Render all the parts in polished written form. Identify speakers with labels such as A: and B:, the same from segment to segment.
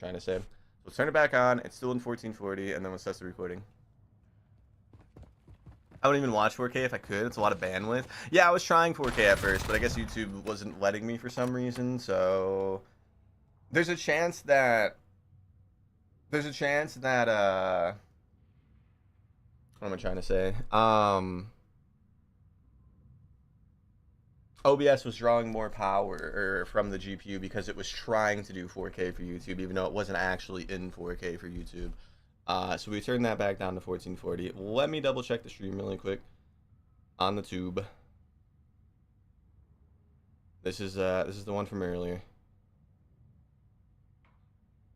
A: trying to say. So let's turn it back on. It's still in 1440, and then let's test the recording. I wouldn't even watch 4K if I could. It's a lot of bandwidth. Yeah, I was trying 4K at first, but I guess YouTube wasn't letting me for some reason. So there's a chance that what am I trying to say? OBS was drawing more power from the GPU because it was trying to do 4K for YouTube, even though it wasn't actually in 4K for YouTube. So we turned that back down to 1440. Let me double check the stream really quick on the tube. This is the one from earlier.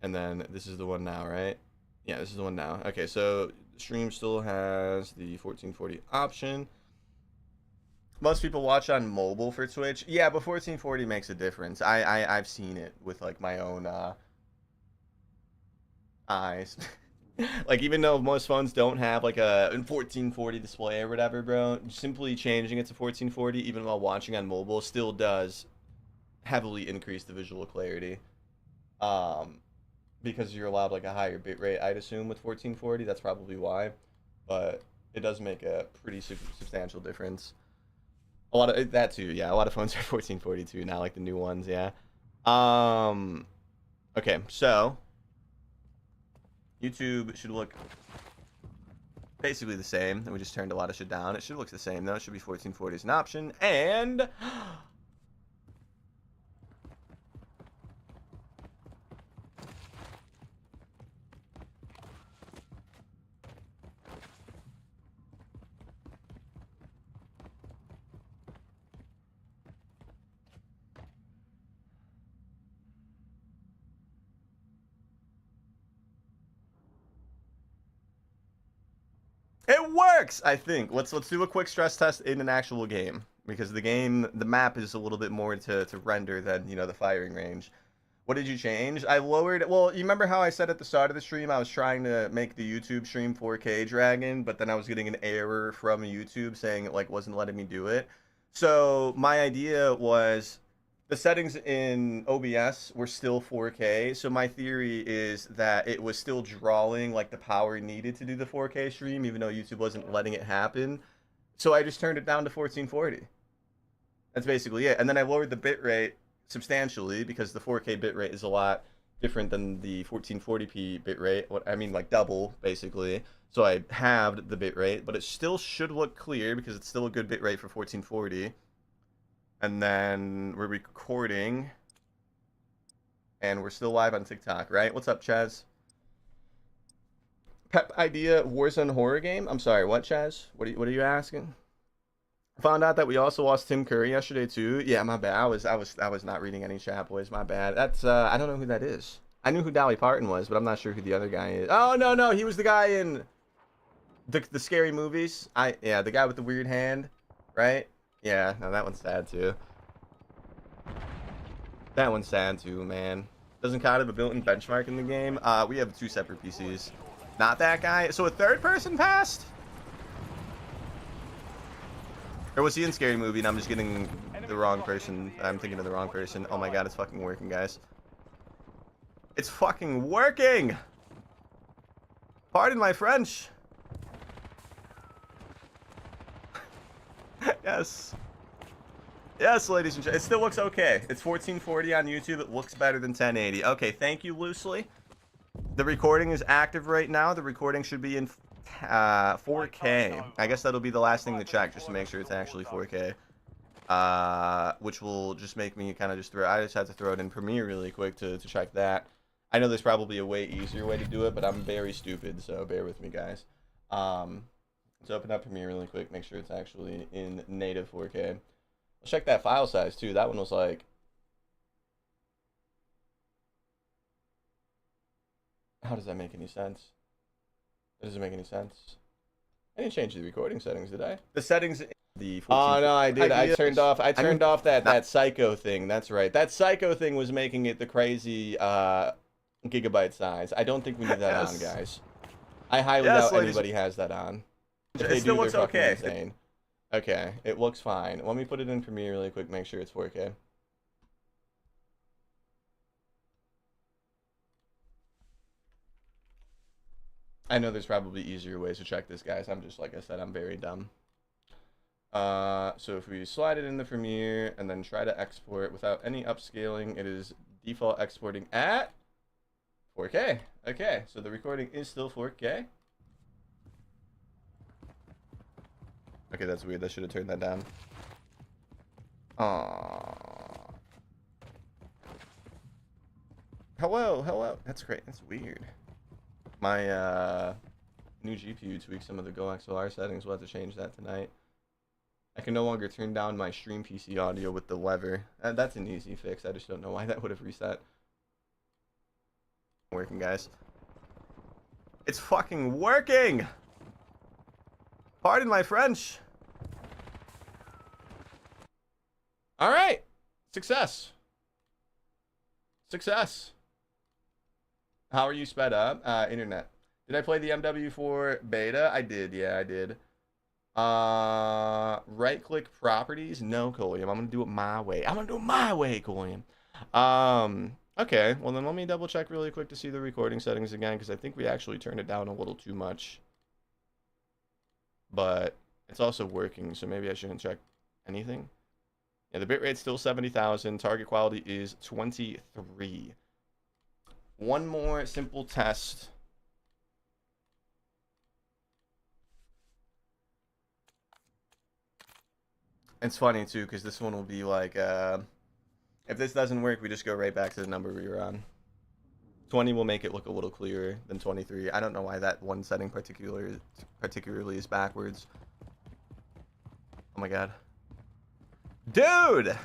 A: And then this is the one now, right? Yeah, this is the one now. Okay, so the stream still has the 1440 option. Most people watch on mobile for Twitch. Yeah, but 1440 makes a difference. I've seen it with like my own eyes. Like, even though most phones don't have like a 1440 display or whatever, bro, simply changing it to 1440 even while watching on mobile still does heavily increase the visual clarity. Because you're allowed like a higher bitrate, I'd assume, with 1440. That's probably why, but it does make a pretty substantial difference. A lot of that too, yeah. A lot of phones are 1442 now, like the new ones, yeah. Okay, so YouTube should look basically the same, and we just turned a lot of shit down. It should look the same though. It should be 1440 as an option, and it works, I think. Let's do a quick stress test in an actual game, because the map is a little bit more to render than, you know, the firing range. What did you change? I lowered, well, you remember how I said at the start of the stream I was trying to make the YouTube stream 4K Dragon, but then I was getting an error from YouTube saying it like wasn't letting me do it. So my idea was the settings in OBS were still 4K, so my theory is that it was still drawing like the power needed to do the 4K stream, even though YouTube wasn't letting it happen. So I just turned it down to 1440. That's basically it. And then I lowered the bitrate substantially because the 4K bitrate is a lot different than the 1440p bitrate. What I mean, like double basically. So I halved the bitrate, but it still should look clear because it's still a good bitrate for 1440. And then we're recording, and we're still live on TikTok, right? What's up, Chaz? Pep idea Warzone horror game? I'm sorry, what, Chaz? What are you asking? Found out that we also lost Tim Curry yesterday too. Yeah, my bad. I was not reading any chat, boys. My bad. That's I don't know who that is. I knew who Dolly Parton was, but I'm not sure who the other guy is. Oh no, he was the guy in the scary movies. Yeah, the guy with the weird hand, right? Yeah, no, that one's sad too. That one's sad too, man. Doesn't kind of have a built-in benchmark in the game. We have 2 separate PCs. Not that guy. So a third person passed? Or was he in Scary Movie and I'm just getting the wrong person? I'm thinking of the wrong person. Oh my god, it's fucking working, guys. It's fucking working! Pardon my French. Yes. Yes, ladies and gentlemen. It still looks okay. It's 1440 on YouTube. It looks better than 1080. Okay, thank you, Loosely. The recording is active right now. The recording should be in 4K. I guess that'll be the last thing to check, just to make sure it's actually 4K. Which will just make me kind of just I just have to throw it in Premiere really quick to check that. I know there's probably a way easier way to do it, but I'm very stupid, so bear with me, guys. Let's open up Premiere really quick, make sure it's actually in native 4K. Let's check that file size too. That one was like, how does that make any sense? That doesn't make any sense. I didn't change the recording settings, did I? The settings in the 14. Oh no, I did. I turned off that psycho thing. That's right. That psycho thing was making it the crazy gigabyte size. I don't think we need that on, guys. I highly doubt anybody has that on. If they do, they're fucking insane. Okay, it looks fine. Let me put it in Premiere really quick, make sure it's 4K. I know there's probably easier ways to check this, guys. I'm just, like I said, I'm very dumb. So if we slide it in the Premiere and then try to export without any upscaling, it is default exporting at 4K. Okay, so the recording is still 4K. Okay, that's weird. I should have turned that down. Aww. Hello, hello. That's great. That's weird. My new GPU tweaked some of the Go XLR settings. We'll have to change that tonight. I can no longer turn down my stream PC audio with the lever. That's an easy fix. I just don't know why that would have reset. Working, guys. It's fucking working! Pardon my French. Alright. Success. Success. How are you sped up? Internet. Did I play the MW4 beta? I did, yeah, I did. Right click properties. No, Colium. I'm gonna do it my way. I'm gonna do it my way, Colium. Okay, well then let me double check really quick to see the recording settings again, because I think we actually turned it down a little too much. But it's also working, so maybe I shouldn't check anything. Yeah, the bitrate's still 70,000. Target quality is 23. One more simple test. It's funny too, because this one will be like, if this doesn't work, we just go right back to the number we were on. 20 will make it look a little clearer than 23. I don't know why that one setting particularly is backwards. Oh my god. Dude!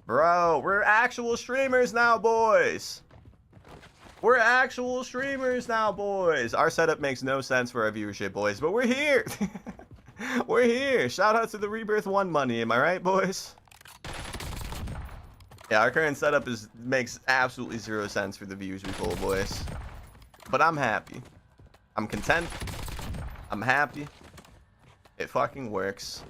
A: Bro, we're actual streamers now, boys! We're actual streamers now, boys! Our setup makes no sense for our viewership, boys, but we're here! We're here! Shout out to the Rebirth 1 money, am I right, boys? Yeah, our current setup makes absolutely zero sense for the views we pull, boys. But I'm happy. I'm content. I'm happy. It fucking works.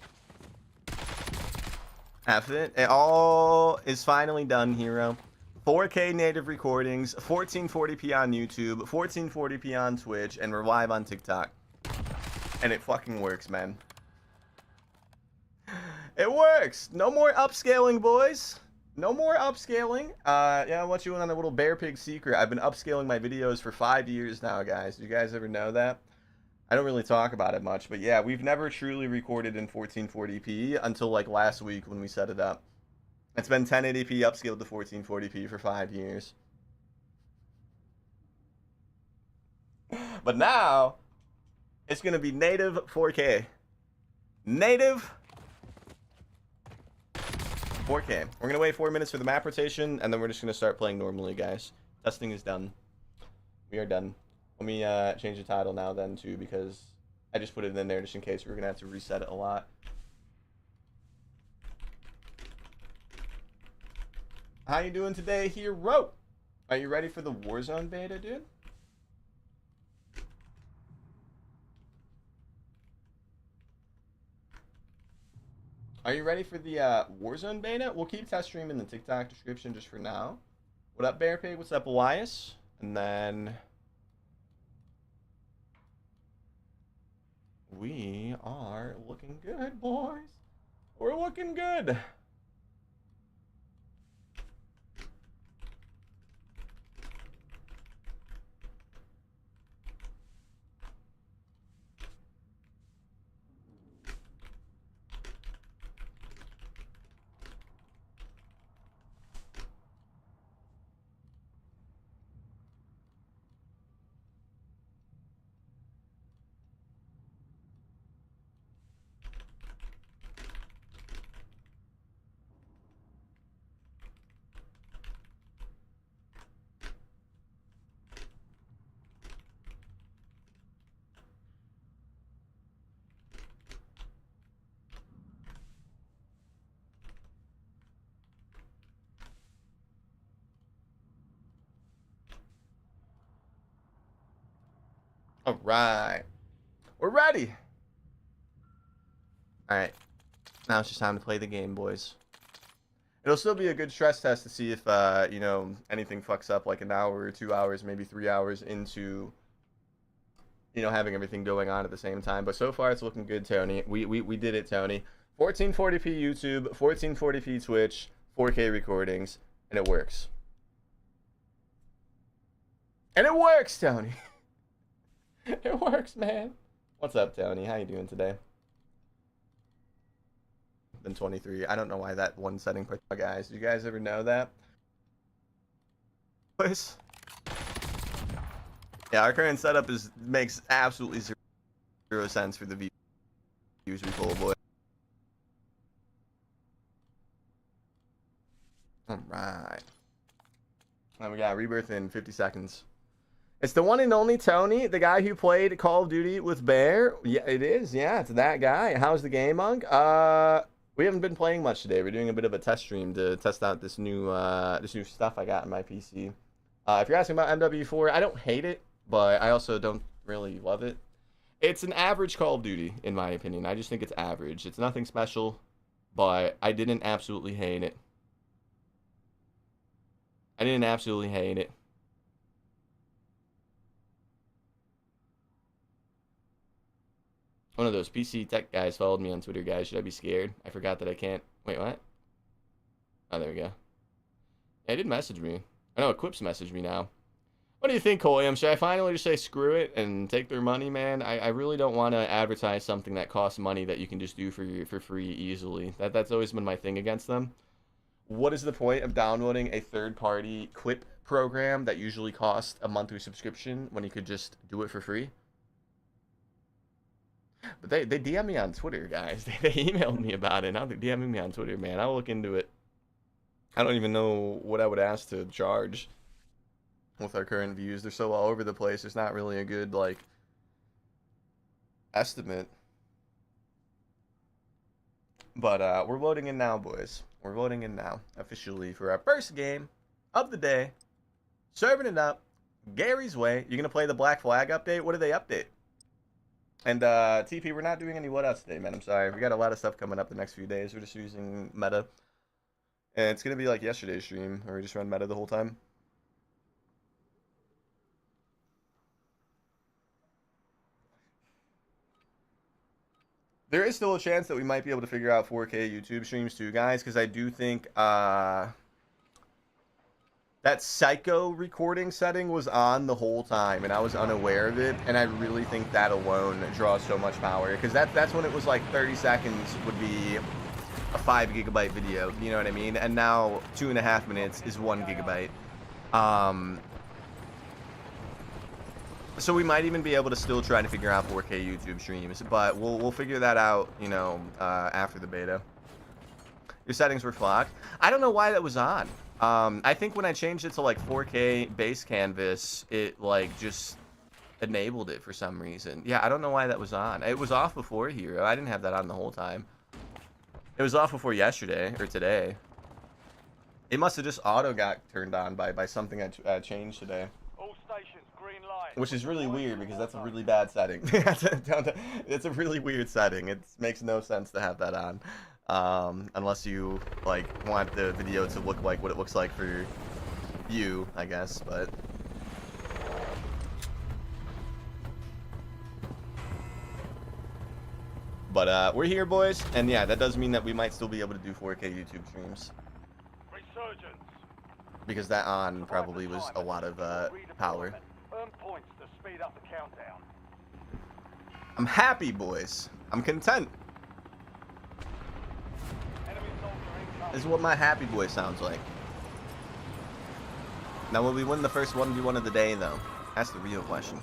A: F it. It all is finally done, hero. 4K native recordings, 1440p on YouTube, 1440p on Twitch, and we're live on TikTok. And it fucking works, man. It works! No more upscaling, boys! No more upscaling. Yeah, I'll let you in on a little bear pig secret. I've been upscaling my videos for 5 years now, guys. Do you guys ever know that? I don't really talk about it much, but yeah, we've never truly recorded in 1440p until like last week when we set it up. It's been 1080p upscaled to 1440p for 5 years. But now, it's going to be native 4K. Native 4K. We're going to wait 4 minutes for the map rotation, and then we're just going to start playing normally, guys. Testing is done. We are done. Let me change the title now then, too, because I just put it in there just in case we're going to have to reset it a lot. How you doing today, hero? Are you ready for the Warzone beta, dude? Are you ready for the Warzone beta? We'll keep test stream in the TikTok description just for now. What up, Bear Pig? What's up, Elias? And then we are looking good, boys. We're looking good. All right. We're ready. All right. Now it's just time to play the game, boys. It'll still be a good stress test to see if, you know, anything fucks up like an hour or 2 hours, maybe 3 hours into you know, having everything going on at the same time. But so far, it's looking good, Tony. We did it, Tony. 1440p YouTube, 1440p Twitch, 4K recordings, and it works. And it works, Tony. It works, man. What's up, Tony? How you doing today? Been 23. I don't know why that one setting put guys. Do you guys ever know that? Boys? Yeah, our current setup makes absolutely zero sense for the views we pull, boy. Alright. Now we got Rebirth in 50 seconds. It's the one and only Tony, the guy who played Call of Duty with Bear. Yeah, it is. Yeah, it's that guy. How's the game, Monk? We haven't been playing much today. We're doing a bit of a test stream to test out this new stuff I got in my PC. If you're asking about MW4, I don't hate it, but I also don't really love it. It's an average Call of Duty, in my opinion. I just think it's average. It's nothing special, but I didn't absolutely hate it. I didn't absolutely hate it. One of those PC tech guys followed me on Twitter, guys. Should I be scared? I forgot that I can't. Wait, what? Oh, there we go. Yeah, he did message me. I know Equip's messaged me now. What do you think, Koyam? Should I finally just say screw it and take their money, man? I really don't want to advertise something that costs money that you can just do for free easily. That's always been my thing against them. What is the point of downloading a third-party Quip program that usually costs a monthly subscription when you could just do it for free? But they DM me on Twitter, guys. They emailed me about it. Now they're DMing me on Twitter, man. I'll look into it. I don't even know what I would ask to charge with our current views. They're so all over the place. There's not really a good, like, estimate. But we're loading in now, boys. We're loading in now, officially, for our first game of the day. Serving it up. Gary's Way. You're going to play the Black Flag update? What do they update? And TP, we're not doing any loadouts today, man. I'm sorry. We got a lot of stuff coming up the next few days. We're just using meta. And it's going to be like yesterday's stream, where we just run meta the whole time. There is still a chance that we might be able to figure out 4K YouTube streams too, guys, because I do think that Psycho recording setting was on the whole time, and I was unaware of it, and I really think that alone draws so much power, because that's when it was like 30 seconds would be a 5 gigabyte video, you know what I mean? And now 2.5 minutes is 1 gigabyte. So we might even be able to still try to figure out 4K YouTube streams, but we'll figure that out, you know, after the beta. Your settings were flocked. I don't know why that was on. I think when I changed it to like 4K base canvas, it like just enabled it for some reason. Yeah, I don't know why that was on. It was off before here. I didn't have that on the whole time. It was off before yesterday or today. It must have just auto got turned on by something I changed today.
B: All stations, green light.
A: Which is really weird because that's a really bad setting. It's a really weird setting. It makes no sense to have that on. Unless you like want the video to look like what it looks like for you, I guess, but we're here, boys, and yeah, that does mean that we might still be able to do 4K YouTube streams.
B: Resurgence.
A: Because that on probably was a lot of power.
B: Earn points to speed up the countdown.
A: I'm happy, boys. I'm content. This is what my happy boy sounds like. Now, will we win the first 1v1 of the day, though? That's the real question.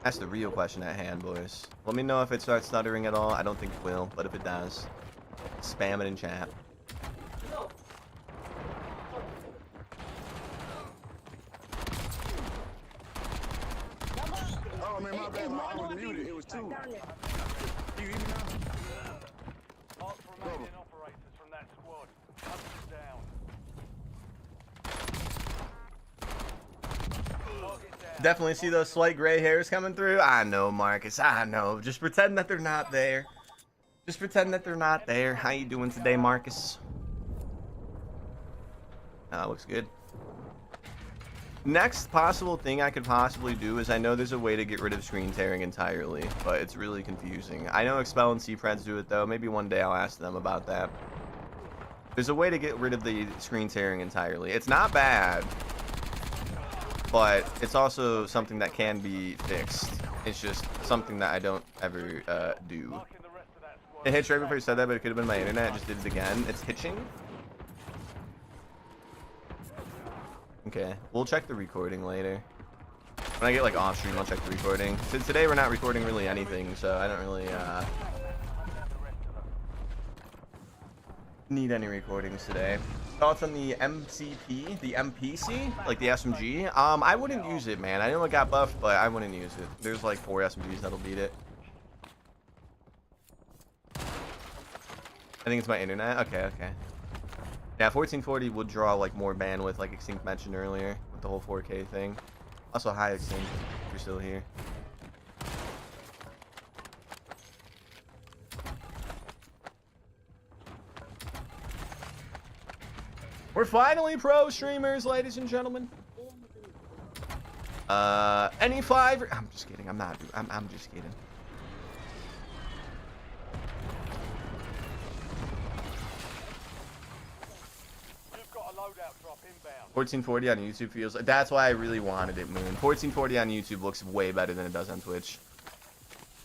A: That's the real question at hand, boys. Let me know if it starts stuttering at all. I don't think it will, but if it does, spam it in chat.
C: Oh, man, my bad. I was muted. It was two. You hear me now?
B: Mark remaining operators from that squad. Hunt them down.
A: Definitely see those slight gray hairs coming through. I know, Marcus. I know. Just pretend that they're not there. Just pretend that they're not there. How you doing today, Marcus? Looks good. Next possible thing I could possibly do is I know there's a way to get rid of screen tearing entirely, but it's really confusing. I know Expel and C-Preds do it though. Maybe one day I'll ask them about that. There's a way to get rid of the screen tearing entirely. It's not bad, but it's also something that can be fixed. It's just something that I don't ever do. It hitched right before you said that, but it could have been my internet. I just did it again. It's hitching. Okay, we'll check the recording later. When I get like off stream, I'll check the recording. Today we're not recording really anything, so I don't really need any recordings today. Thoughts on the MCP, the MPC, like the SMG? I wouldn't use it, man. I know it got buffed, but I wouldn't use it. There's like 4 SMGs that'll beat it. I think it's my internet. Okay. Yeah, 1440 would draw like more bandwidth, like Extinct mentioned earlier, with the whole 4K thing. Also, hi Extinct, if you're still here. We're finally pro streamers, ladies and gentlemen. Any 5? I'm just kidding. I'm not. I'm just kidding.
B: You've got a loadout drop inbound.
A: 1440 on YouTube feels. That's why I really wanted it, Moon. 1440 on YouTube looks way better than it does on Twitch.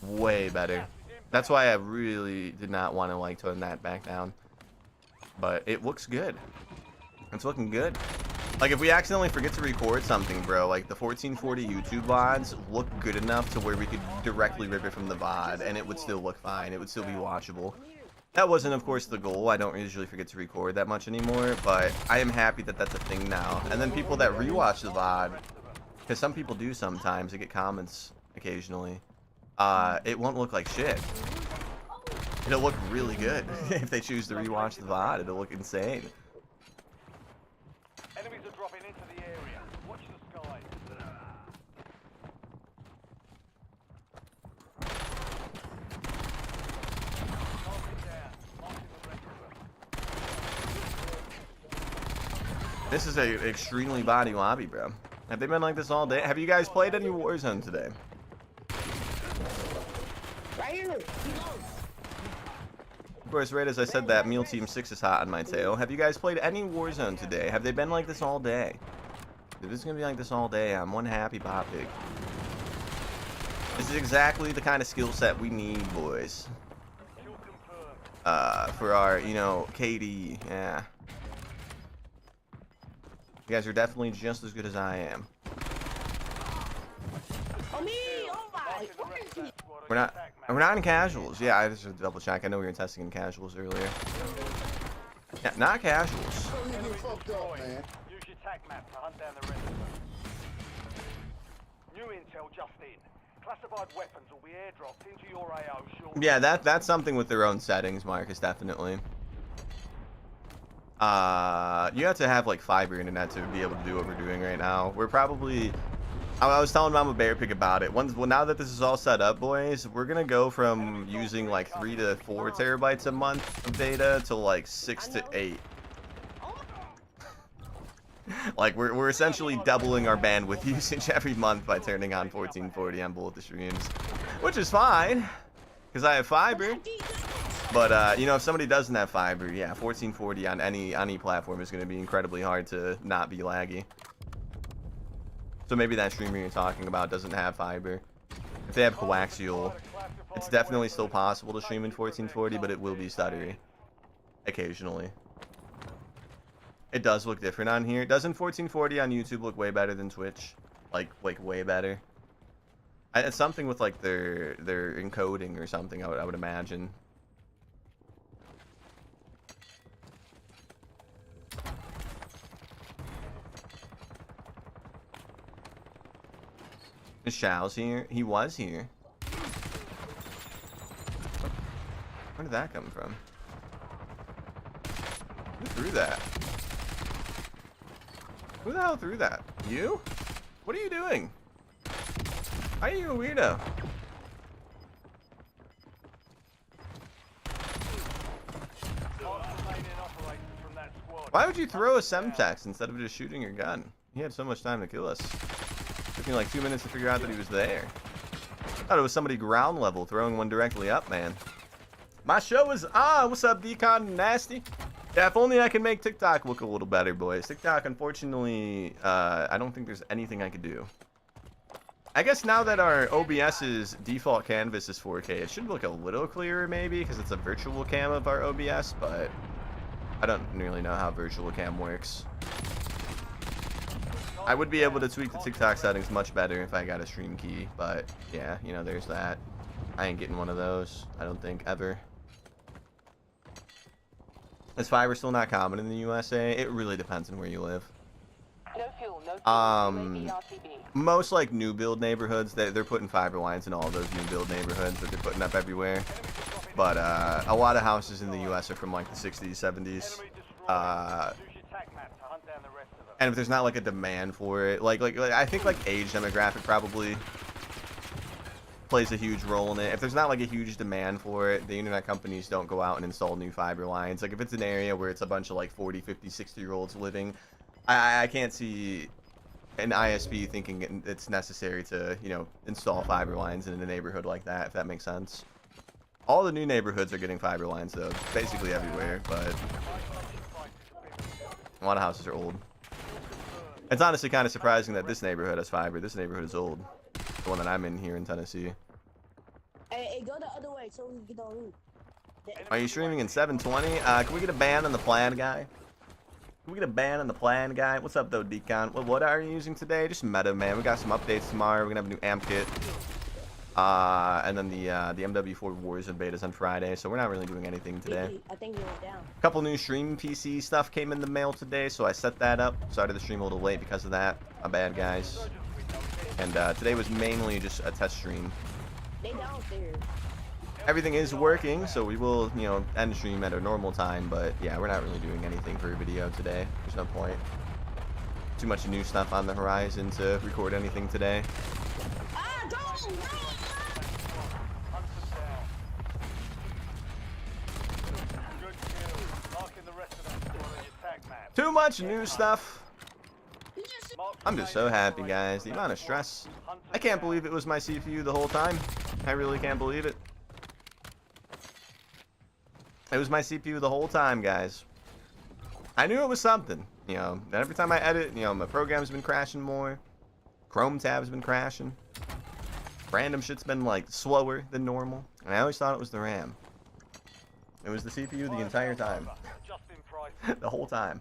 A: Way better. That's why I really did not want to like tone that back down. But it looks good. It's looking good. Like, if we accidentally forget to record something, bro, like, the 1440 YouTube VODs look good enough to where we could directly rip it from the VOD, and it would still look fine. It would still be watchable. That wasn't, of course, the goal. I don't usually forget to record that much anymore, but I am happy that that's a thing now. And then people that rewatch the VOD, because some people do sometimes, they get comments occasionally, it won't look like shit. It'll look really good. If they choose to rewatch the VOD, it'll look insane.
B: Enemies are dropping into the area. Watch the sky.
A: This is a extremely body lobby, bro. Have they been like this all day? Have you guys played any Warzone today?
C: Right here.
A: Of course, right as I said that, Meal Team 6 is hot on my tail. Have you guys played any Warzone today? Have they been like this all day? If it's gonna be like this all day, I'm one happy Bob Pig. This is exactly the kind of skill set we need, boys. For our, you know, KD, yeah. You guys are definitely just as good as I am.
C: Oh, me! Oh, my! Where is he?
A: We're not in casuals. Yeah, I just had to double check. I know we were testing in casuals earlier. Yeah, not casuals.
C: You fucked up, man.
B: Use your tac map to hunt down the rest of them. New intel just in. Classified weapons will be airdropped into your AO shortly.
A: Yeah, that's something with their own settings, Marcus, definitely. You have to have like fiber internet to be able to do what we're doing right now. We're probably, I was telling Mama Bear Pig about it. Well, now that this is all set up, boys, we're gonna go from using like 3 to 4 terabytes a month of data to like 6 to 8. Like we're essentially doubling our bandwidth usage every month by turning on 1440 on both the streams, which is fine because I have fiber. But you know, if somebody doesn't have fiber, yeah, 1440 on any platform is going to be incredibly hard to not be laggy. So maybe that streamer you're talking about doesn't have fiber. If they have coaxial, it's definitely still possible to stream in 1440, but it will be stuttery occasionally. It does look different on here. Doesn't 1440 on YouTube look way better than Twitch? Like way better. It's something with like their encoding or something. I would imagine. Shao's here. He was here. Where did that come from? Who threw that? Who the hell threw that? You? What are you doing? Why are you a weirdo? Why would you throw a Semtex instead of just shooting your gun? He had so much time to kill us. Took me like 2 minutes to figure out that he was there. Thought it was somebody ground level throwing one directly up, man. My show is on. What's up, Decon Nasty? Yeah, if only I can make TikTok look a little better, boys. TikTok, unfortunately, I don't think there's anything I could do. I guess now that our OBS's default canvas is 4K, it should look a little clearer, maybe, because it's a virtual cam of our OBS, but I don't really know how virtual cam works. I would be able to tweak the TikTok settings much better if I got a stream key, but yeah, you know, there's that. I ain't getting one of those, I don't think, ever. Is fiber still not common in the USA? It really depends on where you live.
D: No fuel, no fuel.
A: Most like new build neighborhoods, they're putting fiber lines in all those new build neighborhoods that they're putting up everywhere. But a lot of houses in the US are from like the 60s, 70s. And if there's not like a demand for it, like I think like age demographic probably plays a huge role in it. If there's not like a huge demand for it, the internet companies don't go out and install new fiber lines. Like if it's an area where it's a bunch of like 40, 50, 60-year-olds living, I can't see an ISP thinking it's necessary to, you know, install fiber lines in a neighborhood like that, if that makes sense. All the new neighborhoods are getting fiber lines though, basically everywhere, but a lot of houses are old. It's honestly kind of surprising that this neighborhood has fiber. This neighborhood is old. The one that I'm in here in Tennessee.
E: Hey, go the other way so we can get on route.
A: Are you streaming in 720? Can we get a ban on the plan guy? Can we get a ban on the plan guy? What's up though, Decon? What are you using today? Just meta, man. We got some updates tomorrow. We're gonna have a new amp kit. And then the MW4 Warzone betas on Friday, so we're not really doing anything today.
E: I think you went down.
A: A couple new stream PC stuff came in the mail today, so I set that up. Started the stream a little late because of that. My bad, guys. And today was mainly just a test stream.
E: They downstairs.
A: Everything is working, so we will, you know, end stream at a normal time, but yeah, we're not really doing anything for a video today. There's no point. Too much new stuff on the horizon to record anything today. Too much new stuff. I'm just so happy, guys. The amount of stress. I can't believe it was my CPU the whole time. I really can't believe it. It was my CPU the whole time, guys. I knew it was something, you know. Every time I edit, you know, my program's been crashing more. Chrome tab's been crashing. Random shit's been like slower than normal. And I always thought it was the RAM. It was the CPU the entire time. The whole time.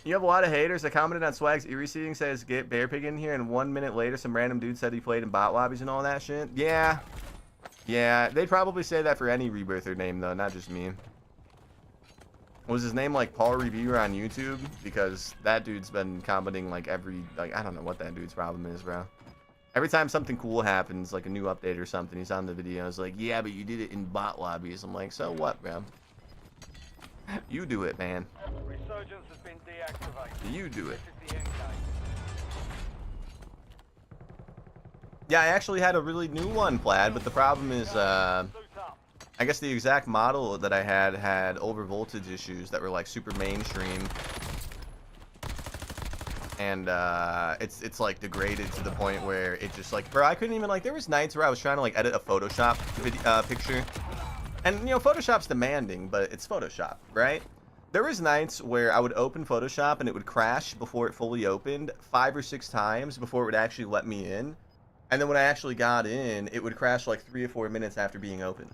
A: You have a lot of haters. I commented on Swag's Erie seating, says get Bear Pig in here, and 1 minute later some random dude said he played in bot lobbies and all that shit. Yeah. Yeah, they'd probably say that for any Rebirther name though, not just me. Was his name like Paul Reviewer on YouTube? Because that dude's been commenting like I don't know what that dude's problem is, bro. Every time something cool happens, like a new update or something, he's on the videos like, yeah, but you did it in bot lobbies. I'm like, so what, bro? You do it, man.
B: Resurgence has been deactivated.
A: You do it.
B: This is the end game.
A: Yeah, I actually had a really new one, Plaid, but the problem is, I guess the exact model that I had over voltage issues that were like super mainstream. And it's like degraded to the point where it just like, bro, I couldn't even like, there was nights where I was trying to like edit a Photoshop picture. And, you know, Photoshop's demanding, but it's Photoshop, right? There was nights where I would open Photoshop and it would crash before it fully opened 5 or 6 times before it would actually let me in. And then when I actually got in, it would crash like 3 or 4 minutes after being open.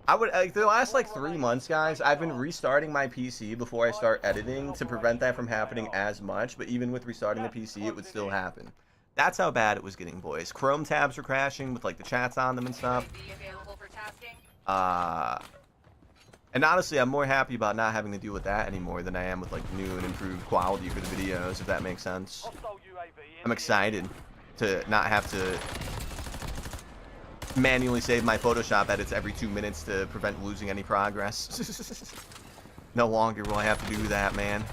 A: I would, like, the last like 3 months, guys, I've been restarting my PC before I start editing to prevent that from happening as much. But even with restarting the PC, it would still happen. That's how bad it was getting, boys. Chrome tabs were crashing with like the chats on them and stuff. And honestly, I'm more happy about not having to deal with that anymore than I am with like new and improved quality for the videos, if that makes sense. I'm excited to not have to manually save my Photoshop edits every 2 minutes to prevent losing any progress. No longer will I have to do that, man.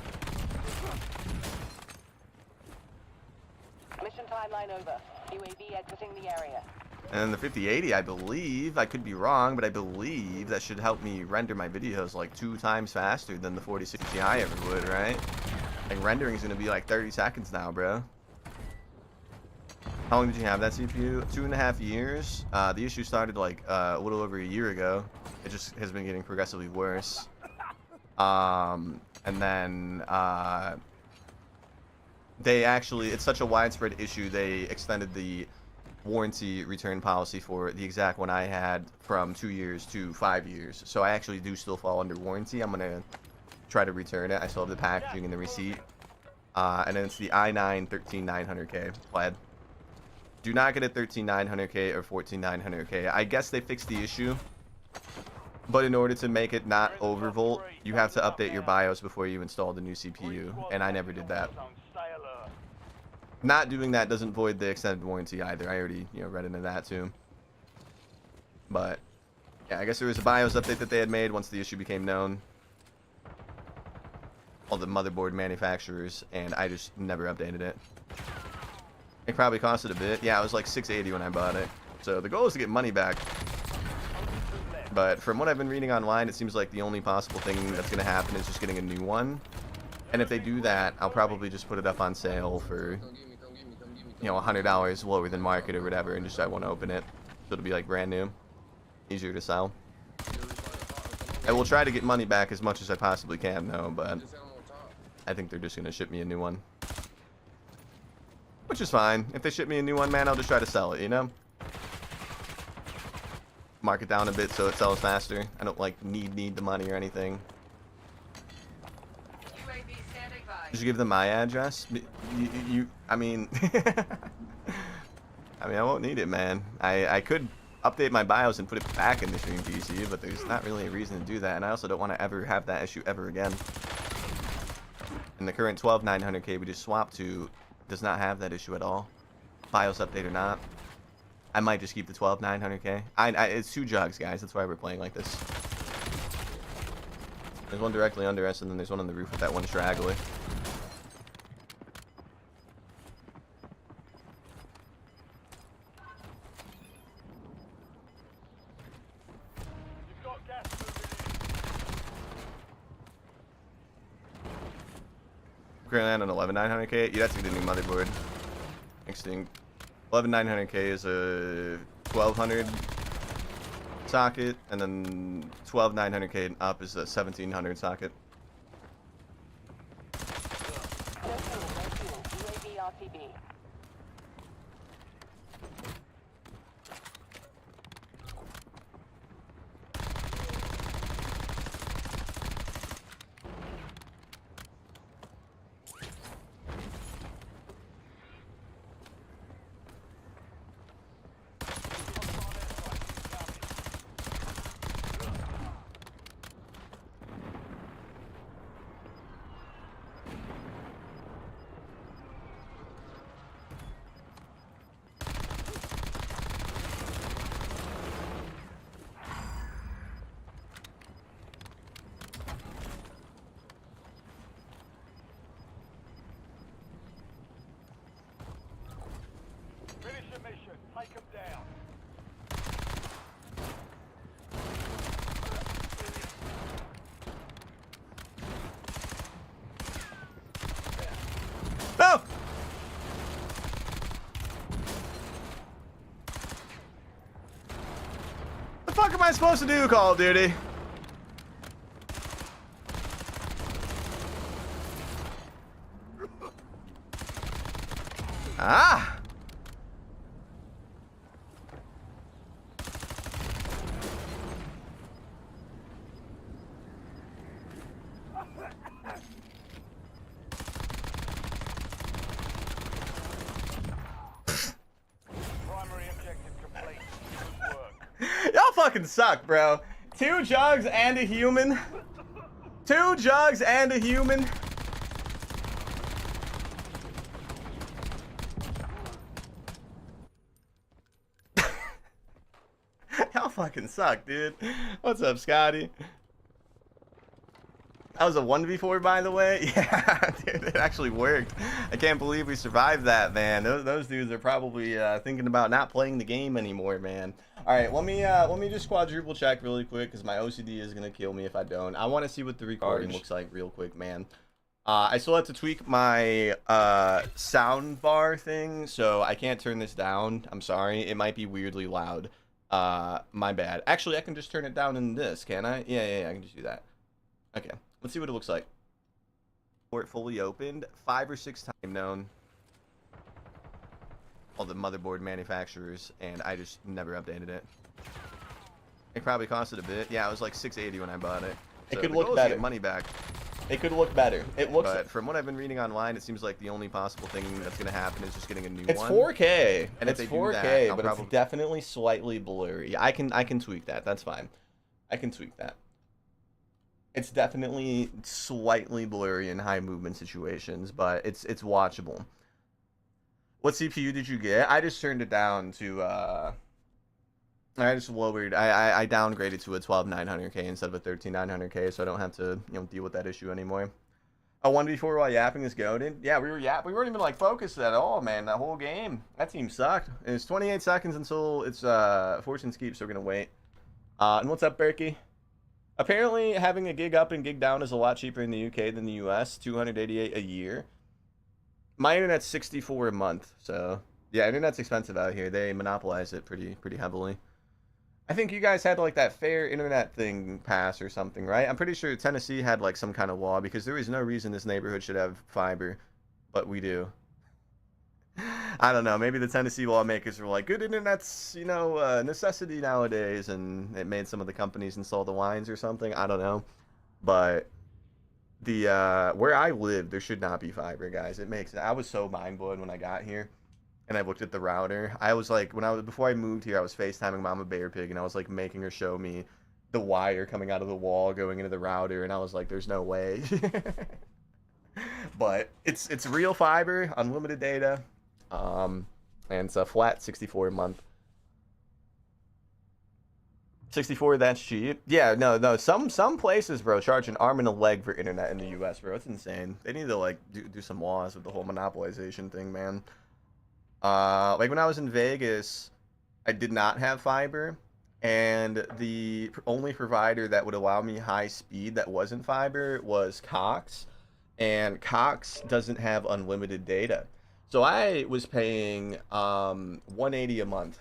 D: Mission timeline over. UAV exiting the area.
A: And the 5080, I believe, I could be wrong, but I believe that should help me render my videos like 2 times faster than the 4060 Ti ever would, right? Like rendering is gonna be like 30 seconds now, bro. How long did you have that CPU? 2.5 years. The issue started like a little over a year ago. It just has been getting progressively worse. And then they actually, it's such a widespread issue, they extended the warranty return policy for the exact one I had from 2 years to 5 years. So I actually do still fall under warranty. I'm gonna try to return it. I still have the packaging and the receipt. And then it's the i9 13900K plaid. Do not get a 13900K or 14900K. I guess they fixed the issue, but in order to make it not overvolt, you have to update your BIOS before you install the new CPU, and I never did that. Not doing that doesn't void the extended warranty either. I already, read into that too. But yeah, I guess there was a BIOS update that they had made once the issue became known. All the motherboard manufacturers, and I just never updated it. It probably costed a bit. Yeah, it was like $680 when I bought it. So the goal is to get money back. But from what I've been reading online, it seems like the only possible thing that's going to happen is just getting a new one. And if they do that, I'll probably just put it up on sale for, $100 lower than market or whatever, and just I won't open it. So it'll be like brand new. Easier to sell. I will try to get money back as much as I possibly can, though, but I think they're just going to ship me a new one. Which is fine. If they ship me a new one, man, I'll just try to sell it, Mark it down a bit so it sells faster. I don't, like, need the money or anything. Did you give them my address? I mean... I won't need it, man. I could update my BIOS and put it back in the stream PC, but there's not really a reason to do that, and I also don't want to ever have that issue ever again. And the current 12900K we just swapped to does not have that issue at all. BIOS update or not. I might just keep the 12900K. It's 2 jugs, guys. That's why we're playing like this. There's one directly under us, and then there's one on the roof with that one straggler.
B: You've got gas moving
A: Currently on an 11900K. You'd have to get a new motherboard. Interesting. 11900K is a 1200 socket, and then 12900K and up is a 1700 socket.
D: No fuel. UAV RTB. Finish the mission. Take them down.
A: No! The fuck am I supposed to do, Call of Duty? Ah!
B: Primary objective complete. Good work.
A: Y'all fucking suck, bro. 2 jugs and a human. 2 jugs and a human. Y'all fucking suck, dude. What's up, Scotty? That was a 1v4, by the way. Yeah, dude, it actually worked. I can't believe we survived that, man. Those dudes are probably thinking about not playing the game anymore, man. All right, let me just quadruple check really quick because my OCD is gonna kill me if I don't. I want to see what the recording looks like real quick, man. I still have to tweak my sound bar thing, so I can't turn this down. I'm sorry, it might be weirdly loud. My bad. Actually, I can just turn it down in this, can I? Yeah, I can just do that. Okay. Let's see what it looks like. Port fully opened. 5 or 6 time known. All the motherboard manufacturers, and I just never updated it. It probably costed a bit. Yeah, it was like $680 when I bought it. So
F: it could
A: the
F: look
A: goal is to
F: better.
A: get money back.
F: It could look better. It looks.
A: But from what I've been reading online, it seems like the only possible thing that's going to happen is just getting a new
F: It's
A: one.
F: 4K,
A: And
F: it's
A: if they do
F: 4K,
A: that, I'll
F: but
A: probably...
F: it's definitely slightly blurry. I can tweak that. That's fine. I can tweak that. It's definitely slightly blurry in high movement situations, but it's watchable. What CPU did you get? I just turned it down to I just lowered. I downgraded to a 12900K instead of a 13900K, so I don't have to deal with that issue anymore. A 1v4 while yapping is goated. Yeah, we weren't even like focused at all, man. That whole game. That team sucked. It's 28 seconds until it's Fortune's Keep, so we're gonna wait. And what's up, Berkey? Apparently, having a gig up and gig down is a lot cheaper in the UK than the US. $288 a year. My internet's $64 a month, so yeah, internet's expensive out here. They monopolize it pretty heavily. I think you guys had like that fair internet thing pass or something, right? I'm pretty sure Tennessee had like some kind of law because there is no reason this neighborhood should have fiber, but we do. I don't know. Maybe the Tennessee lawmakers were like, good internet's, a necessity nowadays, and it made some of the companies install the lines or something. I don't know. But the where I live, there should not be fiber, guys. I was so mind blown when I got here, and I looked at the router. I was like, before I moved here, I was FaceTiming Mama Bear Pig, and I was like making her show me the wire coming out of the wall going into the router, and I was like, there's no way. But it's real fiber, unlimited data. And it's a flat 64 a month. 64, that's cheap. Yeah, no. Some places, bro, charge an arm and a leg for internet in the US, bro. It's insane. They need to like do some laws with the whole monopolization thing, man. Like when I was in Vegas, I did not have fiber, and the only provider that would allow me high speed that wasn't fiber was Cox, and Cox doesn't have unlimited data. So I was paying $180 a month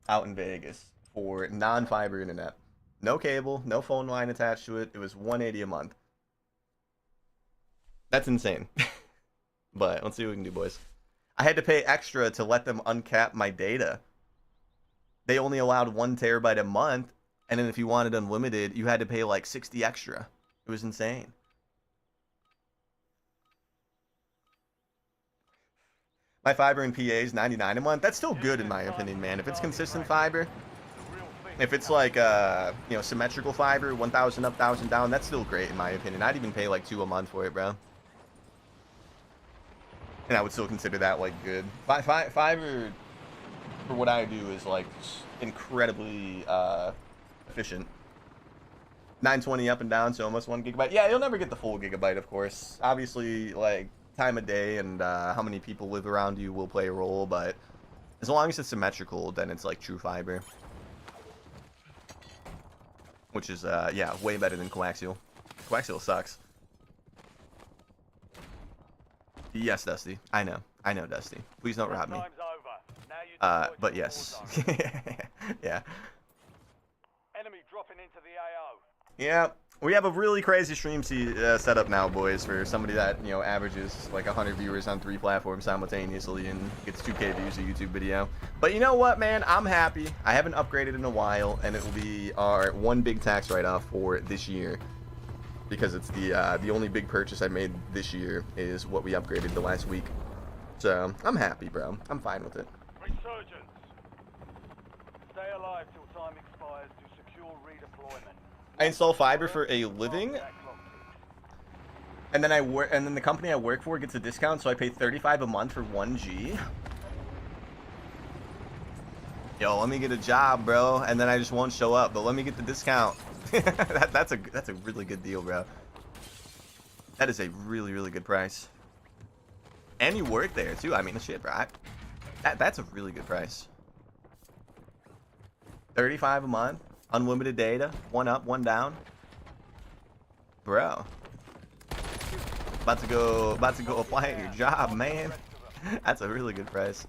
F: out in Vegas for non-fiber internet. No cable, no phone line attached to it. It was $180 a month. That's insane. But let's see what we can do, boys. I had to pay extra to let them uncap my data. They only allowed 1 terabyte a month, and then if you wanted unlimited, you had to pay like 60 extra. It was insane. My fiber in PA is $99 a month. That's still good in my opinion, man. If it's consistent fiber, if it's like symmetrical fiber, 1,000 up, 1,000 down, that's still great in my opinion. I'd even pay like $2 a month for it, bro. And I would still consider that like good. Fiber, for what I do, is like incredibly efficient. 920 up and down, so almost 1 gigabyte. Yeah, you'll never get the full gigabyte, of course. Obviously, like time of day and how many people live around you will play a role, but as long as it's symmetrical, then it's like true fiber, which is yeah, way better than coaxial. Coaxial sucks. Yes, Dusty. I know, Dusty. Please don't rob me. But yes. Yeah.
B: Enemy dropping into the AO.
A: Yeah. We have a really crazy stream set up now, boys, for somebody that, averages like 100 viewers on 3 platforms simultaneously and gets 2K views a YouTube video. But you know what, man? I'm happy. I haven't upgraded in a while, and it will be our one big tax write-off for this year. Because it's the only big purchase I made this year is what we upgraded the last week. So, I'm happy, bro. I'm fine with it.
B: Resurgence. Stay alive till time expires to secure redeployment.
A: I install fiber for a living, and then and then the company I work for gets a discount, so I pay $35 a month for 1G. Yo, let me get a job, bro, and then I just won't show up, but let me get the discount. That's a really good deal, bro. That is a really, really good price. And you work there too. I mean, shit, bro. That's a really good price. 35 a month, unlimited data, one up, one down. Bro. About to go apply at your job, man. That's a really good price.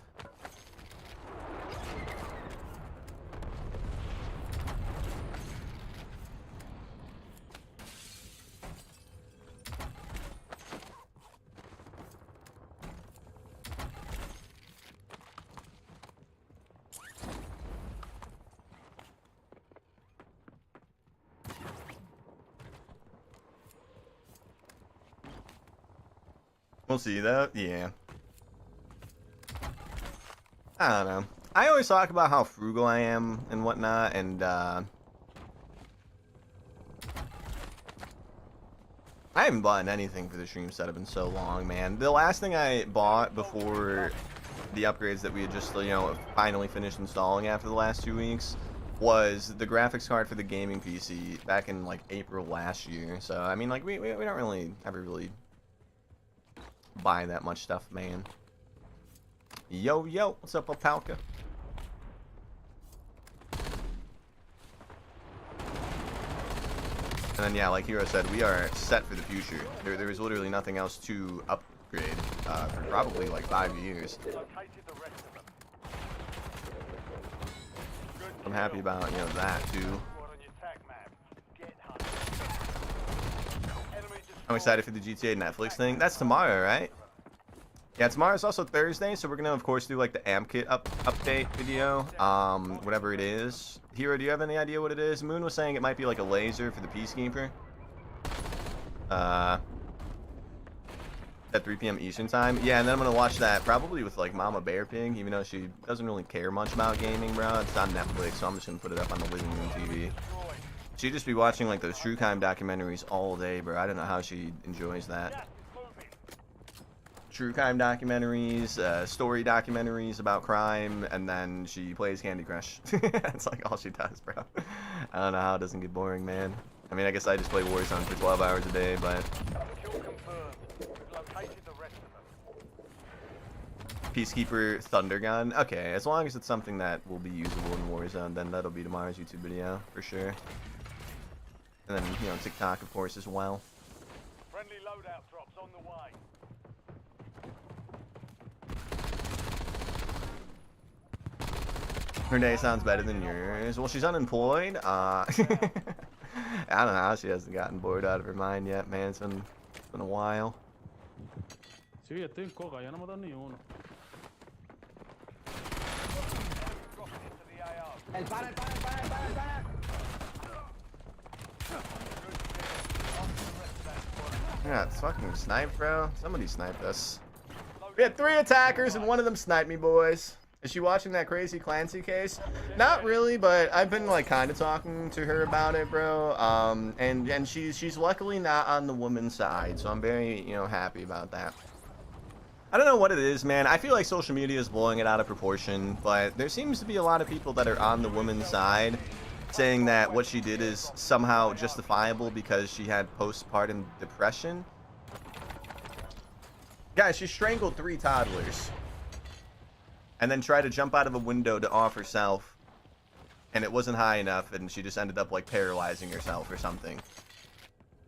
A: We'll see though. Yeah. I don't know. I always talk about how frugal I am and whatnot, and I haven't bought anything for the stream setup in so long, man. The last thing I bought before the upgrades that we had just, you know, finally finished installing after the last 2 weeks was the graphics card for the gaming PC back in like April last year. So I mean, like we don't really ever really buy that much stuff, man. Yo, what's up, Opalka? And then, yeah, like Hero said, we are set for the future. There is literally nothing else to upgrade for probably like 5 years. I'm happy about, you know, that too. I'm excited for the GTA Netflix thing. That's tomorrow, right? Yeah, tomorrow's also Thursday, so we're gonna of course do like the amp kit update video, whatever it is. Hero, do you have any idea what it is? Moon was saying it might be like a laser for the Peacekeeper. At 3 p.m. Eastern time. Yeah, and then I'm gonna watch that probably with like Mama Bear Pig, even though she doesn't really care much about gaming, bro. It's on Netflix, so I'm just gonna put it up on the living room TV. She'd just be watching like those true crime documentaries all day, bro. I don't know how she enjoys that. True crime documentaries, story documentaries about crime, and then she plays Candy Crush. That's like all she does, bro. I don't know how it doesn't get boring, man. I mean, I guess I just play Warzone for 12 hours a day, but... Peacekeeper Thunder Gun. Okay, as long as it's something that will be usable in Warzone, then that'll be tomorrow's YouTube video, for sure. And then, you know, TikTok, of course, as well.
B: Friendly loadout drops on the way.
A: Her day sounds better than yours. Well, she's unemployed. I don't know how she hasn't gotten bored out of her mind yet, man. It's been a while.
C: Sí, estoy en coca, ya no me dan ni uno.
E: El pana.
A: Yeah, it's fucking sniped, bro. Somebody sniped us. We had 3 attackers and one of them sniped me, boys. Is she watching that crazy Clancy case? Not really, but I've been like kind of talking to her about it, bro. And she's luckily not on the woman's side, so I'm very, you know, happy about that. I don't know what it is, man. I feel like social media is blowing it out of proportion, but there seems to be a lot of people that are on the woman's side saying that what she did is somehow justifiable because she had postpartum depression. Guys, she strangled 3 toddlers and then tried to jump out of a window to off herself, and it wasn't high enough, and she just ended up like paralyzing herself or something.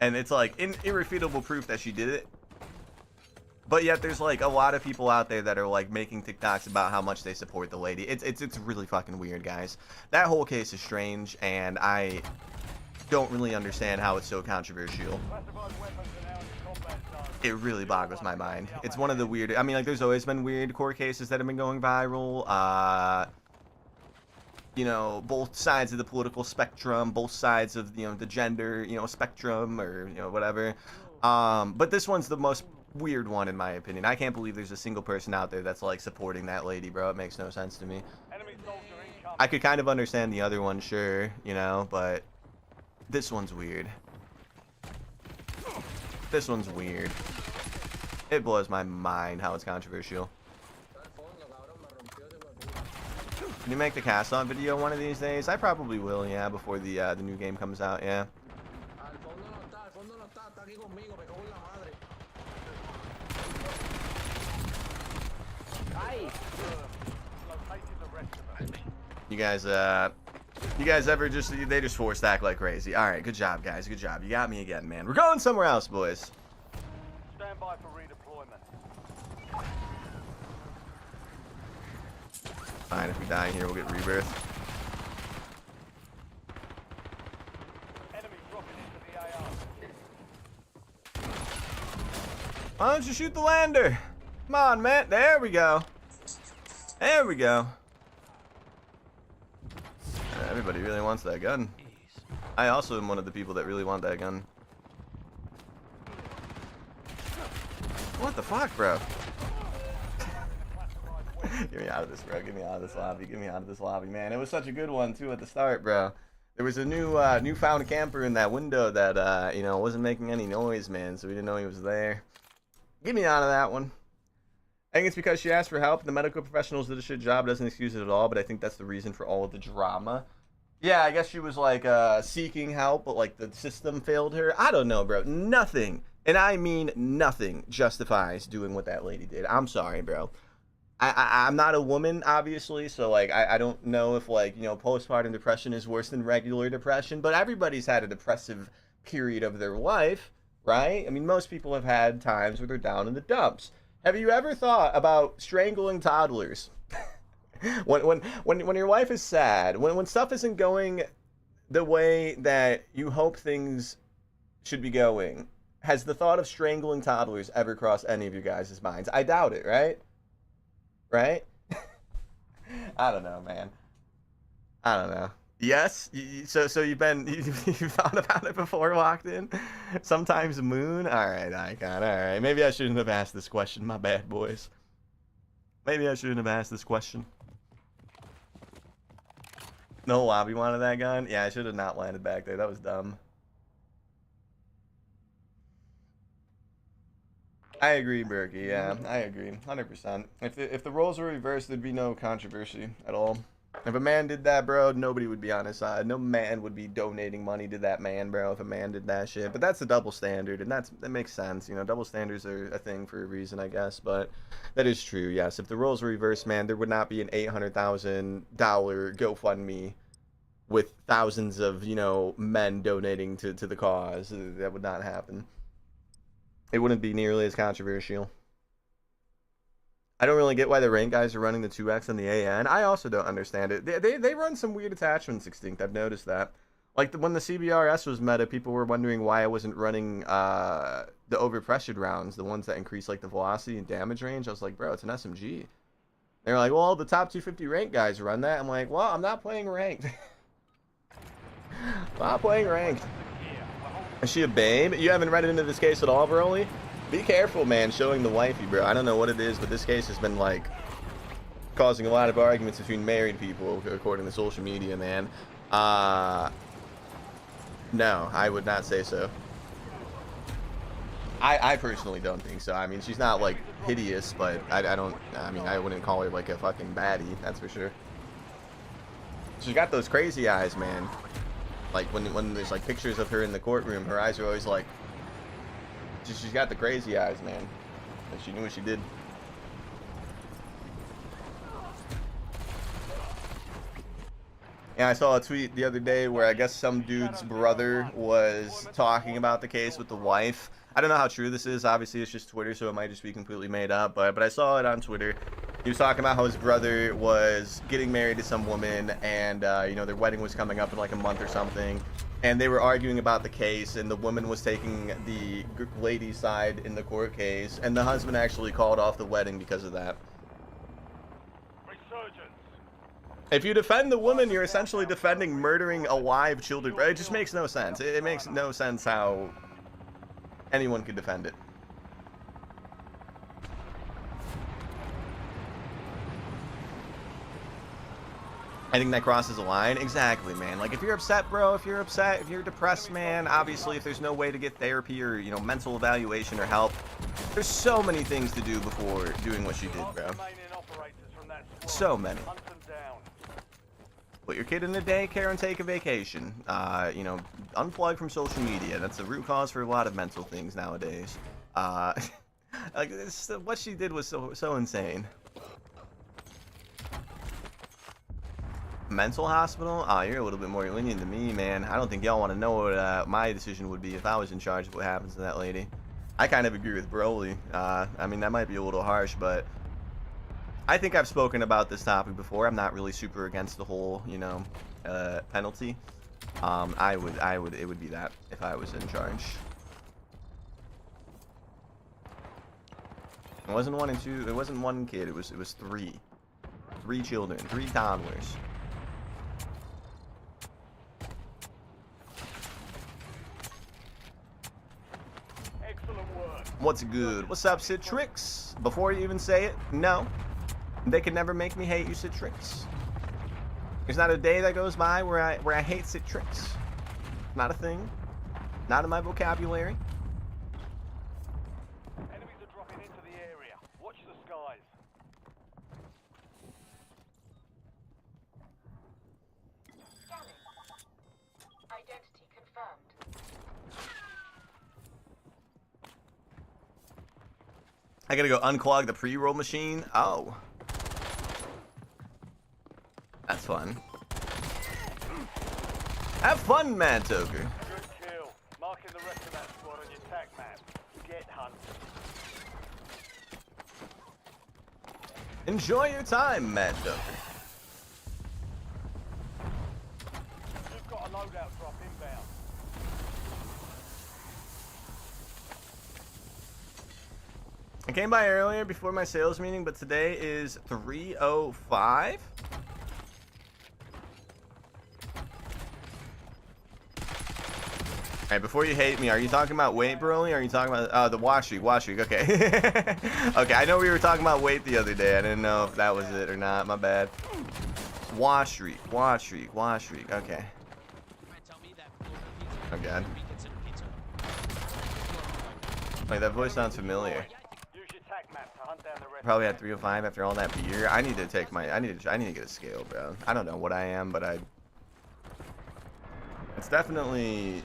A: And it's like irrefutable proof that she did it. But yet there's like a lot of people out there that are like making TikToks about how much they support the lady. It's really fucking weird, guys. That whole case is strange, and I don't really understand how it's so controversial. It really boggles my mind. It's one of the weird. I mean, like, there's always been weird court cases that have been going viral. You know, both sides of the political spectrum, both sides of, you know, the gender, you know, spectrum, or, you know, whatever. But this one's the most weird one, in my opinion. I can't believe there's a single person out there that's like supporting that lady, bro. It makes no sense to me. I could kind of understand the other one, sure, you know, but this one's weird. This one's weird. It blows my mind how it's controversial. Can you make the cast on video one of these days? I probably will, yeah, before the new game comes out, yeah.
B: Located the rest of them.
A: You guys ever they just force stack like crazy. All right, good job, guys. Good job. You got me again, man. We're going somewhere else, boys.
B: Stand by for redeployment.
A: Fine, if we die here, we'll get rebirth.
B: Enemy dropping into the AR.
A: Why don't you shoot the lander? Come on, man. There we go. There we go. Everybody really wants that gun. I also am one of the people that really want that gun. What the fuck, bro? Get me out of this, bro. Get me out of this lobby. Get me out of this lobby, man. It was such a good one, too, at the start, bro. There was a newfound camper in that window that, you know, wasn't making any noise, man, so we didn't know he was there. Get me out of that one. I think it's because she asked for help. The medical professionals did a shit job. Doesn't excuse it at all, but I think that's the reason for all of the drama. Yeah, I guess she was, like, seeking help, but, like, the system failed her. I don't know, bro. Nothing, and I mean nothing, justifies doing what that lady did. I'm sorry, bro. I'm not a woman, obviously, so, like, I don't know if, like, you know, postpartum depression is worse than regular depression, but everybody's had a depressive period of their life, right? I mean, most people have had times where they're down in the dumps. Have you ever thought about strangling toddlers? when your life is sad, when stuff isn't going the way that you hope things should be going, has the thought of strangling toddlers ever crossed any of you guys' minds? I doubt it, right? Right? I don't know, man. I don't know. Yes? So you've thought about it before walked in? Sometimes moon? Alright, Icon, alright. Maybe I shouldn't have asked this question. My bad, boys. Maybe I shouldn't have asked this question. No lobby wanted that gun? Yeah, I should have not landed back there. That was dumb. I agree, Berkey. Yeah, I agree. 100%. If the roles were reversed, there'd be no controversy at all. If a man did that, bro, nobody would be on his side. No man would be donating money to that man, bro, if a man did that shit. But that's a double standard, and that makes sense. You know, double standards are a thing for a reason, I guess. But that is true, yes. If the roles were reversed, man, there would not be an $800,000 GoFundMe with thousands of, you know, men donating to the cause. That would not happen. It wouldn't be nearly as controversial. I don't really get why the rank guys are running the 2x on the AN. I also don't understand it. They run some weird attachments, Extinct. I've noticed that. Like, when the CBRS was meta, people were wondering why I wasn't running the overpressured rounds, the ones that increase, like, the velocity and damage range. I was like, bro, it's an SMG. They're like, well, the top 250 rank guys run that. I'm like, well, I'm not playing ranked. I'm not playing ranked. Is she a babe? You haven't read into this case at all, Broly? Be careful, man, showing the wifey, bro. I don't know what it is, but this case has been, like, causing a lot of arguments between married people, according to social media, man. No, I would not say so. I personally don't think so. I mean, she's not, like, hideous, but I wouldn't call her, like, a fucking baddie, that's for sure. She's got those crazy eyes, man. Like, when there's, like, pictures of her in the courtroom, her eyes are always, like... She's got the crazy eyes, man. And she knew what she did. Yeah, I saw a tweet the other day where I guess some dude's brother was talking about the case with the wife. I don't know how true this is. Obviously, it's just Twitter, so it might just be completely made up. But I saw it on Twitter. He was talking about how his brother was getting married to some woman, and you know, their wedding was coming up in like a month or something. And they were arguing about the case, and the woman was taking the lady's side in the court case, and the husband actually called off the wedding because of that.
B: Resurgence.
A: If you defend the woman, you're essentially defending murdering alive children. It just makes no sense. It makes no sense how anyone could defend it. I think that crosses a line. Exactly, man. Like, if you're upset, bro, if you're depressed, man, obviously, if there's no way to get therapy or, you know, mental evaluation or help, there's so many things to do before doing what she did, bro. So many. Put your kid in a daycare and take a vacation. You know, unplug from social media. That's the root cause for a lot of mental things nowadays. Like, what she did was so insane. Mental hospital? Oh, you're a little bit more lenient than me, man. I don't think y'all want to know what my decision would be if I was in charge of what happens to that lady. I kind of agree with Broly. I mean, that might be a little harsh, but I think I've spoken about this topic before. I'm not really super against the whole, you know, penalty. It would be that if I was in charge. It wasn't 1 and 2. It wasn't 1 kid. It was 3. 3 children. 3 toddlers.
B: Excellent work.
A: What's good? What's up, Citrix? Before you even say it, no. They can never make me hate you, Citrix. There's not a day that goes by where I hate Citrix. Not a thing. Not in my vocabulary.
B: Enemies are dropping into the area. Watch the skies.
D: Scanning. Identity confirmed.
A: I gotta go unclog the pre-roll machine. Oh. That's fun. Have fun, Mad Toker.
B: Good kill. Marking the rest of that squad on your tac map. Get hunted.
A: Enjoy your time, Mad Toker.
B: You've got a loadout drop inbound.
A: I came by earlier before my sales meeting, but today is 3:05. Alright, before you hate me, are you talking about weight, Broly? Or are you talking about the wash streak? Okay. Okay, I know we were talking about weight the other day. I didn't know if that was it or not. My bad. Wash streak. Okay. Oh god. Like, that voice sounds familiar.
B: Use your tac map to hunt down the rest.
A: Probably at 3:05 after all that beer. I need to take my. I need to get a scale, bro. I don't know what I am, but it's definitely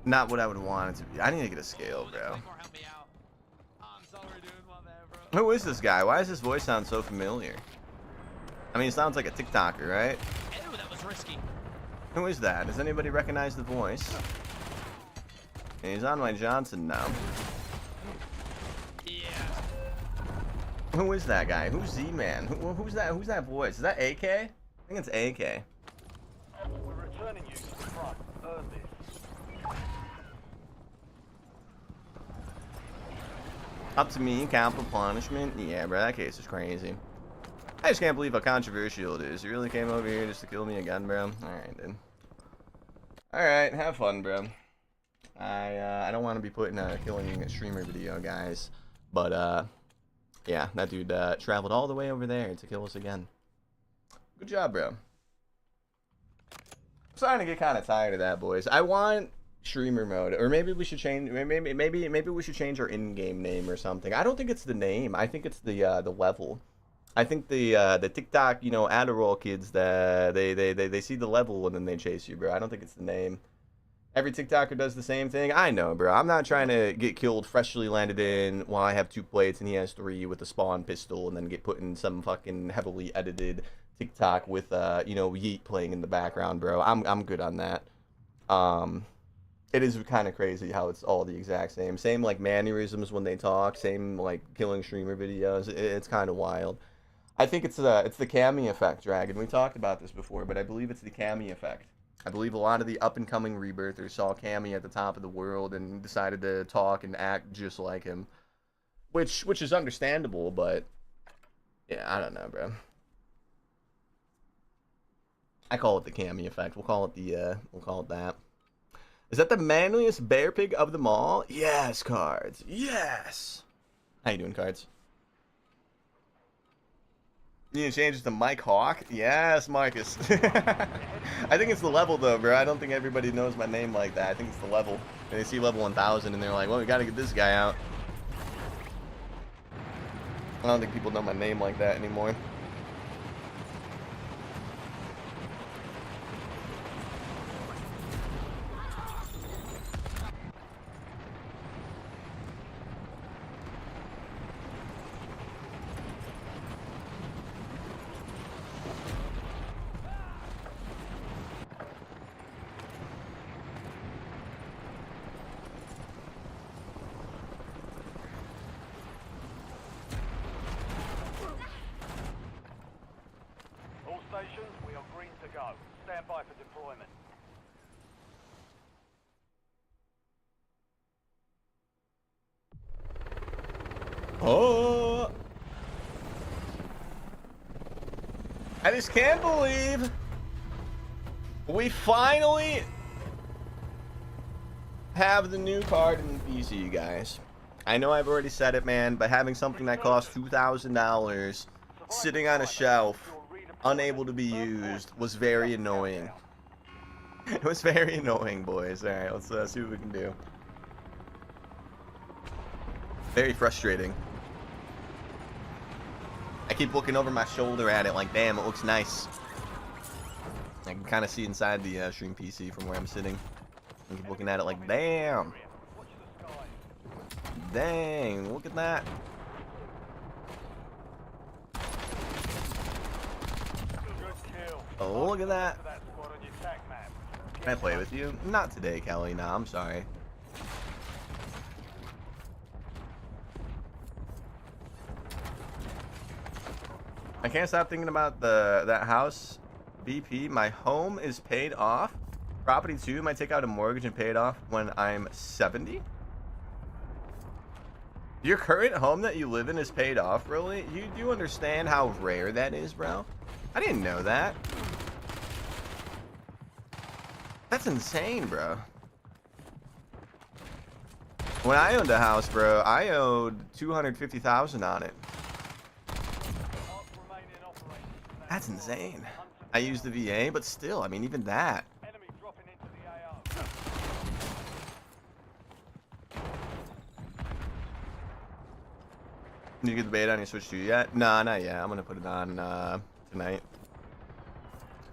A: not what I would want it to be. I need to get a scale, bro. Who is this guy? Why does his voice sound so familiar? I mean, it sounds like a TikToker, right?
G: Ew, that was risky.
A: Who is that? Does anybody recognize the voice? He's on my Johnson now.
G: Yeah.
A: Who is that guy? Who's Z-Man? Who's that? Who's that voice? Is that AK? I think it's AK.
B: We're returning you to the front. Earn this.
A: Up to me, capital punishment. Yeah, bro, that case is crazy. I just can't believe how controversial it is. You really came over here just to kill me again, bro? Alright, dude. Alright, have fun, bro. I don't want to be putting a killing streamer video, guys. But, yeah, that dude traveled all the way over there to kill us again. Good job, bro. I'm starting to get kind of tired of that, boys. I want streamer mode, or maybe we should change. Maybe we should change our in-game name or something. I don't think it's the name. I think it's the level. I think the TikTok, you know, Adderall kids, that they see the level and then they chase you, bro. I don't think it's the name. Every TikToker does the same thing. I know, bro. I'm not trying to get killed freshly landed in while I have 2 plates and he has 3 with a spawn pistol and then get put in some fucking heavily edited TikTok with you know, Yeet playing in the background, bro. I'm good on that. It is kind of crazy how it's all the exact same. Same like mannerisms when they talk. Same like killing streamer videos. It's kind of wild. I think it's the Cammy effect, Dragon. We talked about this before, but I believe it's the Cammy effect. I believe a lot of the up-and-coming Rebirthers saw Cammy at the top of the world and decided to talk and act just like him, which is understandable, but yeah, I don't know, bro. I call it the Cammy effect. We'll call it that. Is that the manliest bear pig of them all? Yes, Cards. Yes. How you doing, Cards? You need to change it to Mike Hawk? Yes, Marcus. I think it's the level, though, bro. I don't think everybody knows my name like that. I think it's the level. And they see level 1000 and they're like, well, we gotta get this guy out. I don't think people know my name like that anymore.
B: AO. Stand by for deployment.
A: Oh! I just can't believe we finally have the new card in the PC, guys. I know I've already said it, man, but having something that costs $2,000 sitting on a shelf, unable to be used, was very annoying. It was very annoying, boys. Alright, let's see what we can do. Very frustrating. I keep looking over my shoulder at it like, damn, it looks nice. I can kind of see inside the stream PC from where I'm sitting. I keep looking at it like, damn. Dang, look at that. Oh, look at that. Can I play with you? Not today, Kelly. Nah, I'm sorry. I can't stop thinking about that house. BP, my home is paid off. Property 2 might take out a mortgage and pay it off when I'm 70. Your current home that you live in is paid off, really? You do understand how rare that is, bro? I didn't know that. That's insane, bro. When I owned a house, bro, I owed $250,000 on it. That's insane. I used the VA, but still, I mean, even that. Did you get the beta on your Switch 2 yet? Nah, not yet. I'm gonna put it on tonight.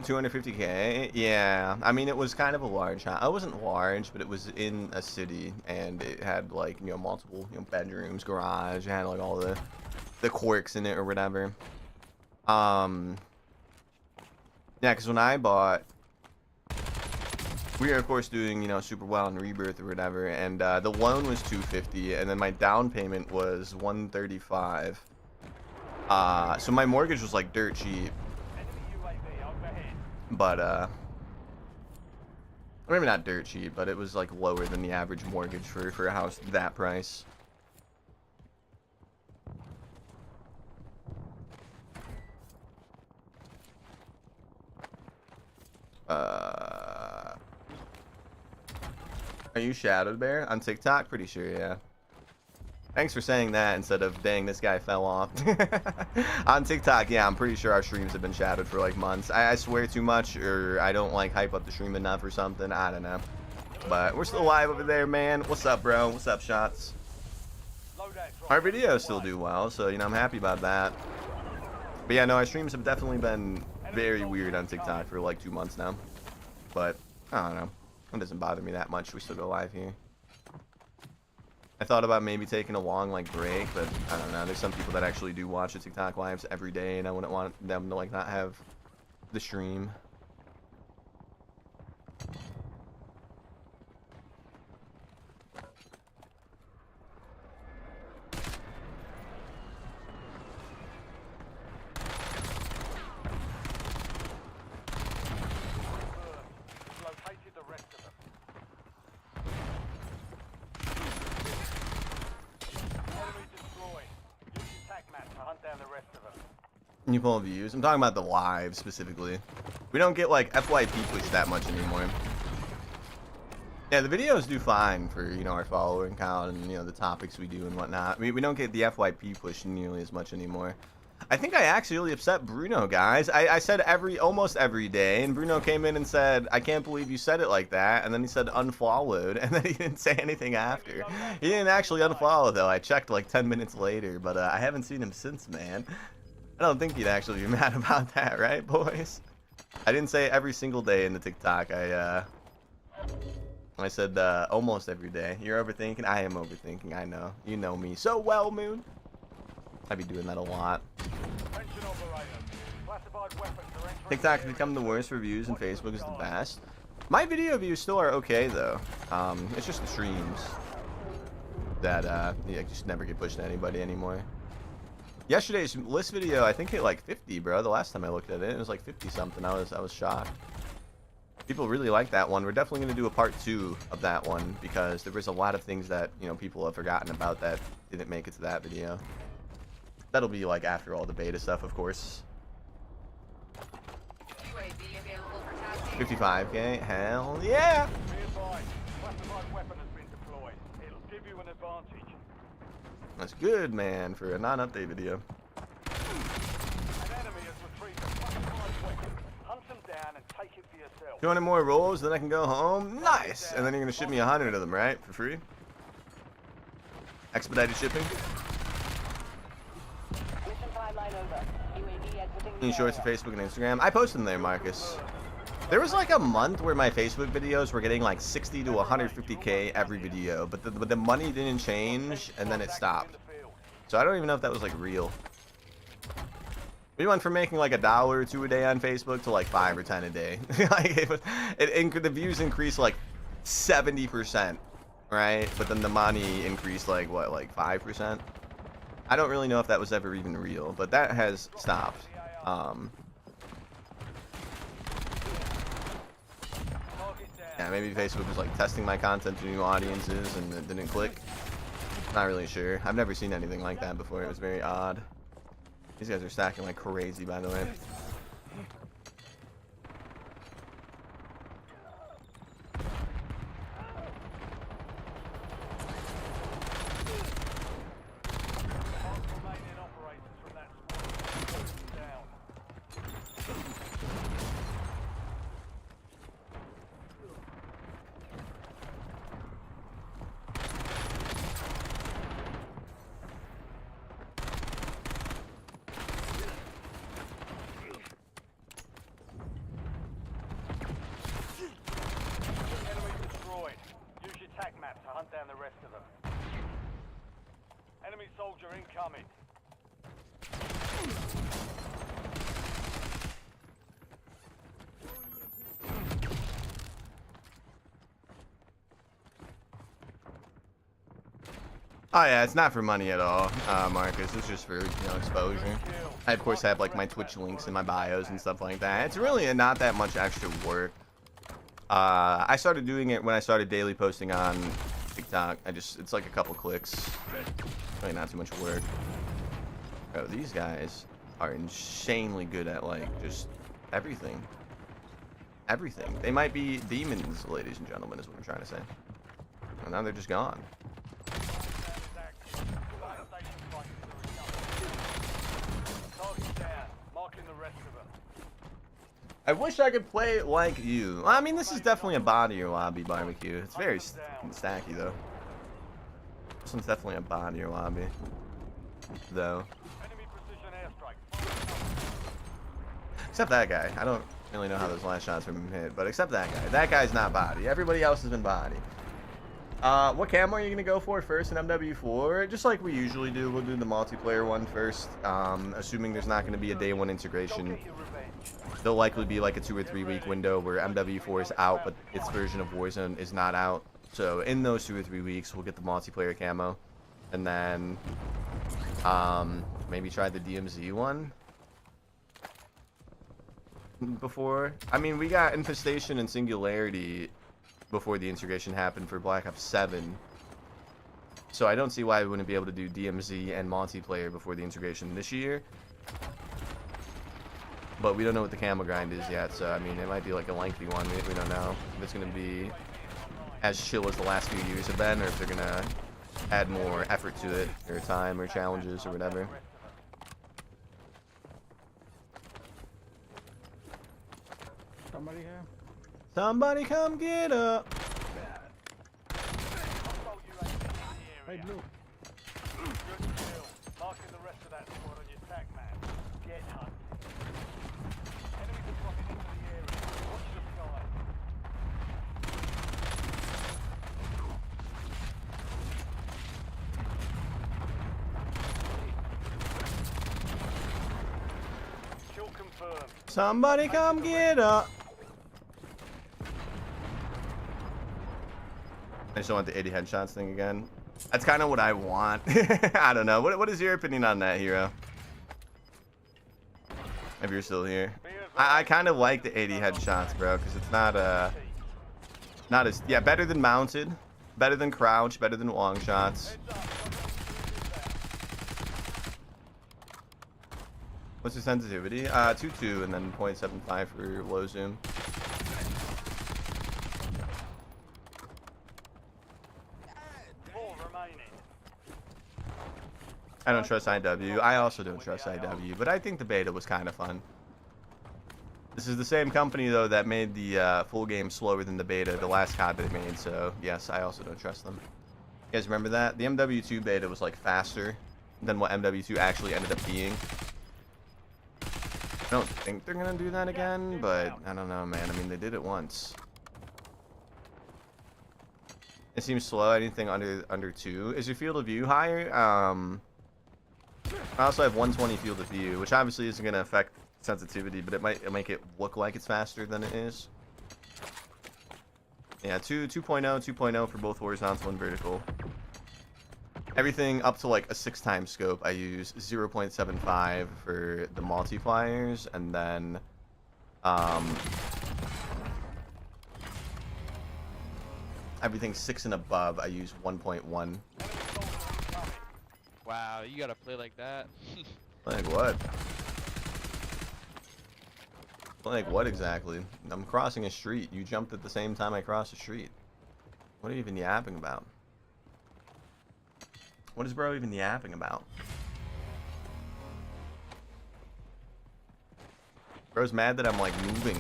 A: 250K? Yeah. I mean, it was kind of a large house. It wasn't large, but it was in a city, and it had, like, you know, multiple, you know, bedrooms, garage. It had, like, all the quirks in it or whatever. Yeah, because when I bought, we were of course doing, you know, super well in Rebirth or whatever, and the loan was $250, and then my down payment was $135. So my mortgage was like dirt cheap, but maybe not dirt cheap, but it was like lower than the average mortgage for a house that price. Are you Shadowed Bear on TikTok? Pretty sure, yeah. Thanks for saying that instead of, dang, this guy fell off. On TikTok, yeah, I'm pretty sure our streams have been shadowed for like months. I swear too much, or I don't like hype up the stream enough or something. I don't know. But we're still live over there, man. What's up, bro? What's up, Shots? Our videos still do well, so, you know, I'm happy about that. But yeah, no, our streams have definitely been very weird on TikTok for like 2 months now. But, I don't know. It doesn't bother me that much. We still go live here. I thought about maybe taking a long, like, break, but I don't know. There's some people that actually do watch the TikTok lives every day, and I wouldn't want them to, like, not have the stream. New poll views. I'm talking about the live specifically. We don't get like FYP push that much anymore. Yeah, the videos do fine for, you know, our following count and, you know, the topics we do and whatnot. We don't get the FYP push nearly as much anymore. I think I actually upset Bruno, guys. I said almost every day, and Bruno came in and said, I can't believe you said it like that, and then he said unfollowed, and then he didn't say anything after. He didn't actually unfollow, though. I checked like 10 minutes later, but I haven't seen him since, man. I don't think he'd actually be mad about that, right, boys? I didn't say it every single day in the TikTok. I said almost every day. You're overthinking? I am overthinking, I know. You know me so well, Moon. I'd be doing that a lot. TikTok has become the worst for views and Facebook is the best. My video views still are okay, though. It's just the streams that yeah, just never get pushed to anybody anymore. Yesterday's list video, I think hit like 50, bro. The last time I looked at it, it was like 50 something. I was shocked. People really like that one. We're definitely going to do a part 2 of that one because there was a lot of things that, you know, people have forgotten about that didn't make it to that video. That'll be like after all the beta stuff, of course. 55k, hell yeah!
B: Be advised, classified weapon has been deployed. It'll give you an advantage.
A: That's good, man, for a non-update video.
B: An enemy has retrieved a classified weapon. Hunt them down and take it for yourself.
A: 200 more rolls, then I can go home. Nice! And then you're going to ship me 100 of them, right? For free? Expedited shipping?
E: Mission timeline over. UAV exiting
A: Any
E: the
A: shorts
E: area.
A: for Facebook and Instagram? I post them there, Marcus. There was like a month where my Facebook videos were getting like 60 to 150k every video, but the money didn't change, and then it stopped. So I don't even know if that was like real. We went from making like $1 or $2 a day on Facebook to like 5 or 10 a day. Like the views increased like 70%, right? But then the money increased like what, like 5%? I don't really know if that was ever even real, but that has stopped. Yeah, maybe Facebook was like testing my content to new audiences and it didn't click. Not really sure. I've never seen anything like that before. It was very odd. These guys are stacking like crazy, by the way.
B: Hunt down the rest of them. Enemy soldier incoming.
A: Oh yeah, it's not for money at all, Marcus. It's just for, you know, exposure. I of course have like my Twitch links in my bios and stuff like that. It's really not that much extra work. I started doing it when I started daily posting on TikTok. It's like a couple clicks. Really not too much work. Oh, these guys are insanely good at like just everything. Everything. They might be demons, ladies and gentlemen, is what I'm trying to say. And now they're just gone. I wish I could play like you. I mean, this is definitely a bodier lobby barbecue. It's very stacky, though. This one's definitely a bodier lobby, though. Except that guy. I don't really know how those last shots from him hit, but except that guy. That guy's not body. Everybody else has been body. What camo are you going to go for first in MW4? Just like we usually do, we'll do the multiplayer one first. Assuming there's not going to be a day one integration. There'll likely be like a 2 or 3 week window where MW4 is out, but its version of Warzone is not out. So in those 2 or 3 weeks, we'll get the multiplayer camo. And then maybe try the DMZ one before. I mean, we got Infestation and Singularity before the integration happened for Black Ops 7. So I don't see why we wouldn't be able to do DMZ and multiplayer before the integration this year. But we don't know what the camo grind is yet, so I mean, it might be like a lengthy one. We don't know if it's going to be as chill as the last few years have been, or if they're going to add more effort to it, or time, or challenges, or whatever.
C: Somebody here?
A: Somebody come get up.
C: Hey, blue.
B: Marking the rest of that squad on your tac map. Get hunted. Enemies are dropping into the area. Watch the sky. Kill confirmed.
A: Somebody come get up. I just don't want the 80 headshots thing again. That's kind of what I want. I don't know. What is your opinion on that, Hero? if you're still here. I kind of like the 80 headshots, bro, because it's not as yeah, better than mounted, better than crouch, better than long shots. What's the sensitivity? 2.2 and then 0.75 for low zoom. I don't trust IW. I also don't trust IW, but I think the beta was kind of fun. This is the same company, though, that made the full game slower than the beta, the last COD they made, so yes, I also don't trust them. You guys remember that? The MW2 beta was, like, faster than what MW2 actually ended up being. I don't think they're gonna do that again, but I don't know, man. I mean, they did it once. It seems slow. Anything under 2. Is your field of view higher? I also have 120 field of view, which obviously isn't gonna affect sensitivity, but it might make it look like it's faster than it is. Yeah, 2.0, 2.0 for both horizontal and vertical. Everything up to like a 6x scope, I use 0.75 for the multipliers, and then everything 6 and above, I use 1.1.
G: Wow, you gotta play like that.
A: Like what? Like what exactly? I'm crossing a street. You jumped at the same time I crossed the street. What are you even yapping about? What is bro even yapping about? Bro's mad that I'm like moving.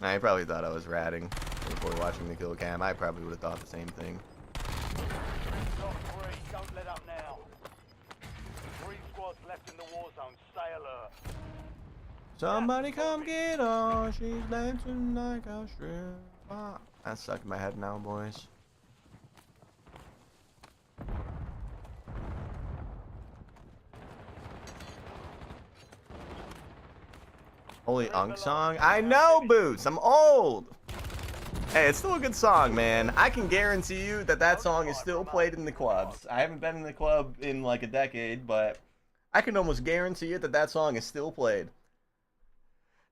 A: I probably thought I was ratting before watching the kill cam. I probably would have thought the same thing.
B: Don't let up now. 3 squads left in the war zone. Stay alert.
A: Somebody come get her. She's dancing like a stripper. That's stuck in my head now, boys. Holy Unk song? I know, Boots. I'm old. Hey, it's still a good song, man. I can guarantee you that that song is still played in the clubs. I haven't been in the club in like a decade, but I can almost guarantee it that that song is still played.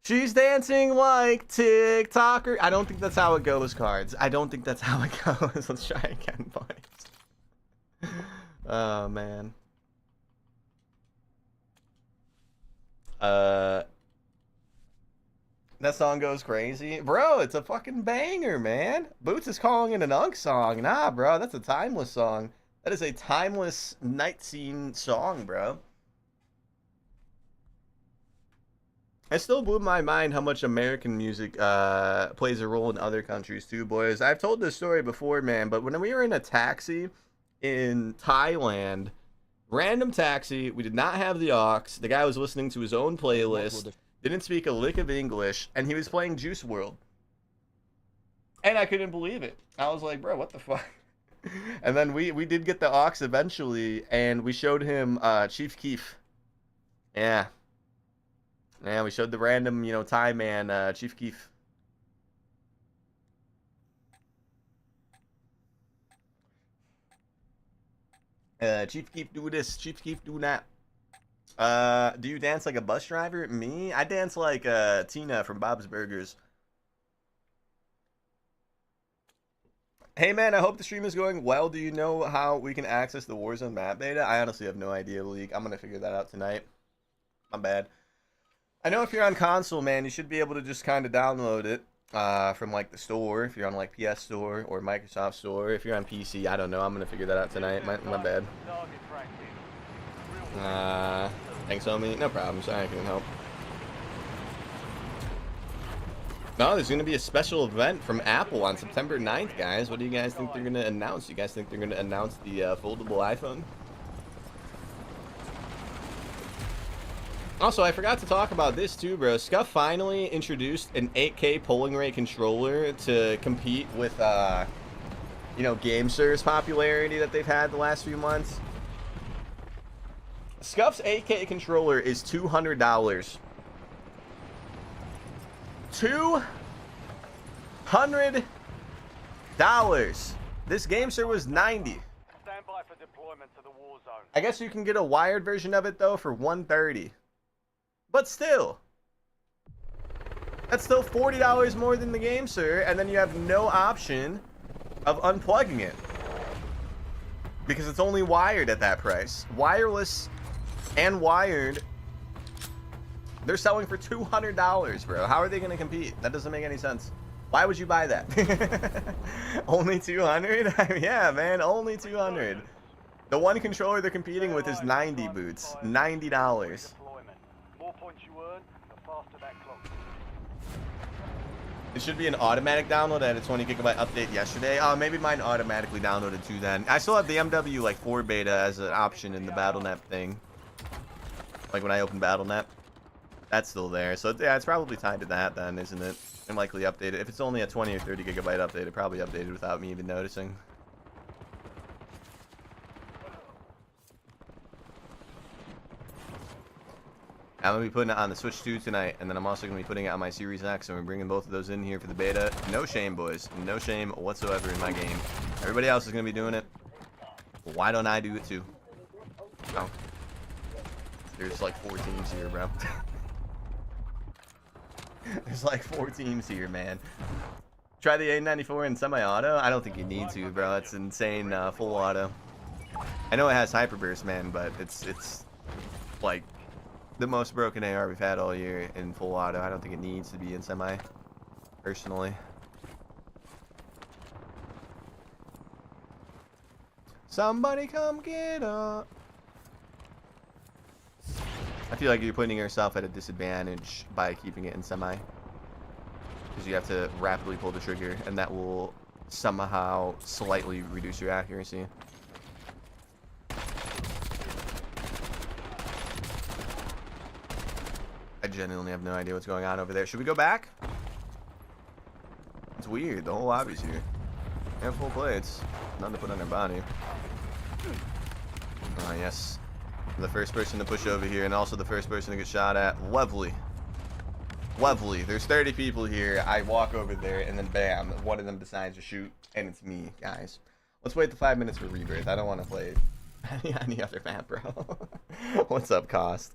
A: She's dancing like TikToker. I don't think that's how it goes, Cards. I don't think that's how it goes. Let's try again, boys. Oh, man. That song goes crazy. Bro, it's a fucking banger, man. Boots is calling it an Unk song. Nah, bro, that's a timeless song. That is a timeless night scene song, bro. It still blew my mind how much American music plays a role in other countries too, boys. I've told this story before, man, but when we were in a taxi in Thailand, random taxi, we did not have the aux. The guy was listening to his own playlist. Didn't speak a lick of English, and he was playing Juice WRLD. And I couldn't believe it. I was like, bro, what the fuck? And then we did get the aux eventually, and we showed him Chief Keef. Yeah. Yeah, we showed the random, you know, Thai man, Chief Keef. Chief Keef do this, Chief Keef do that. Do you dance like a bus driver? Me? I dance like Tina from Bob's Burgers. Hey man, I hope the stream is going well. Do you know how we can access the Warzone map beta? I honestly have no idea, League. I'm gonna figure that out tonight. My bad. I know if you're on console, man, you should be able to just kind of download it from like the store, if you're on like PS Store or Microsoft Store. If you're on PC, I don't know. I'm gonna figure that out tonight. My bad. Thanks, homie. No problem. Sorry, I couldn't help. No, there's going to be a special event from Apple on September 9th, guys. What do you guys think they're going to announce? You guys think they're going to announce the foldable iPhone? Also, I forgot to talk about this too, bro. Scuff finally introduced an 8K polling rate controller to compete with, you know, GameSir's popularity that they've had the last few months. Scuff's 8K controller is $200. $200. This GameSir was $90.
B: Stand by for deployment to the war zone.
A: I guess you can get a wired version of it though for $130. But still, that's still $40 more than the game, sir, and then you have no option of unplugging it because it's only wired at that price. Wireless and wired, they're selling for $200, bro. How are they going to compete? That doesn't make any sense. Why would you buy that? Only 200? Yeah, man, only 200. The one controller they're competing with is 90 boots. $90.
B: More points you earn, the faster that clock.
A: It should be an automatic download. I had a 20 gigabyte update yesterday. Maybe mine automatically downloaded too then. I still have the MW like 4 beta as an option in the BattleNet thing. Like when I open BattleNet. That's still there. So yeah, it's probably tied to that then, isn't it? And likely updated. If it's only a 20 or 30 gigabyte update, it probably updated without me even noticing. I'm going to be putting it on the Switch 2 tonight, and then I'm also going to be putting it on my Series X, and we're bringing both of those in here for the beta. No shame, boys. No shame whatsoever in my game. Everybody else is going to be doing it. Why don't I do it too? Oh. There's like 4 teams here, bro. There's like 4 teams here, man. Try the A94 in semi-auto? I don't think you need to, bro. It's insane full auto. I know it has hyperburst, man, but it's like the most broken AR we've had all year in full auto. I don't think it needs to be in semi, personally. Somebody come get up. I feel like you're putting yourself at a disadvantage by keeping it in semi. Because you have to rapidly pull the trigger, and that will somehow slightly reduce your accuracy. I genuinely have no idea what's going on over there. Should we go back? It's weird. The whole lobby's here. They have full plates. Nothing to put on their body. Oh, yes. I'm the first person to push over here, and also the first person to get shot at. Lovely. Lovely. There's 30 people here. I walk over there, and then bam, one of them decides to shoot, and it's me, guys. Let's wait the 5 minutes for Rebirth. I don't want to play any other map, bro. What's up, Cost?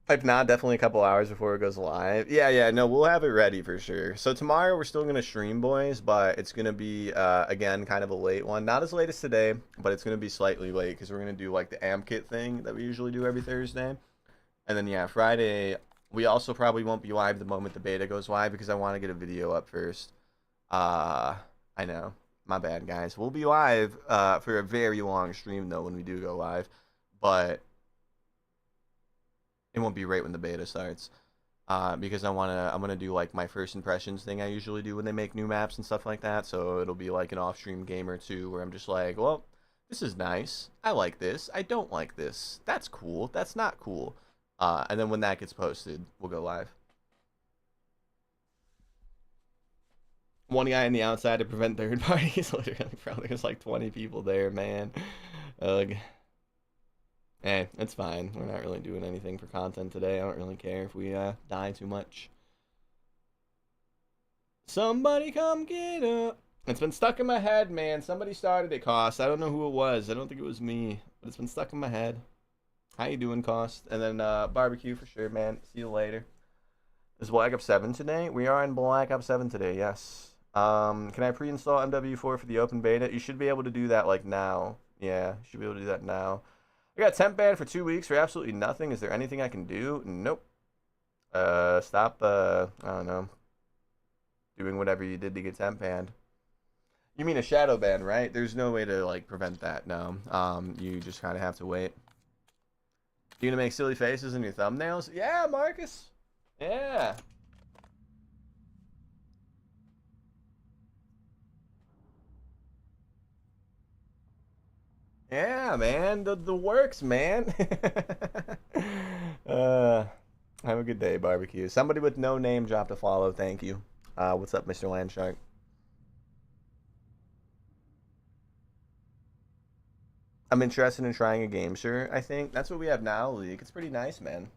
A: If not, definitely a couple hours before it goes live. Yeah, no, we'll have it ready for sure. So tomorrow we're still going to stream, boys, but it's going to be, again, kind of a late one. Not as late as today, but it's going to be slightly late because we're going to do, like, the amp kit thing that we usually do every Thursday. And then, yeah, Friday, we also probably won't be live the moment the beta goes live because I want to get a video up first. I know. My bad, guys. We'll be live for a very long stream, though, when we do go live. But it won't be right when the beta starts, because I'm gonna do like my first impressions thing I usually do when they make new maps and stuff like that. So it'll be like an off-stream game or two where I'm just like, well, this is nice. I like this. I don't like this. That's cool. That's not cool. And then when that gets posted, we'll go live. One guy on the outside to prevent third parties. Literally, bro, there's like 20 people there, man. Ugh. Hey, it's fine. We're not really doing anything for content today. I don't really care if we die too much. Somebody come get up. It's been stuck in my head, man. Somebody started it, Cost. I don't know who it was. I don't think it was me, but it's been stuck in my head. How you doing, Cost? And then barbecue for sure, man. See you later. Is Black Ops 7 today? We are in Black Ops 7 today, yes. Can I pre-install MW4 for the open beta? You should be able to do that like now. Yeah, you should be able to do that now. I got temp ban for 2 weeks for absolutely nothing. Is there anything I can do? Nope. Stop, I don't know, doing whatever you did to get temp banned. You mean a shadow ban, right? There's no way to, like, prevent that, no. You just kind of have to wait. You gonna make silly faces in your thumbnails? Yeah, Marcus. Yeah. Yeah, man, the works, man. Have a good day, barbecue. Somebody with no name dropped a follow. Thank you. What's up, Mr. Landshark? I'm interested in trying a game, sure. I think that's what we have now, League. It's pretty nice, man.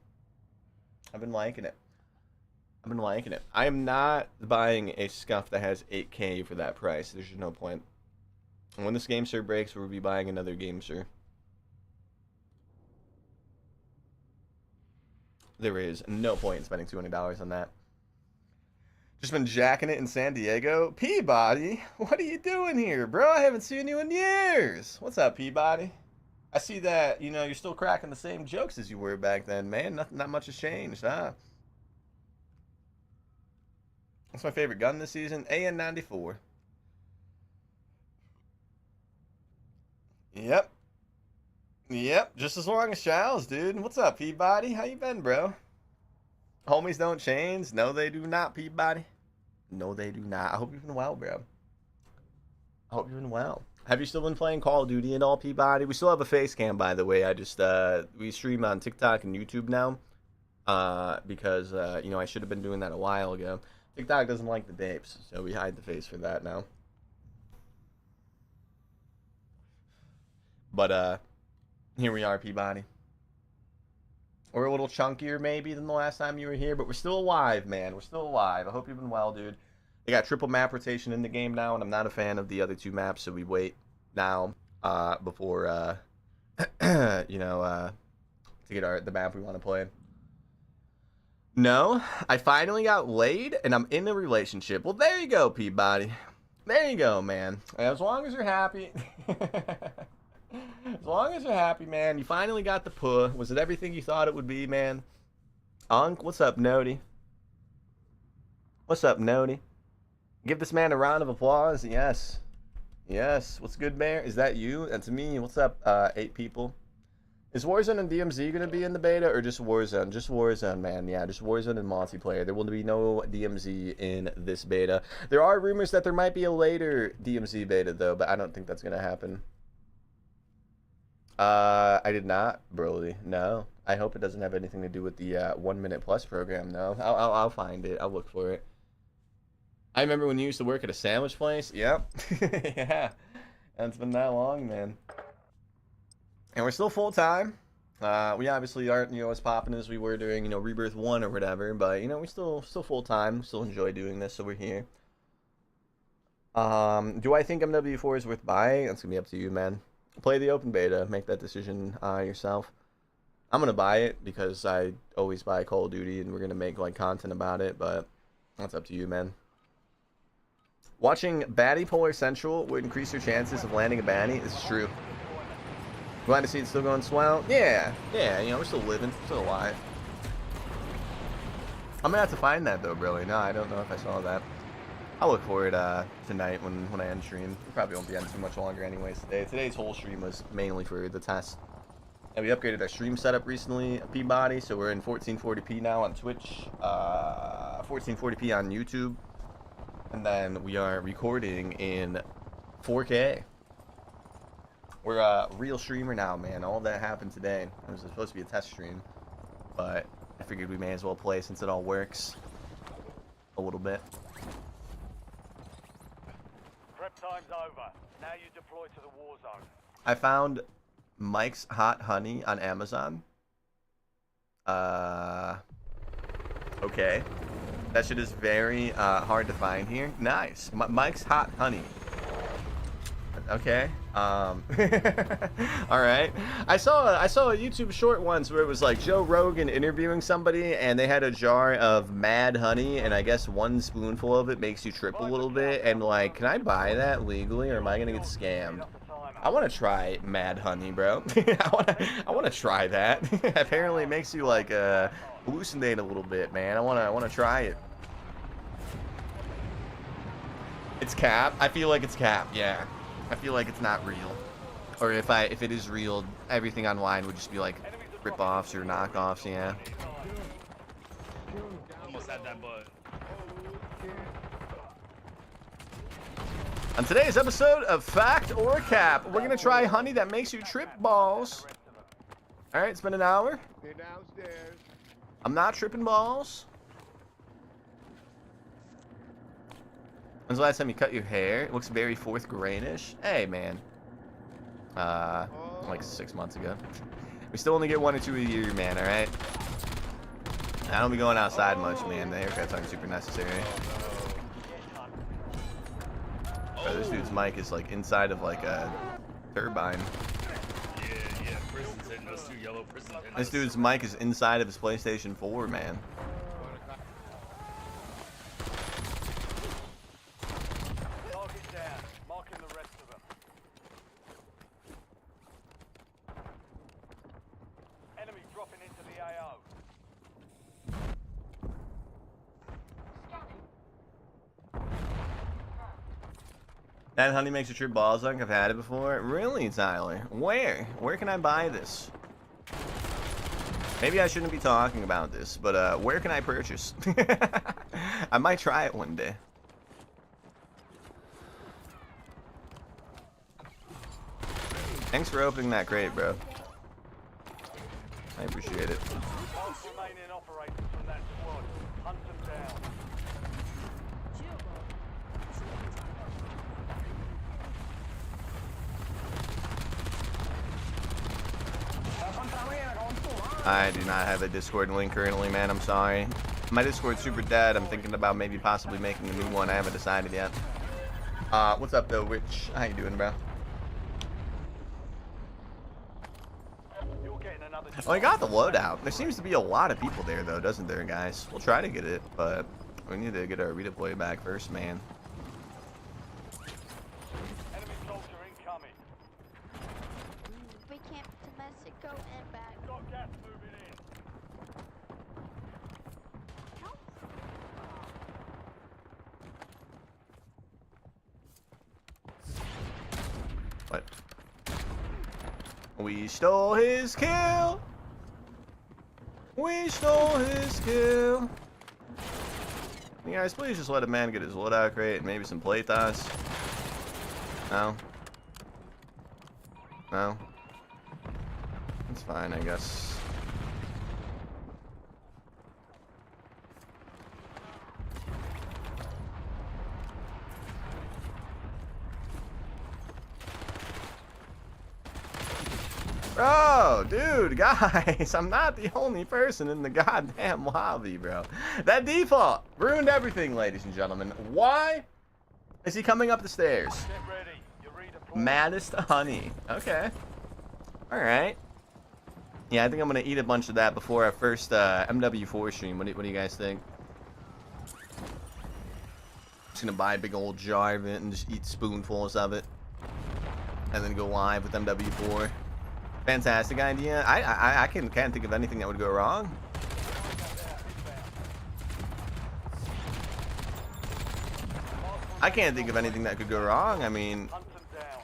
A: I've been liking it. I am not buying a scuff that has 8K for that price. There's just no point. And when this game sir breaks, we'll be buying another game sir. There is no point in spending $200 on that. Just been jacking it in San Diego. Peabody, what are you doing here, bro? I haven't seen you in years. What's up, Peabody? I see that, you know, you're still cracking the same jokes as you were back then, man. Not much has changed, huh? What's my favorite gun this season? AN-94. Yep. Yep, just as long as Charles, dude. What's up, Peabody? How you been, bro? Homies don't change. No, they do not, Peabody. No, they do not. I hope you've been well, bro. I hope you've been well. Have you still been playing Call of Duty and all, Peabody? We still have a face cam, by the way. I just, we stream on TikTok and YouTube now. Because, you know, I should have been doing that a while ago. TikTok doesn't like the vapes, so we hide the face for that now. But, here we are, Peabody. We're a little chunkier, maybe, than the last time you were here, but we're still alive, man. We're still alive. I hope you've been well, dude. They got triple map rotation in the game now, and I'm not a fan of the other two maps, so we wait now before, you know, to get the map we want to play. No, I finally got laid, and I'm in a relationship. Well, there you go, Peabody. There you go, man. As long as you're happy. As long as you're happy, man. You finally got the puh. Was it everything you thought it would be, man? Unk, what's up, Nody? What's up, Nody? Give this man a round of applause. Yes. Yes. What's good, Bear? Is that you? That's me. What's up, 8 people? Is Warzone and DMZ going to be in the beta, or just Warzone? Just Warzone, man. Yeah, just Warzone and multiplayer. There will be no DMZ in this beta. There are rumors that there might be a later DMZ beta, though, but I don't think that's going to happen. I did not, Broly. No. I hope it doesn't have anything to do with the 1 Minute Plus program, no. I'll find it. I'll look for it. I remember when you used to work at a sandwich place. Yep. Yeah. And it's been that long, man. And we're still full-time. We obviously aren't, you know, as popping as we were during, you know, Rebirth 1 or whatever. But, you know, we're still full-time. Still enjoy doing this, so we're here. Do I think MW4 is worth buying? That's going to be up to you, man. Play the open beta. Make that decision yourself. I'm going to buy it because I always buy Call of Duty and we're going to make, like, content about it. But that's up to you, man. Watching Baddie Polar Central would increase your chances of landing a baddie. This is true. Glad to see it's still going swell. Yeah, you know, we're still living, still alive. I'm gonna have to find that though, really. No, I don't know if I saw that. I'll look for it tonight when I end stream. We probably won't be on too much longer anyways today. Today's whole stream was mainly for the test. And we upgraded our stream setup recently, Peabody, so we're in 1440p now on Twitch, 1440p on YouTube, and then we are recording in 4K. We're a real streamer now, man. All that happened today. It was supposed to be a test stream, but I figured we may as well play since it all works a little bit.
B: Prep time's over. Now you deploy to the war zone.
A: I found Mike's Hot Honey on Amazon. Okay. That shit is very hard to find here. Nice. Mike's Hot Honey. Okay. All right. I saw a YouTube short once where it was like Joe Rogan interviewing somebody, and they had a jar of Mad Honey, and I guess 1 spoonful of it makes you trip a little bit. And like, can I buy that legally, or am I gonna get scammed? I want to try Mad Honey, bro. I want to try that. Apparently, it makes you like hallucinate a little bit, man. I want to try it. It's cap. I feel like it's cap. Yeah. I feel like it's not real. Or if it is real, everything online would just be like rip-offs or knockoffs, yeah.
C: Almost had that butt.
A: On today's episode of Fact or Cap, we're gonna try honey that makes you trip balls. Alright, it's been an hour.
C: They're downstairs.
A: I'm not tripping balls. When's the last time you cut your hair? It looks very 4th grade-ish. Hey, man. Like 6 months ago. We still only get 1 or 2 a year, man, alright? I don't be going outside much, man. The haircuts aren't super necessary. Bro, this dude's mic is like inside of like a turbine.
C: Yeah, prisons hitting us, 2 yellow prisons hitting
A: This
C: us.
A: dude's mic is inside of his PlayStation 4, man.
B: Target down. Marking the rest of them. Enemy dropping into the AO.
A: That honey makes a true balls like I've had it before. Really, Tyler? Where? Where can I buy this? Maybe I shouldn't be talking about this, but where can I purchase? I might try it one day. Thanks for opening that crate, bro. I appreciate it.
B: Mark remaining operators from that squad. Hunt them down.
A: I do not have a Discord link currently, man. I'm sorry. My Discord's super dead. I'm thinking about maybe possibly making a new one. I haven't decided yet. What's up, though, Rich? How you doing, bro?
B: You're getting another
A: Oh, I got the loadout. There seems to be a lot of people there, though, doesn't there, guys? We'll try to get it, but we need to get our redeploy back first, man.
B: enemy soldier incoming.
H: We camp to Mexico and back.
B: Got gas moving in.
A: What? We stole his kill. We stole his kill. You guys, please just let a man get his loadout crate and maybe some playthos. No? No? That's fine, I guess. Bro, dude, guys, I'm not the only person in the goddamn lobby, bro. That default ruined everything, ladies and gentlemen. Why is he coming up the stairs?
B: Get ready. You're redeploying.
A: Maddest honey. Okay. Alright. Yeah, I think I'm going to eat a bunch of that before our first MW4 stream. What do you guys think? Just going to buy a big old jar of it and just eat spoonfuls of it. And then go live with MW4. Fantastic idea. I can't think of anything that would go wrong. I can't think of anything that could go wrong. I mean,
B: Hunt them down.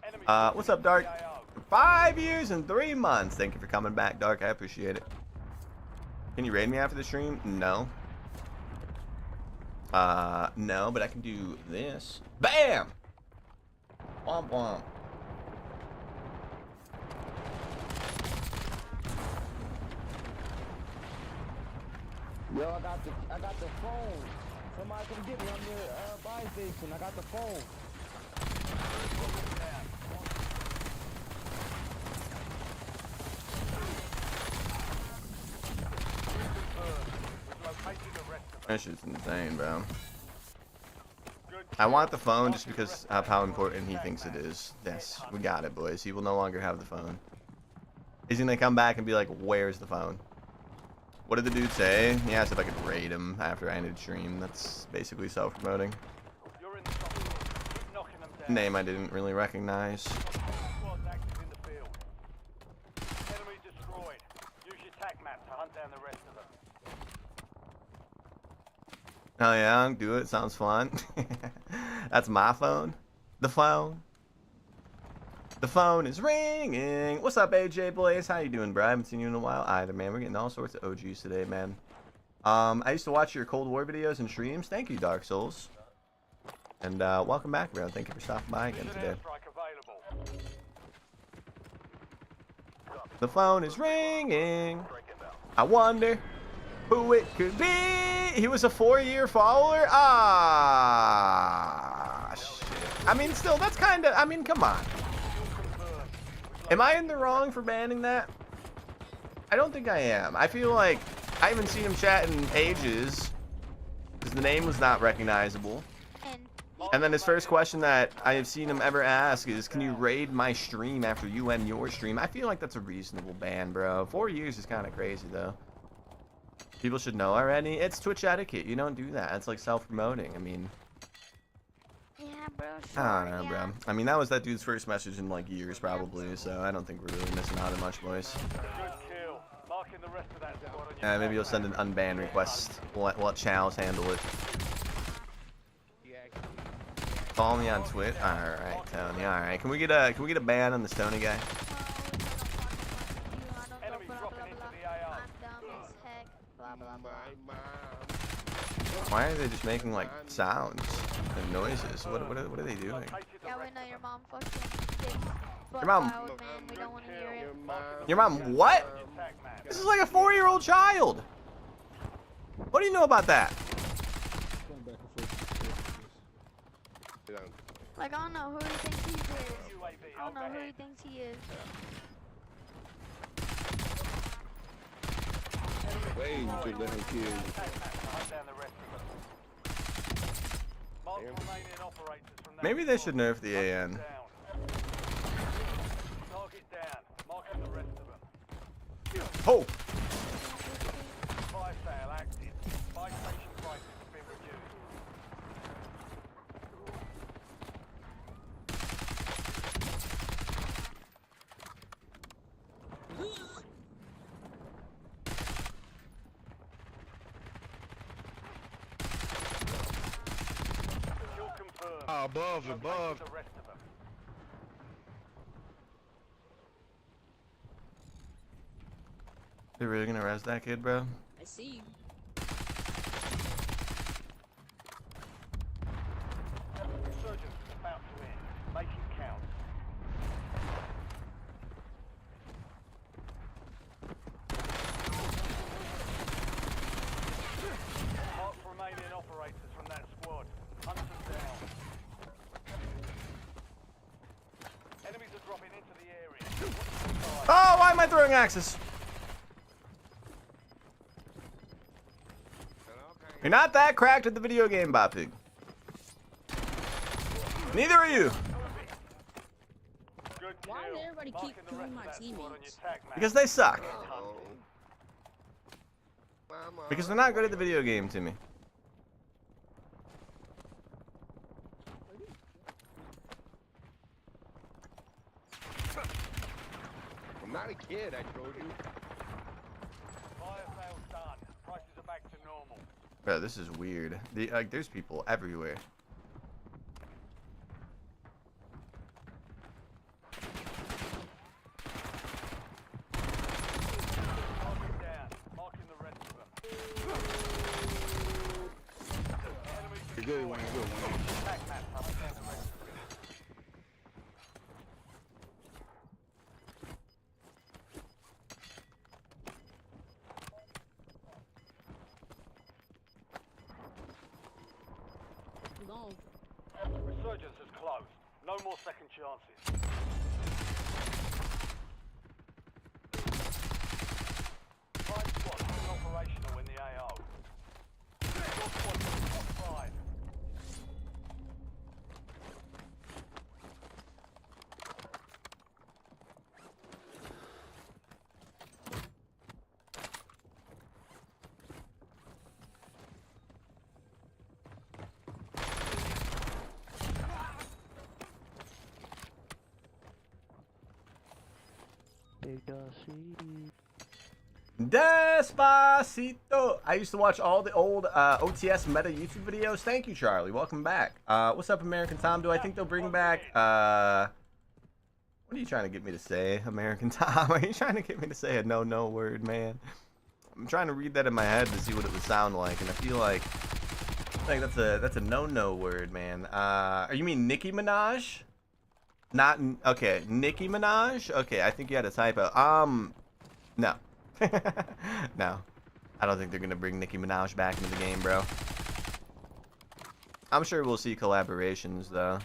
B: Enemy
A: what's up, Dark?
B: AO.
A: 5 years and 3 months. Thank you for coming back, Dark. I appreciate it. Can you raid me after the stream? No. No, but I can do this. Bam! Womp womp.
C: Yo, I got the phone. Somebody come get me. I'm near buy station. I got the phone.
B: We've located the rest of them.
A: That shit's insane, bro.
B: Good.
A: I want the phone just because of how important he thinks it is. Yes, we got it, boys. He will no longer have the phone. He's gonna come back and be like, where's the phone? What did the dude say? He asked if I could raid him after I ended stream. That's basically self-promoting.
B: You're in the top. Keep knocking them down.
A: Name I didn't really recognize.
B: Squads active in the field. Enemy destroyed. Use your tac map to hunt down the rest of them.
A: Oh yeah, do it. Sounds fun. That's my phone. The phone. The phone is ringing. What's up, AJ Blaze? How you doing, bro? I haven't seen you in a while either, man. We're getting all sorts of OGs today, man. I used to watch your Cold War videos and streams. Thank you, Dark Souls. And welcome back, bro. Thank you for stopping by again
B: There's an
A: today.
B: airstrike available.
A: The phone is ringing. I wonder who it could be. He was a 4-year follower? Ah, shit. I mean, still, that's kind of, I mean, come on. Am I in the wrong for banning that? I don't think I am. I feel like I haven't seen him chat in ages because the name was not recognizable.
H: And he
A: And then his first question that I have seen him ever ask is, can you raid my stream after you end your stream? I feel like that's a reasonable ban, bro. 4 years is kind of crazy, though. People should know already. It's Twitch etiquette. You don't do that. It's like self-promoting. I mean,
H: Yeah, bro. Sure,
A: I don't know,
H: yeah.
A: bro. I mean, that was that dude's first message in like years, probably. So I don't think we're really missing out on much, boys.
B: Good kill. Marking the rest of that squad on your
A: Yeah, maybe you'll
B: attack
A: send
B: map.
A: an unban request. We'll let Chalice handle it. Follow me on Twitch. All right, Tony. All right. Can we get a ban on the Stony guy?
B: Enemy dropping into the AO.
H: I'm dumb as heck. Blah blah blah.
A: Why are they just making like sounds and noises? What are they doing?
B: Located the
H: Yeah, we
B: rest
H: know
B: of
H: your
B: them.
H: mom fucking takes butt
A: mom-
H: wild, man. We don't want to hear it.
A: Your mom what?
B: Attack map.
A: This is like a 4-year-old child. What do you know about that?
C: Going back and forth.
H: Like, I don't know who he thinks he is.
B: UAV
H: I don't know who he
B: overhead.
H: thinks he is.
C: Wait, you should let him kill you.
B: Attack map. Hunt down the rest of them. Mark remaining operators from that
A: Maybe they
B: squad.
A: should nerf the
B: Hunt
A: AN.
B: them down. Target down. Marking the rest of them.
A: Oh,
B: Fire sale active. Buy station prices have been reduced. Kill confirmed.
I: Above,
B: Locate
I: above.
B: the rest of them.
A: they're really gonna res that kid, bro?
E: I see you.
B: Resurgence is about to end. Make it count. Mark remaining operators from that squad. Hunt them down. Enemies are dropping into the area.
A: Oh, why am I throwing axes? You're not that cracked at the video game, Bopig. Neither are you.
B: Good
E: Why
B: kill.
E: does everybody keep
B: Marking the
E: killing
B: rest
E: my
B: of that squad on your
E: teammates?
B: attack map.
A: Because they suck.
B: Hunted.
A: Because they're not good at the video game, Timmy.
I: I'm not a kid, I told you.
B: Fire sales done. Prices are back to normal.
A: Bro, this is weird. Like, there's people everywhere.
B: Target down. Marking the rest of them. Enemies
C: You're good, one, you're good, one.
B: attack map. Hunt down the rest of them.
E: You gone.
B: Resurgence is closed. No more second chances. Five squads is operational in the AO. Your squad is in top 5.
A: Despacito. I used to watch all the old OTS meta YouTube videos. Thank you, Charlie. Welcome back. What's up, American Tom? Do I think they'll bring back what are you trying to get me to say, American Tom? Are you trying to get me to say a no word, man? I'm trying to read that in my head to see what it would sound like, and I feel like that's a no word, man. You mean Nicki Minaj? Not okay, Nicki Minaj? Okay, I think you had a typo. No. No. I don't think they're gonna bring Nicki Minaj back into the game, bro. I'm sure we'll see collaborations though.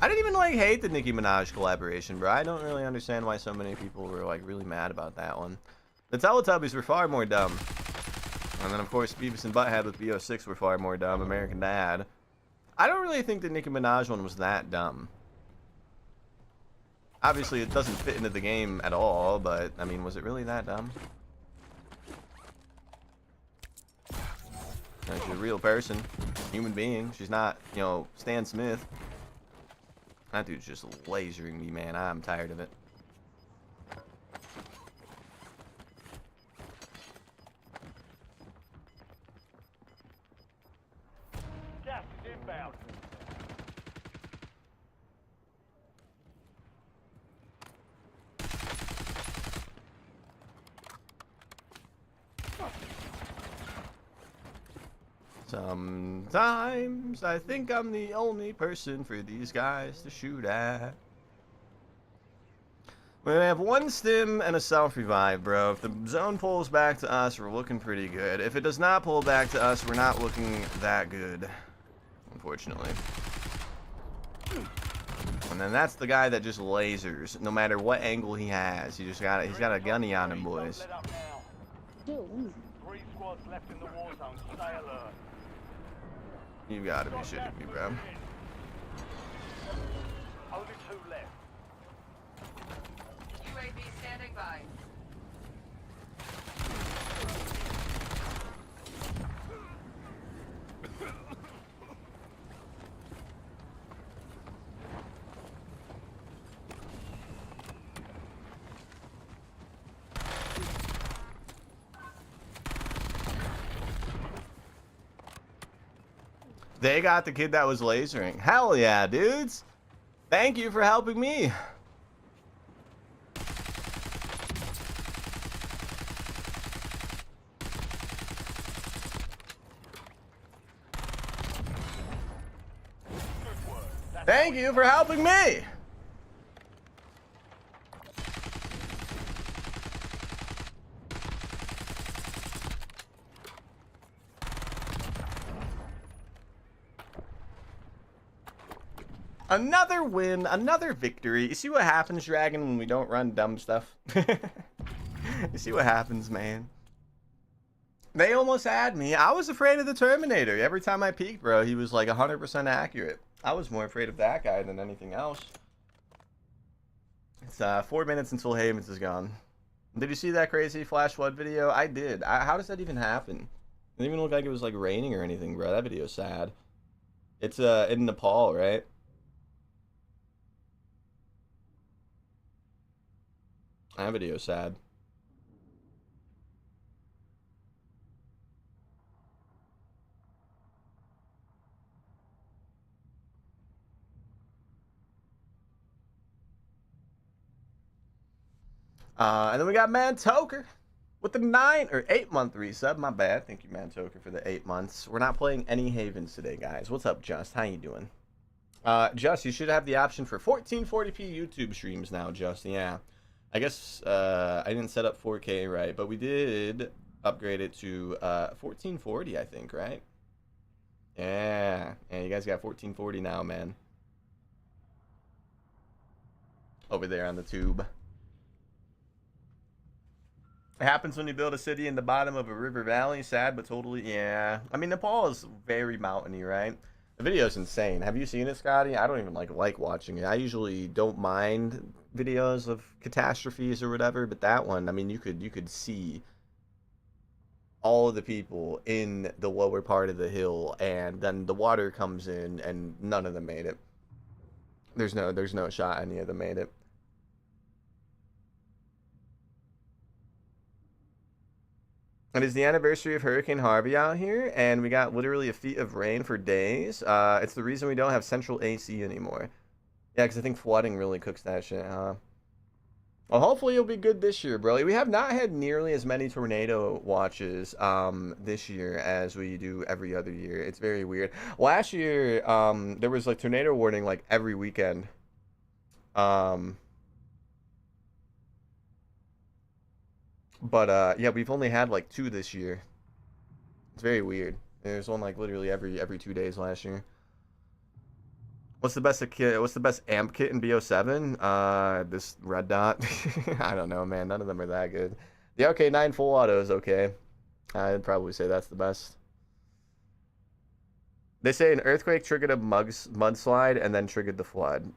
A: I didn't even like hate the Nicki Minaj collaboration, bro. I don't really understand why so many people were like really mad about that one. The Teletubbies were far more dumb. And then, of course, Beavis and Butthead with BO6 were far more dumb. American Dad. I don't really think the Nicki Minaj one was that dumb. Obviously, it doesn't fit into the game at all, but, I mean, was it really that dumb? She's a real person, human being. She's not, you know, Stan Smith. That dude's just lasering me, man. I'm tired of it.
B: Gas is inbound.
A: Sometimes I think I'm the only person for these guys to shoot at. We have one stim and a self-revive, bro. If the zone pulls back to us, we're looking pretty good. If it does not pull back to us, we're not looking that good, unfortunately. And then that's the guy that just lasers, no matter what angle he has. He's got a gunny on him, boys.
B: Let up now.
E: Dude,
B: 3 squads left in the war zone. Stay alert.
A: You gotta be shitting me, bro.
B: Only 2 left.
D: UAV standing by.
A: They got the kid that was lasering. Hell yeah, dudes. Thank you for helping me. Thank you for helping me. Another win, another victory. You see what happens, Dragon, when we don't run dumb stuff? You see what happens, man? They almost had me. I was afraid of the Terminator. Every time I peeked, bro, he was like 100% accurate. I was more afraid of that guy than anything else. It's 4 minutes until Havens is gone. Did you see that crazy flash flood video? I did. How does that even happen? It didn't even look like it was like raining or anything, bro. That video's sad. It's in Nepal, right? That video's sad. And then we got Mantoker with the 9 or 8 month resub. My bad. Thank you, Mantoker, for the 8 months. We're not playing any Havens today, guys. What's up, Just? How you doing? Just, you should have the option for 1440p YouTube streams now, Just. Yeah. I guess I didn't set up 4K right, but we did upgrade it to 1440, I think, right? Yeah. Yeah, you guys got 1440 now, man. Over there on the tube. It happens when you build a city in the bottom of a river valley. Sad, but totally, yeah. I mean, Nepal is very mountainy, right? The video's insane. Have you seen it, Scotty? I don't even like watching it. I usually don't mind videos of catastrophes or whatever, but that one, I mean, you could see all of the people in the lower part of the hill, and then the water comes in, and none of them made it. There's no shot any of them made it. It is the anniversary of Hurricane Harvey out here, and we got literally a feet of rain for days. It's the reason we don't have central AC anymore. Yeah, because I think flooding really cooks that shit, huh? Well, hopefully it'll be good this year, bro. We have not had nearly as many tornado watches this year as we do every other year. It's very weird. Last year, there was like tornado warning like every weekend. But yeah, we've only had like 2 this year. It's very weird. There's one like literally every 2 days last year. What's the best kit? What's the best amp kit in BO7? This red dot. I don't know, man. None of them are that good. The RK9 full auto is okay. I'd probably say that's the best. They say an earthquake triggered a mudslide and then triggered the flood.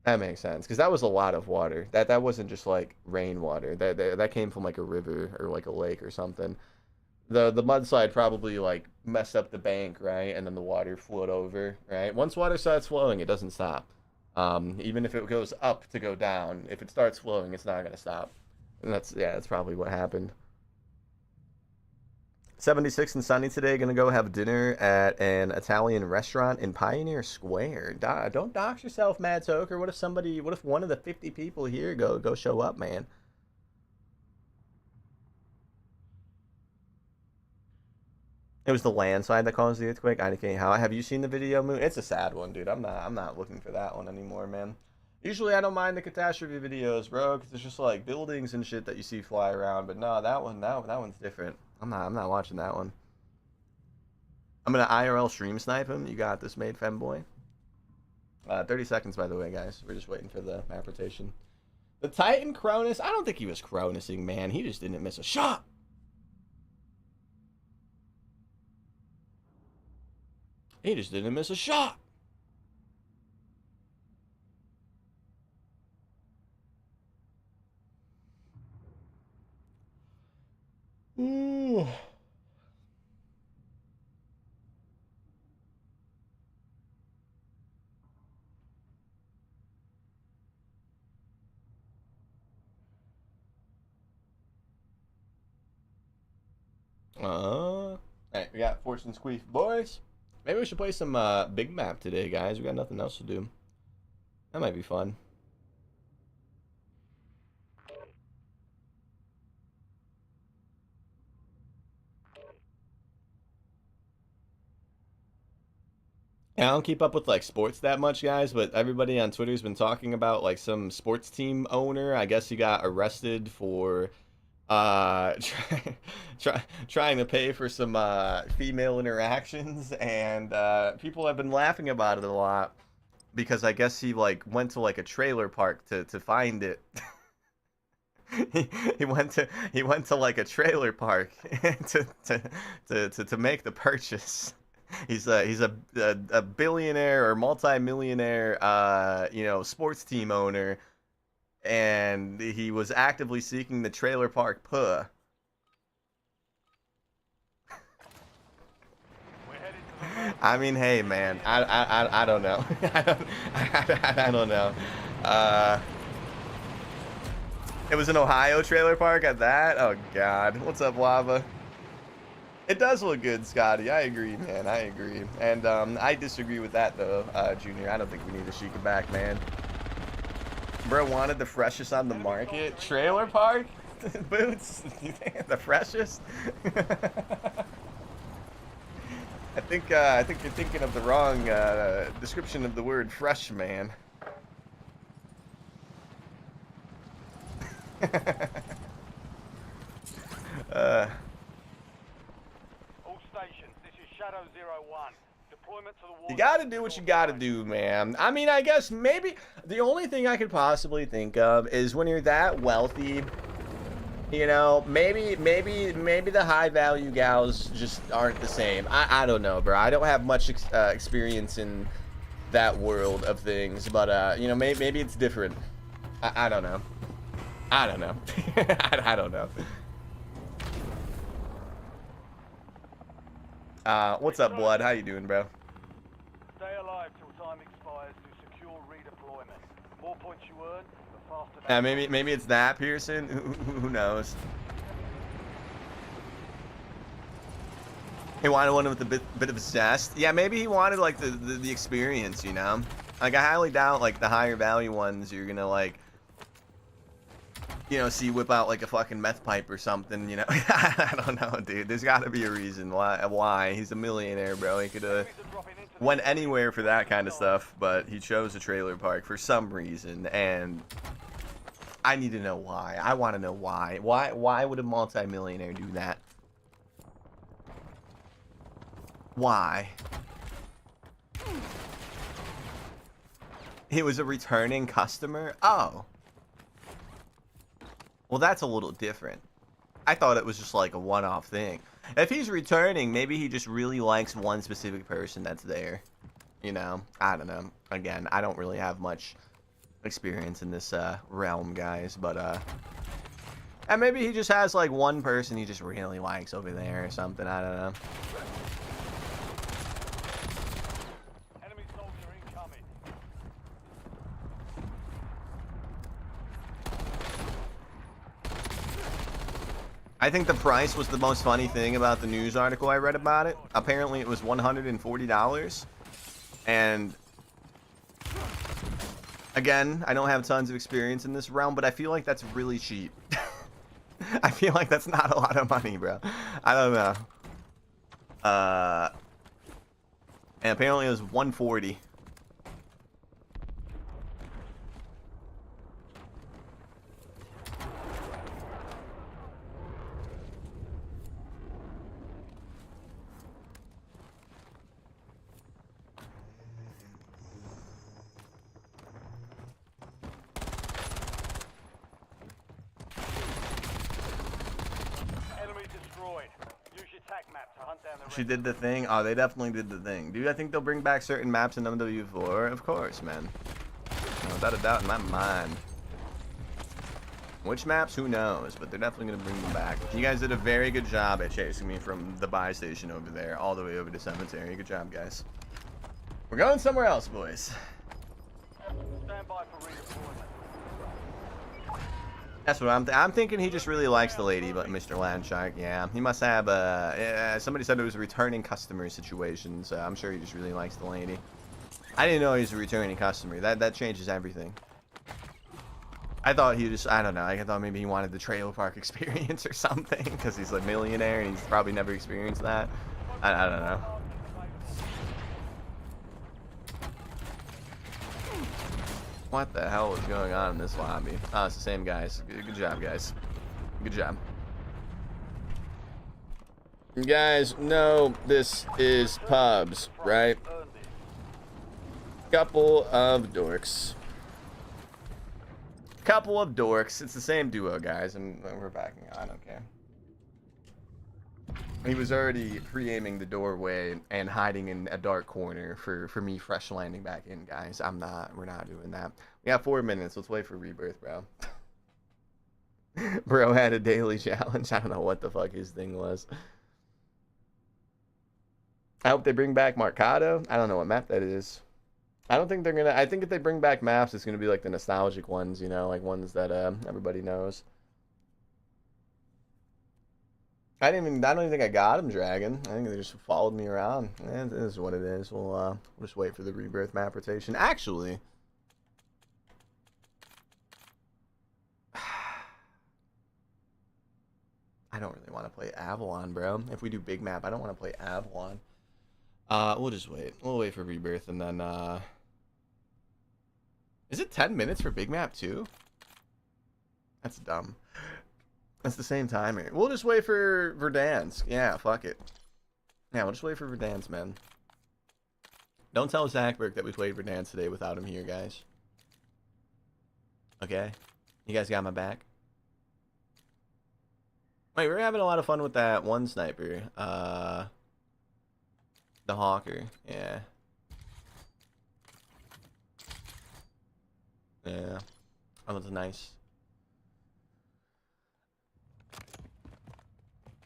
A: That makes sense, because that was a lot of water. That wasn't just like rainwater. That came from like a river or like a lake or something. The mudslide probably like messed up the bank, right? And then the water flowed over, right? Once water starts flowing, it doesn't stop. Even if it goes up to go down, if it starts flowing, it's not gonna stop. And that's probably what happened. 76 and sunny today. Gonna go have dinner at an Italian restaurant in Pioneer Square. Don't dox yourself, Mad Toker. What if one of the 50 people here go show up, man? It was the landslide that caused the earthquake. I can't. How have you seen the video, Moon? It's a sad one, dude. I'm not looking for that one anymore, man. Usually I don't mind the catastrophe videos, bro, because it's just like buildings and shit that you see fly around. But no, that one's different. I'm not watching that one. I'm gonna IRL stream snipe him. You got this, made femboy. 30 seconds, by the way, guys. We're just waiting for the map rotation. The Titan Cronus. I don't think he was Cronusing, man. He just didn't miss a shot. He just didn't miss a shot. Ooh. Alright, we got Force and Squeef, boys. Maybe we should play some big map today, guys. We got nothing else to do. That might be fun. Yeah, I don't keep up with like sports that much, guys, but everybody on Twitter's been talking about like some sports team owner. I guess he got arrested for trying to pay for some female interactions, and people have been laughing about it a lot because I guess he like went to like a trailer park to find it. he went to like a trailer park to make the purchase. He's a billionaire or multi-millionaire sports team owner, and he was actively seeking the trailer park puh. I mean, hey man, I don't know. I don't know. It was an Ohio trailer park at that. Oh God, what's up, Lava? It does look good, Scotty. I agree, man. I agree. And I disagree with that, though, Junior. I don't think we need to Sheik it back, man. Bro wanted the freshest on the market. Trailer park? Boots? You think the freshest? I think you're thinking of the wrong description of the word fresh, man. You gotta do what you gotta do, man. I mean, I guess maybe the only thing I could possibly think of is when you're that wealthy, you know, maybe the high value gals just aren't the same. I don't know, bro. I don't have much experience in that world of things, but you know, maybe it's different. I don't know. I don't know. I don't know. What's up, Blood? How you doing, bro?
B: Stay alive till time expires to secure redeployment. The more points you earn, the faster.
A: Yeah, maybe it's that, Pearson. Who knows? He wanted one with a bit of zest. Yeah, maybe he wanted like the experience, you know. Like I highly doubt like the higher value ones you're gonna like, you know, see whip out like a fucking meth pipe or something, you know. I don't know, dude. There's got to be a reason why. He's a millionaire, bro. He could have went anywhere for that kind of stuff, but he chose a trailer park for some reason, and I need to know why. I want to know why. Why would a multi-millionaire do that? Why? He was a returning customer? Oh. Well, that's a little different. I thought it was just like a one-off thing. If he's returning, maybe he just really likes one specific person that's there. You know, I don't know. Again, I don't really have much experience in this realm, guys, but and maybe he just has like one person he just really likes over there or something. I don't know.
B: Enemy soldier incoming.
A: I think the price was the most funny thing about the news article I read about it. Apparently, it was $140. And again, I don't have tons of experience in this realm, but I feel like that's really cheap. I feel like that's not a lot of money, bro. I don't know. And apparently it was $140.
B: Enemy destroyed. Use your tac map to hunt down the
A: She did the thing. Oh, they definitely did the thing. Dude, I think they'll bring back certain maps in MW4. Of course, man. Without a doubt in my mind. Which maps? Who knows? But they're definitely going to bring them back. You guys did a very good job at chasing me from the buy station over there all the way over to cemetery. Good job, guys. We're going somewhere else, boys.
B: Stand by for redeployment.
A: That's what I'm thinking. He just really likes the lady, but Mr. Landshark, yeah. He must have, somebody said it was a returning customer situation, so I'm sure he just really likes the lady. I didn't know he was a returning customer. That changes everything. I thought he just, I don't know, I thought maybe he wanted the trailer park experience or something, because he's a millionaire and he's probably never experienced that. I don't know. What the hell is going on in this lobby? Oh, it's the same guys. Good job, guys. Good job. You guys know this is pubs, right? Couple of dorks. Couple of dorks. It's the same duo, guys, and we're backing out. I don't care. He was already pre-aiming the doorway and hiding in a dark corner for me fresh landing back in, guys. We're not doing that. We got 4 minutes. Let's wait for Rebirth, bro. Bro had a daily challenge. I don't know what the fuck his thing was. I hope they bring back Marcado. I don't know what map that is. I don't think they're gonna. I think if they bring back maps, it's gonna be like the nostalgic ones, you know, like ones that everybody knows. I don't even think I got him, Dragon. I think they just followed me around. It is what it is. We'll just wait for the Rebirth map rotation. Actually, I don't really want to play Avalon, bro. If we do big map, I don't want to play Avalon. We'll just wait. We'll wait for Rebirth and then is it 10 minutes for big map too? That's dumb. That's the same timer. We'll just wait for Verdansk. Yeah, fuck it. Yeah, we'll just wait for Verdansk, man. Don't tell Zachberg that we played Verdansk today without him here, guys. Okay? You guys got my back? Wait, we're having a lot of fun with that one sniper. The Hawker. Yeah. Yeah. That was nice.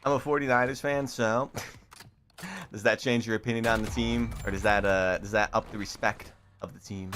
A: I'm a 49ers fan, so does that change your opinion on the team, or does that up the respect of the team?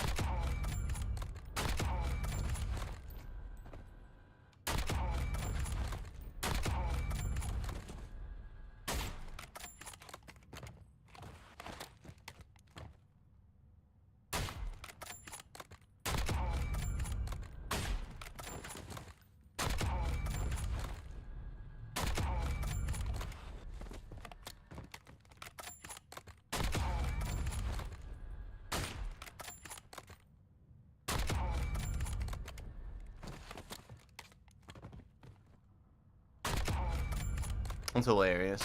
A: It's hilarious.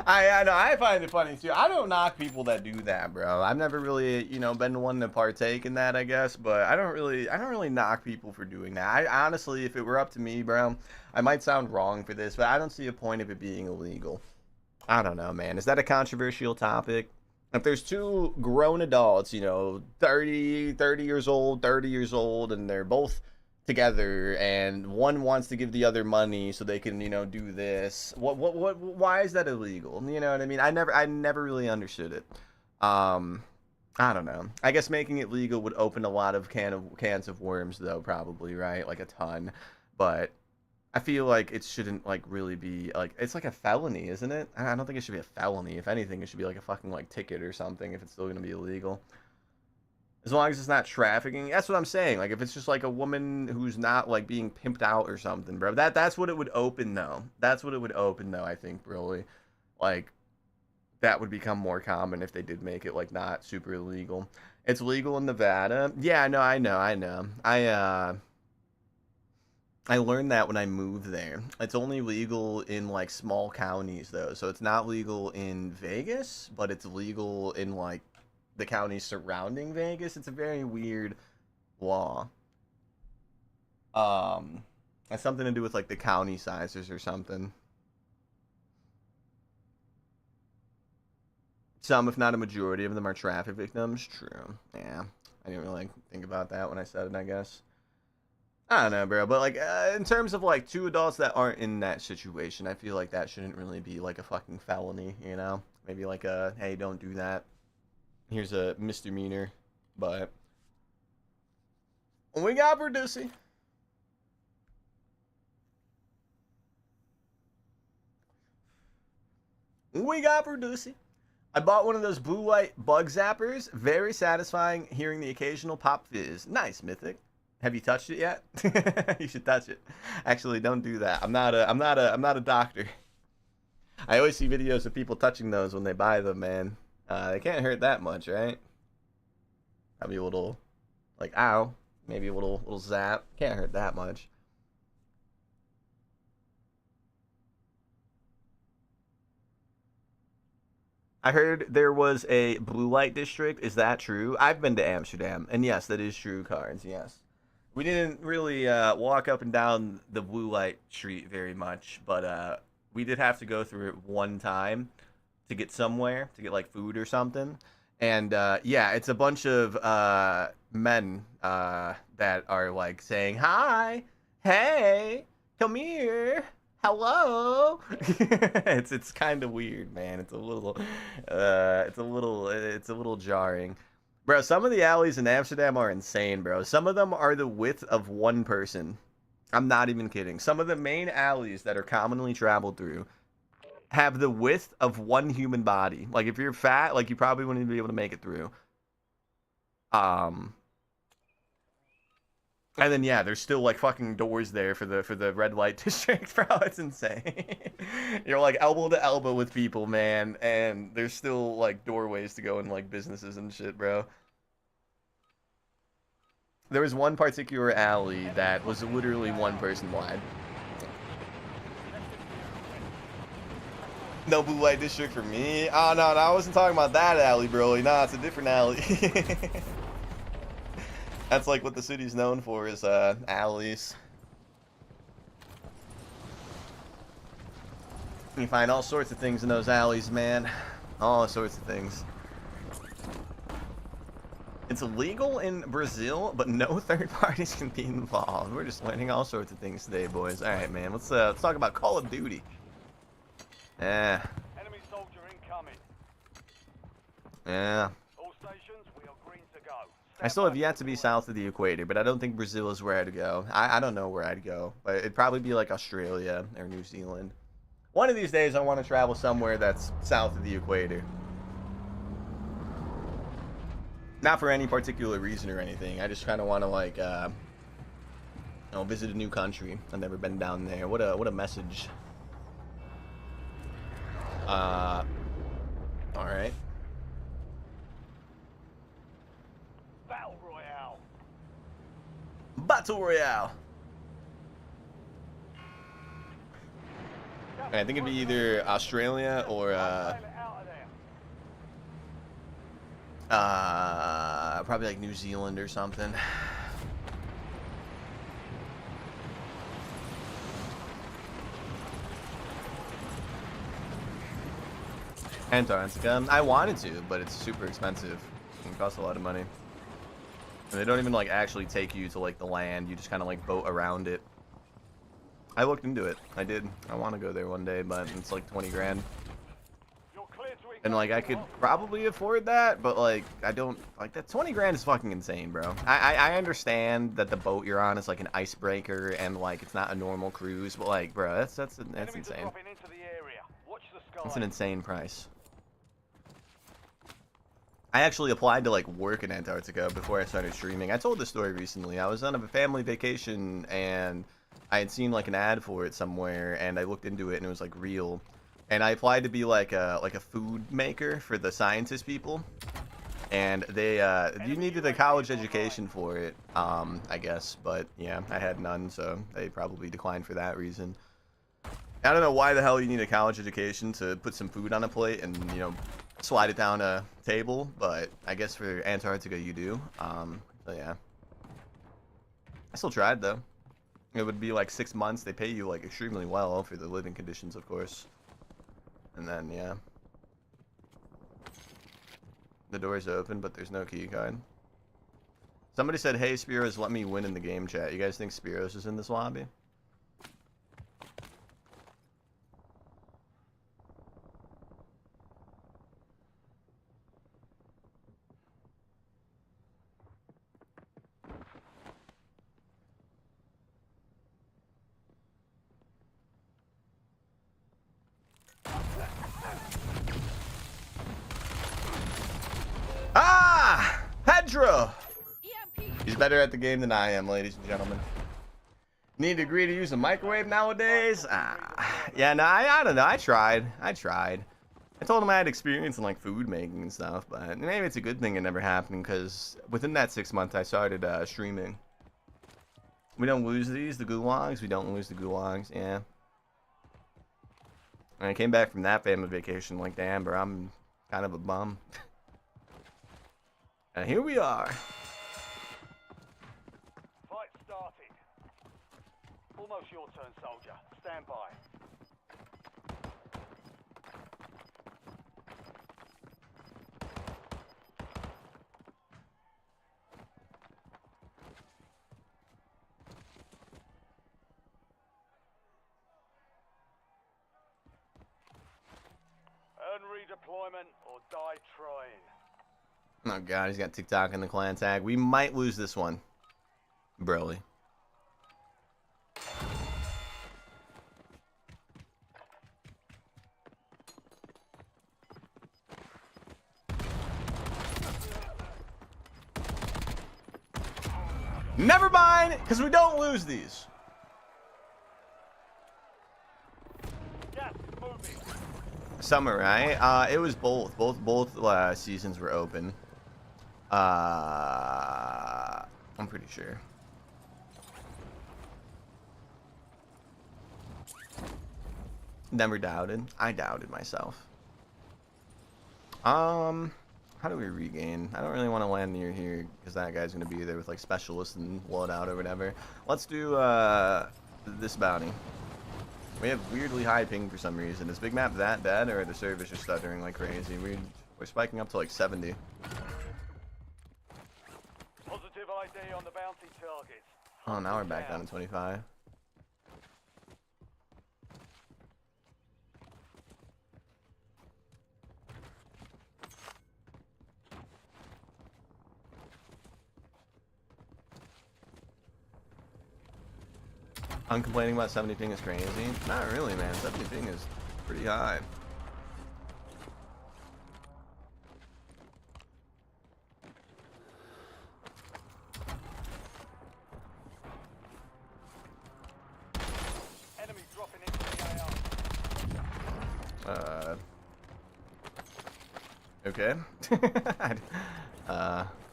A: I know, I find it funny too. I don't knock people that do that, bro. I've never really, you know, been one to partake in that, I guess, but I don't really knock people for doing that. I honestly, if it were up to me, bro, I might sound wrong for this, but I don't see a point of it being illegal. I don't know, man. Is that a controversial topic? If there's two grown adults, you know, 30 years old, 30 years old, and they're both together, and one wants to give the other money so they can, you know, do this. Why is that illegal? You know what I mean? I never really understood it. I don't know. I guess making it legal would open a lot of cans of worms, though, probably, right? Like a ton. But I feel like it shouldn't, like, really be, like, it's like a felony, isn't it? I don't think it should be a felony. If anything, it should be like a fucking, like, ticket or something if it's still gonna be illegal. As long as it's not trafficking. That's what I'm saying. Like, if it's just, like, a woman who's not, like, being pimped out or something, bro. That's what it would open, though. That's what it would open, though, I think, really. Like, that would become more common if they did make it, like, not super illegal. It's legal in Nevada. Yeah, no, I know. I learned that when I moved there. It's only legal in, like, small counties, though. So it's not legal in Vegas, but it's legal in, like, the counties surrounding Vegas. It's a very weird law. Has something to do with, like, the county sizes or something. Some, if not a majority of them, are traffic victims. True. Yeah. I didn't really think about that when I said it, I guess. I don't know, bro. But, like, in terms of, like, two adults that aren't in that situation, I feel like that shouldn't really be, like, a fucking felony, you know? Maybe, like, a, hey, don't do that. Here's a misdemeanor, but we got Verducci. We got Verducci. I bought one of those blue light bug zappers. Very satisfying hearing the occasional pop fizz. Nice, Mythic. Have you touched it yet? You should touch it. Actually, don't do that. I'm not a doctor. I always see videos of people touching those when they buy them, man. They can't hurt that much, right? Probably a little, like, ow. Maybe a little zap. Can't hurt that much. I heard there was a blue light district. Is that true? I've been to Amsterdam, and yes, that is true, Cards, yes. We didn't really walk up and down the blue light street very much, but we did have to go through it one time to get somewhere, to get, like, food or something. And yeah, it's a bunch of men that are, like, saying, hi, hey, come here, hello. It's kind of weird, man. It's a little jarring. Bro, some of the alleys in Amsterdam are insane, bro. Some of them are the width of one person. I'm not even kidding. Some of the main alleys that are commonly traveled through have the width of one human body. Like, if you're fat, like, you probably wouldn't even be able to make it through. And then, yeah, there's still, like, fucking doors there for the red light district, bro. It's insane. You're, like, elbow to elbow with people, man, and there's still, like, doorways to go in, like, businesses and shit, bro. There was one particular alley that was literally one person wide. No blue light district for me. Oh, no, I wasn't talking about that alley, bro. No, it's a different alley. That's like what the city's known for, is alleys. You find all sorts of things in those alleys, man. All sorts of things. It's illegal in Brazil, but no third parties can be involved. We're just learning all sorts of things today, boys. All right, man. Let's talk about Call of Duty. Yeah.
B: Enemy soldier incoming.
A: Yeah.
B: All stations, we are green to go.
A: I still have yet to be south of the equator, but I don't think Brazil is where I'd go. I don't know where I'd go, but it'd probably be like Australia or New Zealand. One of these days, I want to travel somewhere that's south of the equator. Not for any particular reason or anything. I just kind of want to, like, you know, visit a new country. I've never been down there. What a message. All right.
B: Battle Royale.
A: Battle Royale.
B: Gas
A: I think it'd be either Australia or
B: Sail it out of there.
A: probably like New Zealand or something. Antarctica. I wanted to, but it's super expensive. It costs a lot of money. And they don't even like actually take you to like the land. You just kind of like boat around it. I looked into it. I did. I want to go there one day, but it's like 20 grand.
B: You're clear to
A: And like I could probably afford that, but like I don't like that. 20 grand is fucking insane, bro. I understand that the boat you're on is like an icebreaker and like it's not a normal cruise, but like, bro, that's
B: Enemies are
A: insane.
B: dropping into the area. Watch the sky.
A: That's an insane price. I actually applied to like work in Antarctica before I started streaming. I told this story recently. I was on a family vacation and I had seen like an ad for it somewhere, and I looked into it and it was like real. And I applied to be like a food maker for the scientist people. And they you needed a college education for it, I guess, but yeah, I had none, so they probably declined for that reason. I don't know why the hell you need a college education to put some food on a plate and, you know, slide it down a table, but I guess for Antarctica you do. So yeah. I still tried though. It would be like 6 months. They pay you like extremely well for the living conditions, of course. And then yeah. The door's open, but there's no key card. Somebody said, "Hey Spiros, let me win in the game chat." You guys think Spiros is in this lobby? Ah! Pedro! He's better at the game than I am, ladies and gentlemen. Need to agree to use a microwave nowadays? Yeah, no, I don't know. I tried. I told him I had experience in like food making and stuff, but maybe it's a good thing it never happened, because within that 6 months I started streaming. We don't lose these, the gulags. We don't lose the gulags, yeah. And I came back from that family vacation like, damn, bro, I'm kind of a bum. And here we are.
B: Fight started. Almost your turn, soldier. Stand by. Earn redeployment or die trying.
A: Oh god, he's got TikTok in the clan tag. We might lose this one. Broly. Never mind, because we don't lose these.
B: Gas is moving.
A: Summer, right? It was both. Both seasons were open. I'm pretty sure. Never doubted. I doubted myself. How do we regain? I don't really want to land near here because that guy's gonna be there with like specialists and loadout or whatever. Let's do this bounty. We have weirdly high ping for some reason. Is Big Map that bad, or are the servers just stuttering like crazy? We're spiking up to like 70.
B: Positive ID on the bounty targets.
A: Oh, now we're back down to 25. I'm complaining about 70 ping is crazy. Not really, man. 70 ping is pretty high.
B: Enemy dropping into the AR.
A: Okay.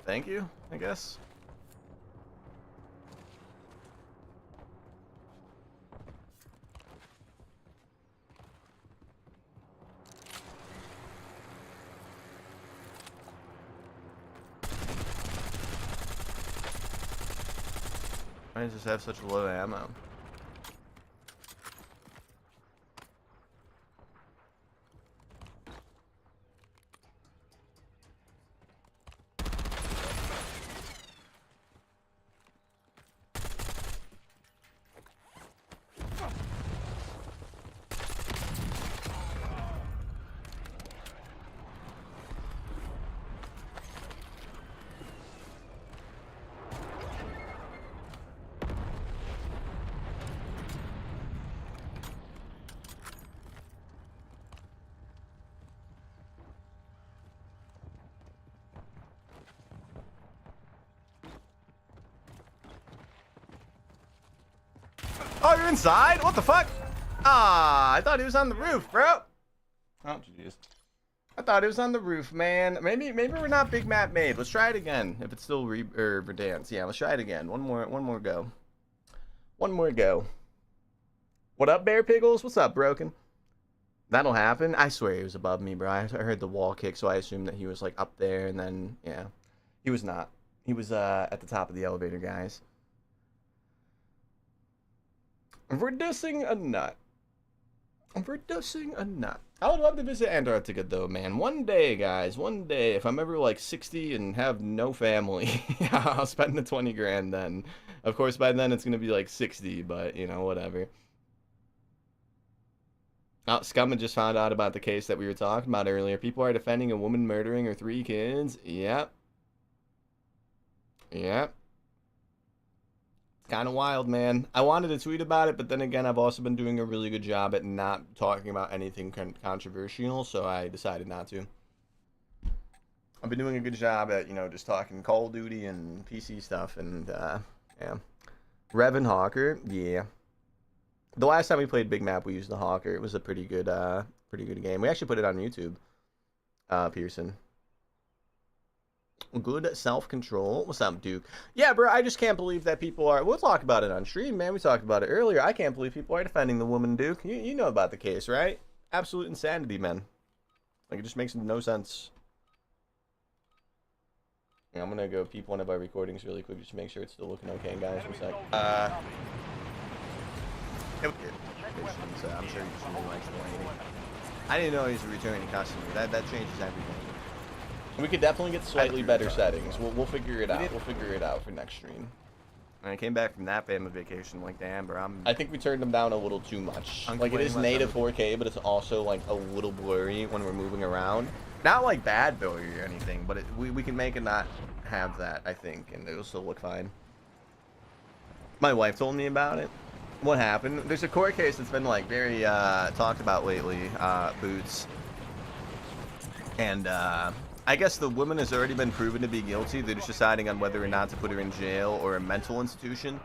A: Thank you, I guess. I just have such low ammo. Oh, you're inside? What the fuck? Ah, I thought he was on the roof, bro. Oh, jeez. I thought it was on the roof, man. Maybe we're not big map made. Let's try it again. If it's still Verdansk. Yeah, let's try it again. One more go. One more go. What up, Bear Piggles? What's up, Broken? That'll happen. I swear he was above me, bro. I heard the wall kick, so I assumed that he was like up there, and then yeah, he was not. He was at the top of the elevator, guys. Reducing a nut. Reducing a nut. I would love to visit Antarctica though, man. One day, guys. One day. If I'm ever like 60 and have no family, I'll spend the 20 grand then. Of course, by then it's going to be like 60, but you know, whatever. Oh, Scum had just found out about the case that we were talking about earlier. People are defending a woman murdering her 3 kids. Yep. Yep. Kind of wild, man. I wanted to tweet about it, but then again, I've also been doing a really good job at not talking about anything controversial, so I decided not to. I've been doing a good job at, you know, just talking Call of Duty and PC stuff, and, yeah. Rev and Hawker, yeah. The last time we played Big Map, we used the Hawker. It was a pretty good game. We actually put it on YouTube, Pearson. Good self-control. What's up, Duke? Yeah, bro, I just can't believe that people are... We'll talk about it on stream, man. We talked about it earlier. I can't believe people are defending the woman, Duke. You know about the case, right? Absolute insanity, man. Like, it just makes no sense. Yeah, I'm gonna go peep one of our recordings really quick just to make sure it's still looking okay, guys. One sec. I'm sure you just really likes the lady. I didn't know he was a returning customer. That changes everything. We could definitely get slightly better settings. We'll figure it out. We'll figure it out for next stream. And I came back from that family vacation like, damn, bro. I think we turned them down a little too much. Like, it is native 4K, but it's also like a little blurry when we're moving around. Not like bad blurry or anything, but we can make it not have that, I think, and it'll still look fine. My wife told me about it. What happened? There's a court case that's been like very talked about lately, Boots. And I guess the woman has already been proven to be guilty. They're just deciding on whether or not to put her in jail or a mental institution.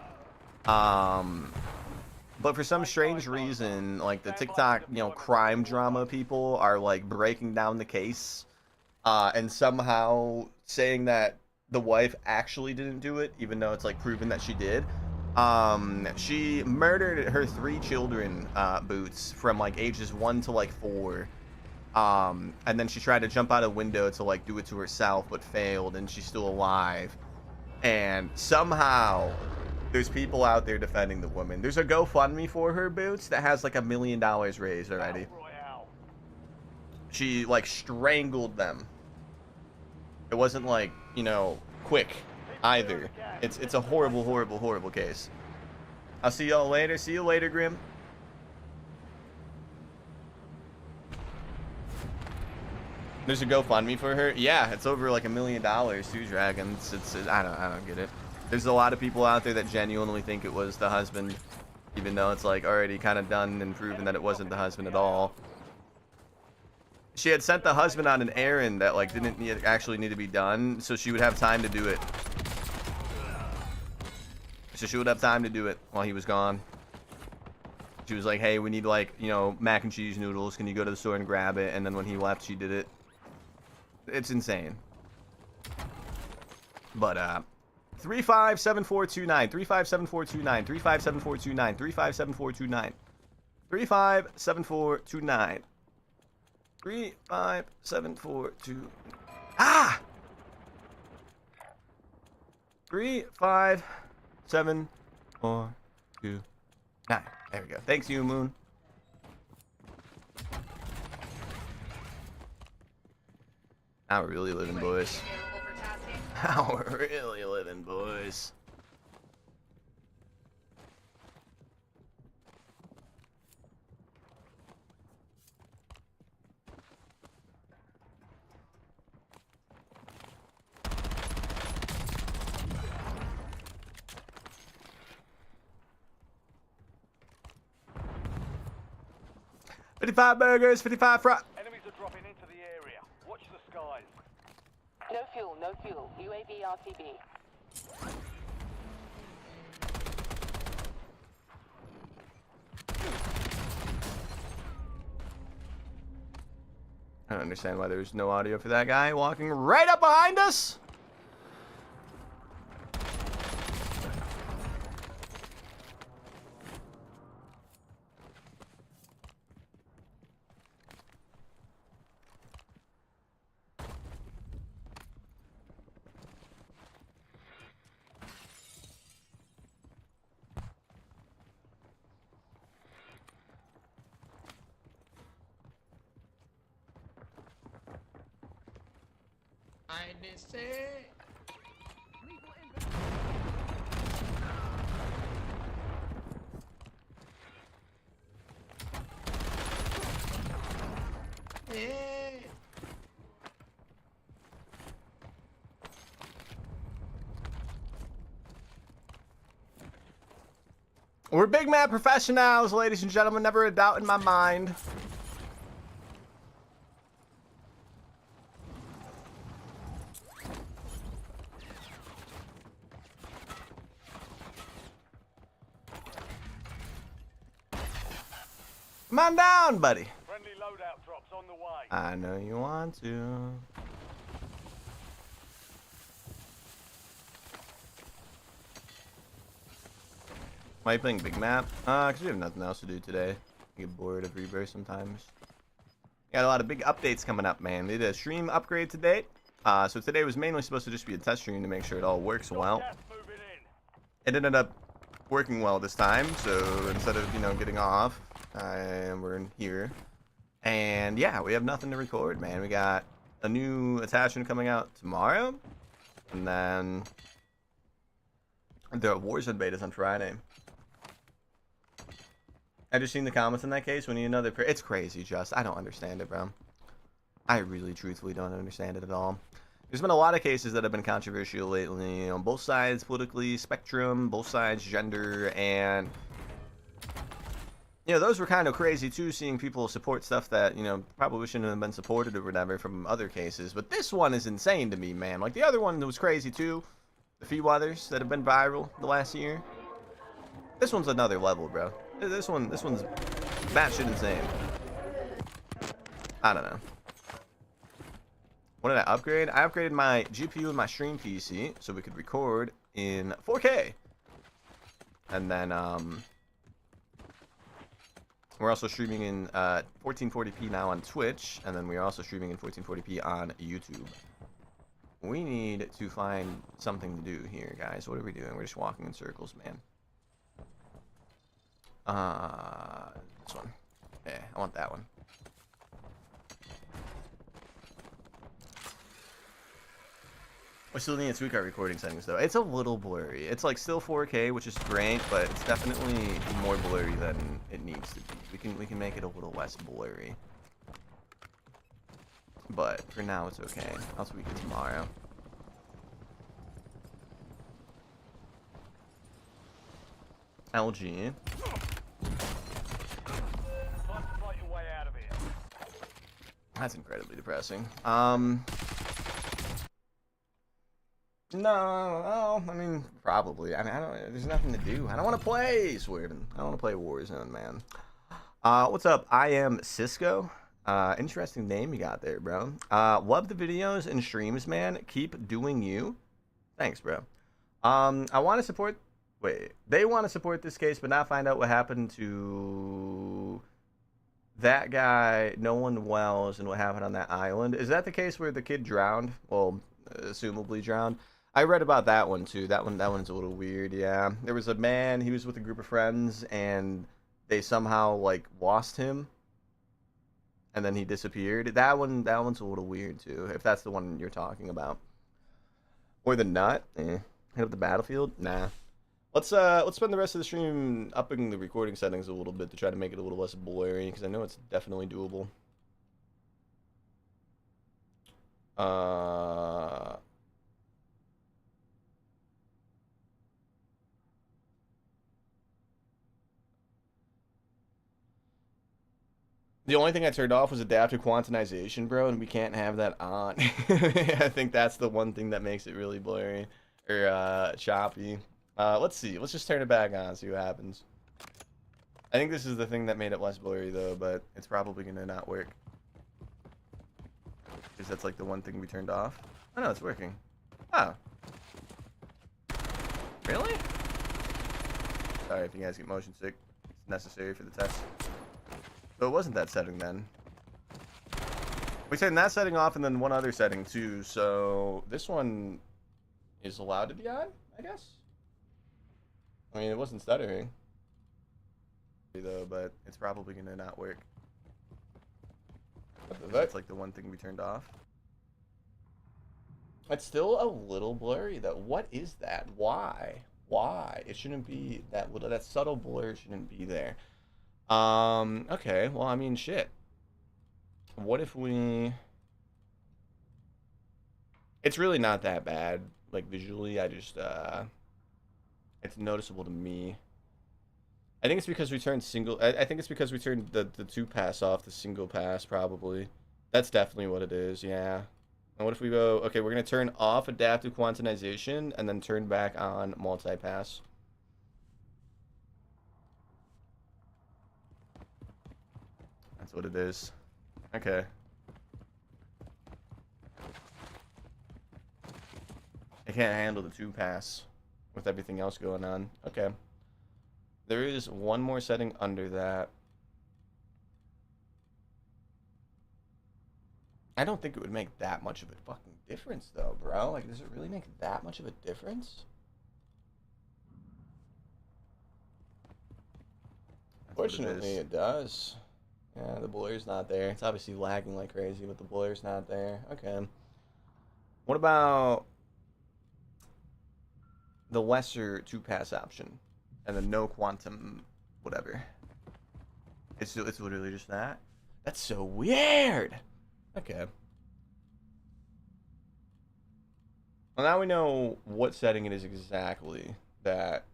A: But for some strange reason, like the TikTok, you know, crime drama people are like breaking down the case and somehow saying that the wife actually didn't do it, even though it's like proven that she did. She murdered her 3 children, Boots, from like ages 1 to like 4. And then she tried to jump out a window to like do it to herself, but failed, and she's still alive. And somehow there's people out there defending the woman. There's a GoFundMe for her, Boots, that has like $1 million raised already. She like strangled them. It wasn't like, you know, quick either. It's a horrible, horrible, horrible case. I'll see y'all later. See you later, Grim. There's a GoFundMe for her. Yeah, it's over like $1 million too, Dragons. I don't get it. There's a lot of people out there that genuinely think it was the husband, even though it's like already kind of done and proven that it wasn't the husband at all. She had sent the husband on an errand that like didn't actually need to be done, so she would have time to do it. So she would have time to do it while he was gone. She was like, hey, we need like, you know, mac and cheese noodles. Can you go to the store and grab it? And then when he left, she did it. It's insane. But 357429 357429 357429 357429 357429 357429 357429 4, 2, 9. There we go. Thanks, you, Moon. Now we're really living, boys. Now we're really living, boys. $55 burgers, 55 fries.
B: Enemies are dropping into the area. Watch the skies.
D: No fuel, no fuel. UAV RTB.
A: I don't understand why there's no audio for that guy walking right up behind us.
I: I didn't say.
A: We're big map professionals, ladies and gentlemen. Never a doubt in my mind. Come on down, buddy.
B: Friendly loadout drops on the way.
A: I know you want to. Why are you playing big map? Because we have nothing else to do today. I get bored of Rebirth sometimes. Got a lot of big updates coming up, man. They did a stream upgrade today. So today was mainly supposed to just be a test stream to make sure it all works well.
B: Gas moving in.
A: It ended up working well this time, so instead of, you know, getting off, we're in here. And yeah, we have nothing to record, man. We got a new attachment coming out tomorrow, and then the Warzone beta's on Friday. I just seen the comments in that case. We need another pair. It's crazy, Just. I don't understand it, bro. I really, truthfully don't understand it at all. There's been a lot of cases that have been controversial lately on both sides, politically, spectrum, both sides, gender, and you know, those were kind of crazy too, seeing people support stuff that, you know, probably shouldn't have been supported or whatever from other cases. But this one is insane to me, man. Like the other one was crazy too. The few others that have been viral the last year. This one's another level, bro. This one's batshit insane. I don't know. What did I upgrade? I upgraded my GPU and my stream PC so we could record in 4K. And then we're also streaming in 1440p now on Twitch, and then we're also streaming in 1440p on YouTube. We need to find something to do here, guys. What are we doing? We're just walking in circles, man. This one. Yeah, I want that one. We still need to tweak our recording settings, though. It's a little blurry. It's like still 4K, which is great, but it's definitely more blurry than it needs to be. We can make it a little less blurry. But for now, it's okay. I'll tweak it tomorrow. LG.
B: Time to fight your way out of here.
A: That's incredibly depressing. No, I mean, probably. I mean, there's nothing to do. I don't want to play, Swervin. I don't want to play Warzone, man. What's up? I am Cisco. Interesting name you got there, bro. Love the videos and streams, man. Keep doing you. Thanks, bro. I want to support... Wait. They want to support this case, but not find out what happened to that guy, Nolan Wells, and what happened on that island. Is that the case where the kid drowned? Well, assumably drowned. I read about that one too. That one's a little weird. Yeah, there was a man. He was with a group of friends, and they somehow like lost him, and then he disappeared. That one's a little weird too. If that's the one you're talking about, or the nut. Hit up the battlefield. Nah. Let's spend the rest of the stream upping the recording settings a little bit to try to make it a little less blurry, because I know it's definitely doable. The only thing I turned off was adaptive quantization, bro, and we can't have that on. I think that's the one thing that makes it really blurry or choppy. Let's see. Let's just turn it back on, see what happens. I think this is the thing that made it less blurry, though, but it's probably gonna not work. Because that's like the one thing we turned off. Oh no, it's working. Oh. Really? Sorry if you guys get motion sick. It's necessary for the test. So it wasn't that setting then. We turned that setting off and then one other setting too, so this one is allowed to be on, I guess? I mean, it wasn't stuttering. Though, but it's probably gonna not work. That's like the one thing we turned off. It's still a little blurry though. What is that? Why? Why? It shouldn't be that little. That subtle blur shouldn't be there. Okay, well, I mean, shit. What if we... It's really not that bad, like, visually. I just, it's noticeable to me. I think it's because we turned single... I think it's because we turned the 2-pass off the single pass, probably. That's definitely what it is, yeah. And what if we go... Okay, we're going to turn off adaptive quantization and then turn back on multi-pass. That's what it is. Okay. I can't handle the 2-pass with everything else going on. Okay. There is one more setting under that. I don't think it would make that much of a fucking difference, though, bro. Like, does it really make that much of a difference? Fortunately, it does. Yeah, the blur's not there. It's obviously lagging like crazy, but the blur's not there. Okay. What about the lesser 2-pass option and the no quantum whatever? It's literally just that. That's so weird. Okay. Well, now we know what setting it is exactly that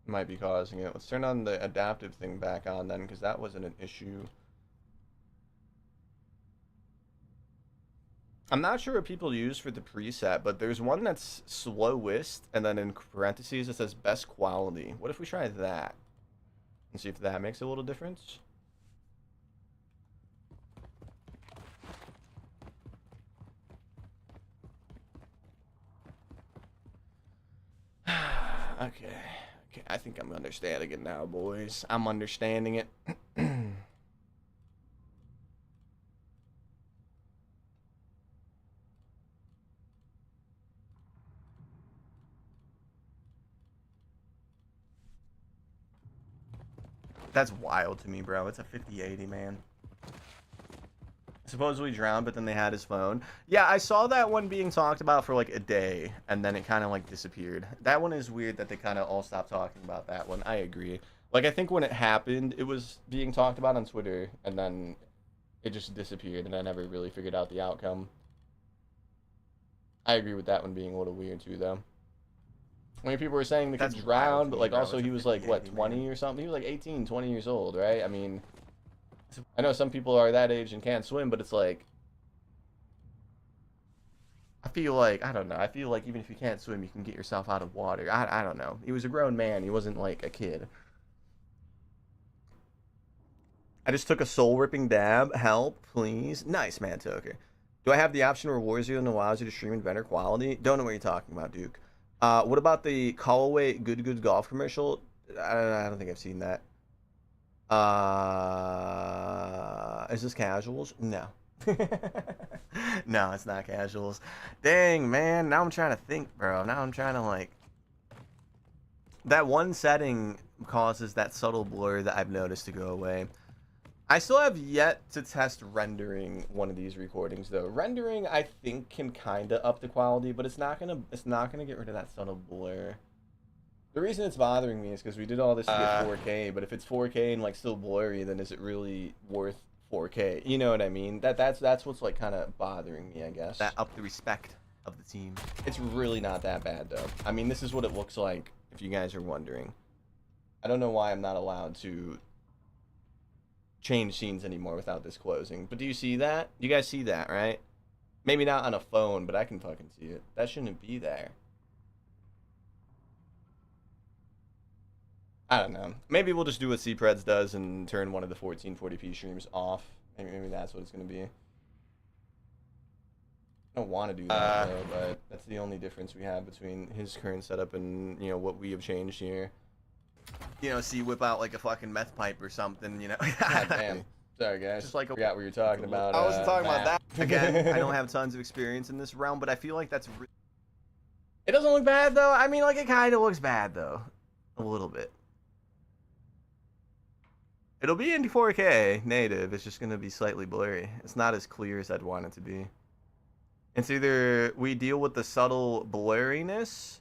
A: might be causing it. Let's turn on the adaptive thing back on then, because that wasn't an issue. I'm not sure what people use for the preset, but there's one that's slowest, and then in parentheses it says best quality. What if we try that? And see if that makes a little difference? Okay. Okay, I think I'm understanding it now, boys. I'm understanding it. That's wild to me, bro. It's a 5080, man. Supposedly drowned, but then they had his phone. Yeah, I saw that one being talked about for like a day, and then it kind of like disappeared. That one is weird that they kind of all stopped talking about that one. I agree. Like, I think when it happened, it was being talked about on Twitter, and then it just disappeared, and I never really figured out the outcome. I agree with that one being a little weird too, though. I mean, people were saying the kid drowned, but like also he was like, what, 20 or something? He was like 18, 20 years old, right? I mean, I know some people are that age and can't swim, but it's like, I feel like, I don't know, I feel like even if you can't swim, you can get yourself out of water. I don't know. He was a grown man. He wasn't like a kid. I just took a soul-ripping dab. Help, please. Nice, man, Toker. Do I have the option where Warzone allows you to stream in better quality? Don't know what you're talking about, Duke. What about the Callaway Good Golf commercial? I don't think I've seen that. Is this casuals? No. No, it's not casuals. Dang, man. Now I'm trying to think, bro. Now I'm trying to, like... That one setting causes that subtle blur that I've noticed to go away. I still have yet to test rendering one of these recordings, though. Rendering, I think, can kind of up the quality, but it's not gonna get rid of that subtle blur. The reason it's bothering me is because we did all this to get 4K, but if it's 4K and, like, still blurry, then is it really worth 4K? You know what I mean? That's what's, like, kind of bothering me, I guess. That up the respect of the team. It's really not that bad, though. I mean, this is what it looks like, if you guys are wondering. I don't know why I'm not allowed to change scenes anymore without this closing. But do you see that? You guys see that, right? Maybe not on a phone, but I can fucking see it. That shouldn't be there. I don't know. Maybe we'll just do what CPreds does and turn one of the 1440p streams off. Maybe that's what it's going to be. I don't want to do that, though, but that's the only difference we have between his current setup and, you know, what we have changed here. You know, see, whip out like a fucking meth pipe or something, you know. God damn. Sorry, guys. Just like I forgot what you're talking about. I wasn't talking about that. Again, I don't have tons of experience in this realm, but I feel like that's... It doesn't look bad, though. I mean, like, it kind of looks bad, though. A little bit. It'll be in 4K native. It's just going to be slightly blurry. It's not as clear as I'd want it to be. It's either we deal with the subtle blurriness,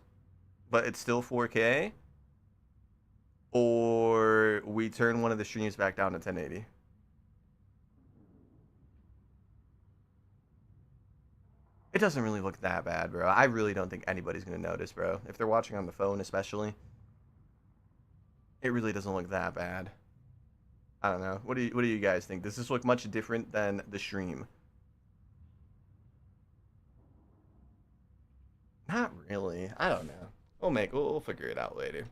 A: but it's still 4K, or we turn one of the streams back down to 1080. It doesn't really look that bad, bro. I really don't think anybody's going to notice, bro. If they're watching on the phone especially, it really doesn't look that bad. I don't know. What do you guys think? Does this look much different than the stream? Not really. I don't know. We'll figure it out later.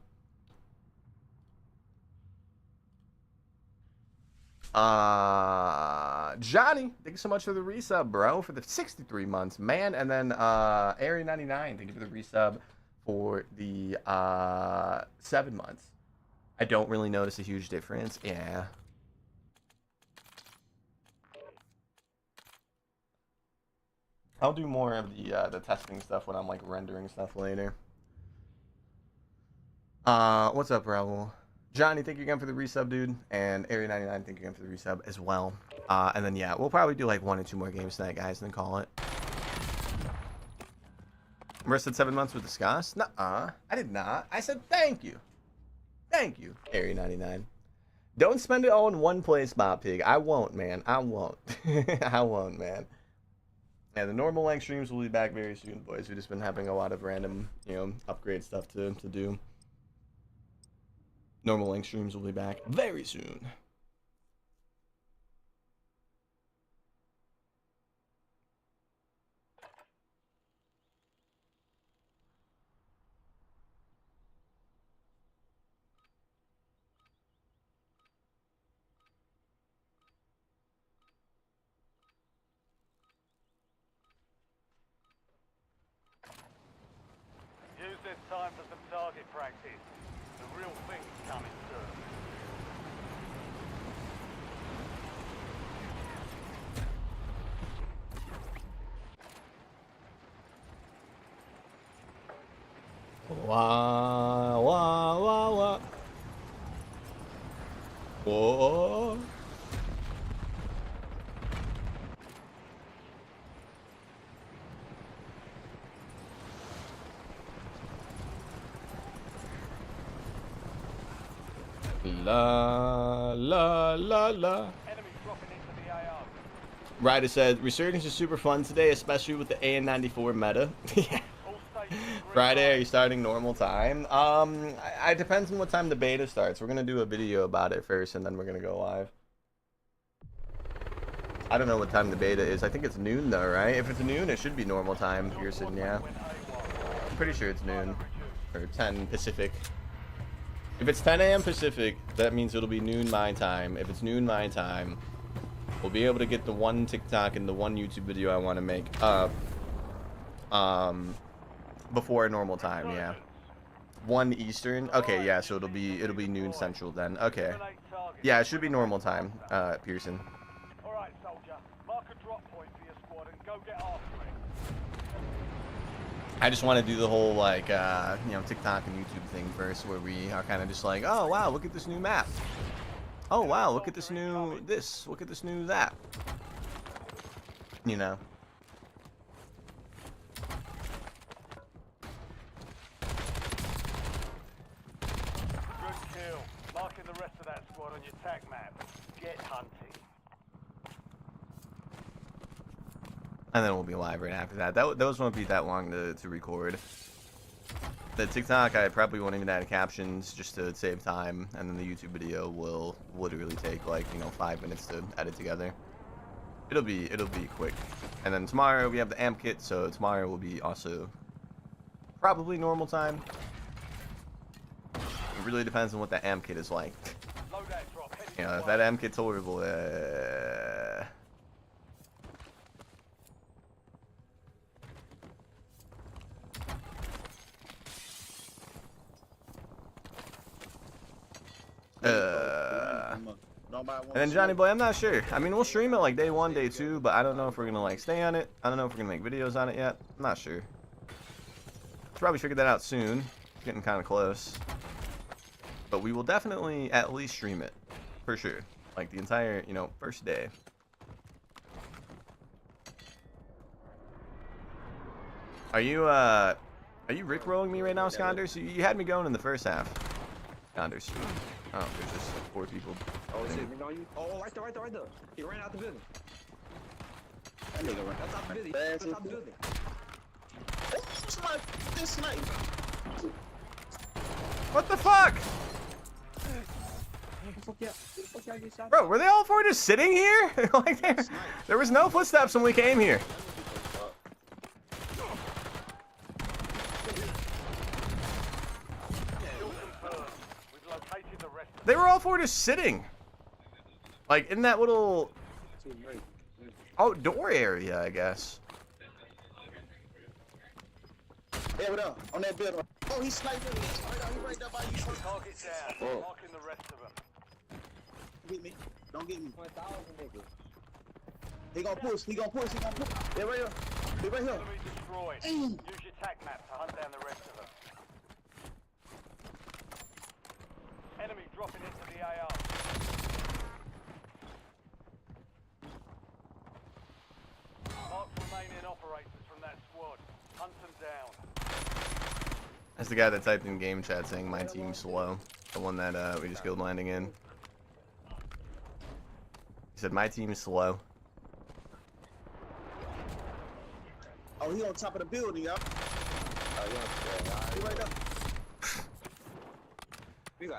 A: Johnny, thank you so much for the resub, bro, for the 63 months, man. And then Area 99, thank you for the resub for the 7 months. I don't really notice a huge difference. Yeah. I'll do more of the testing stuff when I'm like rendering stuff later. What's up, Raul? Johnny, thank you again for the resub, dude. And Area 99, thank you again for the resub as well. And then yeah, we'll probably do like 1 or 2 more games tonight, guys, and then call it. Marissa said 7 months with discuss? Nuh-uh. I did not. I said thank you. Thank you, Area 99. Don't spend it all in one place, Bot Pig. I won't, man. I won't. I won't, man. Yeah, the normal length streams will be back very soon, boys. We've just been having a lot of random, you know, upgrade stuff to do. Normal length streams will be back very soon.
B: Use this time for some target practice. The real thing's coming soon.
A: Wah, wah, wah, wah. Whoa. La, la, la, la.
B: Enemy dropping into the AR.
A: Ryder said, Resurgence is super fun today, especially with the AN94 meta. Yeah.
B: All stations green
A: Friday, are
B: light.
A: you starting normal time? It depends on what time the beta starts. We're gonna do a video about it first, and then we're gonna go live. I don't know what time the beta is. I think it's noon, though, right? If it's noon, it should be normal time, Pearson, yeah. I'm pretty sure it's noon. Or 10 Pacific. If it's 10 a.m. Pacific, that means it'll be noon my time. If it's noon my time, we'll be able to get the one TikTok and the one YouTube video I want to make up before normal time, yeah. 1 Eastern. Okay, yeah, so it'll be noon Central then. Okay.
B: Eliminate target.
A: Yeah, it should be normal time, Pearson.
B: All right, soldier. Mark a drop Get after it.
A: I just want to do the whole like you know, TikTok and YouTube thing first, where we are kind of just like, oh wow, look at this new map. Oh wow, look at this new this. Look at this new that. You know.
B: Good kill. Marking the rest of that squad on your tac map. Get hunting.
A: And then we'll be live right after that. Those won't be that long to record. The TikTok, I probably won't even add captions just to save time, and then the YouTube video will literally take like, you know, 5 minutes to edit together. It'll be quick. And then tomorrow we have the amp kit, so tomorrow will be also probably normal time. It really depends on what that amp kit is like.
B: Load that drop. Heading
A: You know,
B: your
A: if
B: way.
A: that amp kit's horrible, and then Johnny Boy, I'm not sure. I mean, we'll stream it like day 1, day 2, but I don't know if we're gonna like stay on it. I don't know if we're gonna make videos on it yet. I'm not sure. Should probably figure that out soon. Getting kind of close. But we will definitely at least stream it, for sure. Like the entire, you know, first day. Are you rickrolling me right now, Skanders? You had me going in the first half. Skanders. Oh, there's just 4 people.
C: Oh shit, we know you. Oh, right there. He ran out the building. That nigga ran. That's out the building. That's out the building.
A: What the fuck? Bro, were they all 4 just sitting here? Like there was no footsteps when we came here.
B: We've located the rest of
A: They were all 4 just sitting. Like in that little outdoor area, I guess.
C: Hey, what up? On that building. Oh, he's sniping. He right there by you.
B: target down.
C: Oh.
B: Marking the rest of them.
C: Get me. Don't get me. 1,000 niggas. He gonna push. He gonna push. They right here. They right here.
B: Enemy destroyed. Use your tac map to hunt down the rest of them. Enemy dropping into the AR. Mark remaining operators from that squad. Hunt them down.
A: That's the guy that typed in game chat saying my team's slow. The one that we just killed landing in. He said my team's slow.
C: Oh, he on top of the building, y'all. Oh, yeah. He right there.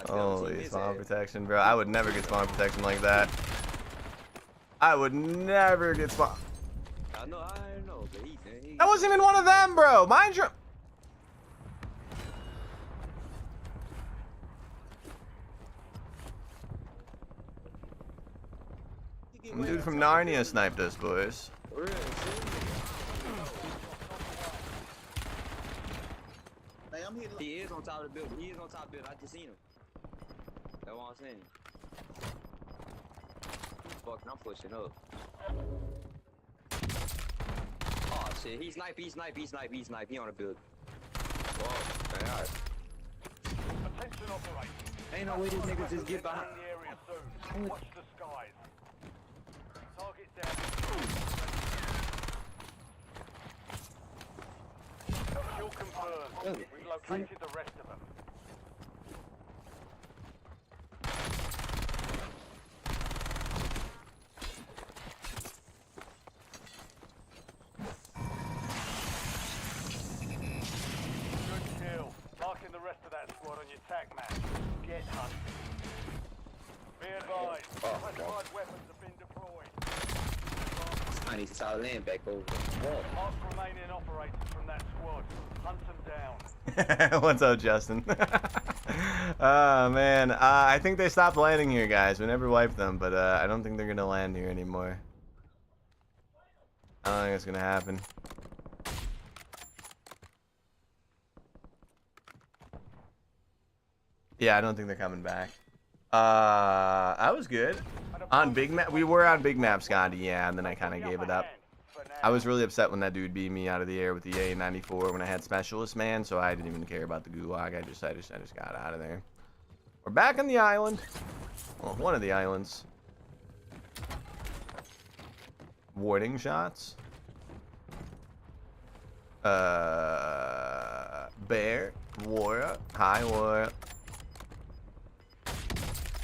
A: Holy spawn protection, bro. I would never get spawn protection like that. I would never get spawn.
C: I know, but he
A: That wasn't even one of them, bro. Mind your... Some dude from Narnia sniped us, boys.
C: He is on top of the building. He is on top of the building. I just seen him. That's what I'm saying. Fucking, I'm pushing up. Oh shit, he snipe. He on the building. Oh, man, alright.
B: Attention operators.
C: Ain't no way these niggas just get behind.
B: In the area soon. Watch the skies. Target down. Kill confirmed. We've located the rest of them. Good kill. Marking the rest of that squad on your tac map. Get hunted. Be advised. Classified weapons have been deployed.
C: I need to start laying back over the wall.
B: Mark remaining operators from that squad. Hunt them down.
A: What's up, Justin? Oh, man. I think they stopped landing here, guys. We never wiped them, but I don't think they're going to land here anymore. I don't think it's going to happen. Yeah, I don't think they're coming back. I was good. On big map. We were on big map, Scotty, yeah, and then I kind of gave it up.
B: For now.
A: I was really upset when that dude beat me out of the air with the A94 when I had specialist, man. So I didn't even care about the gulag. I just got out of there. We're back on the island. Well, one of the islands. Warding shots. Bear. War. Hi, War.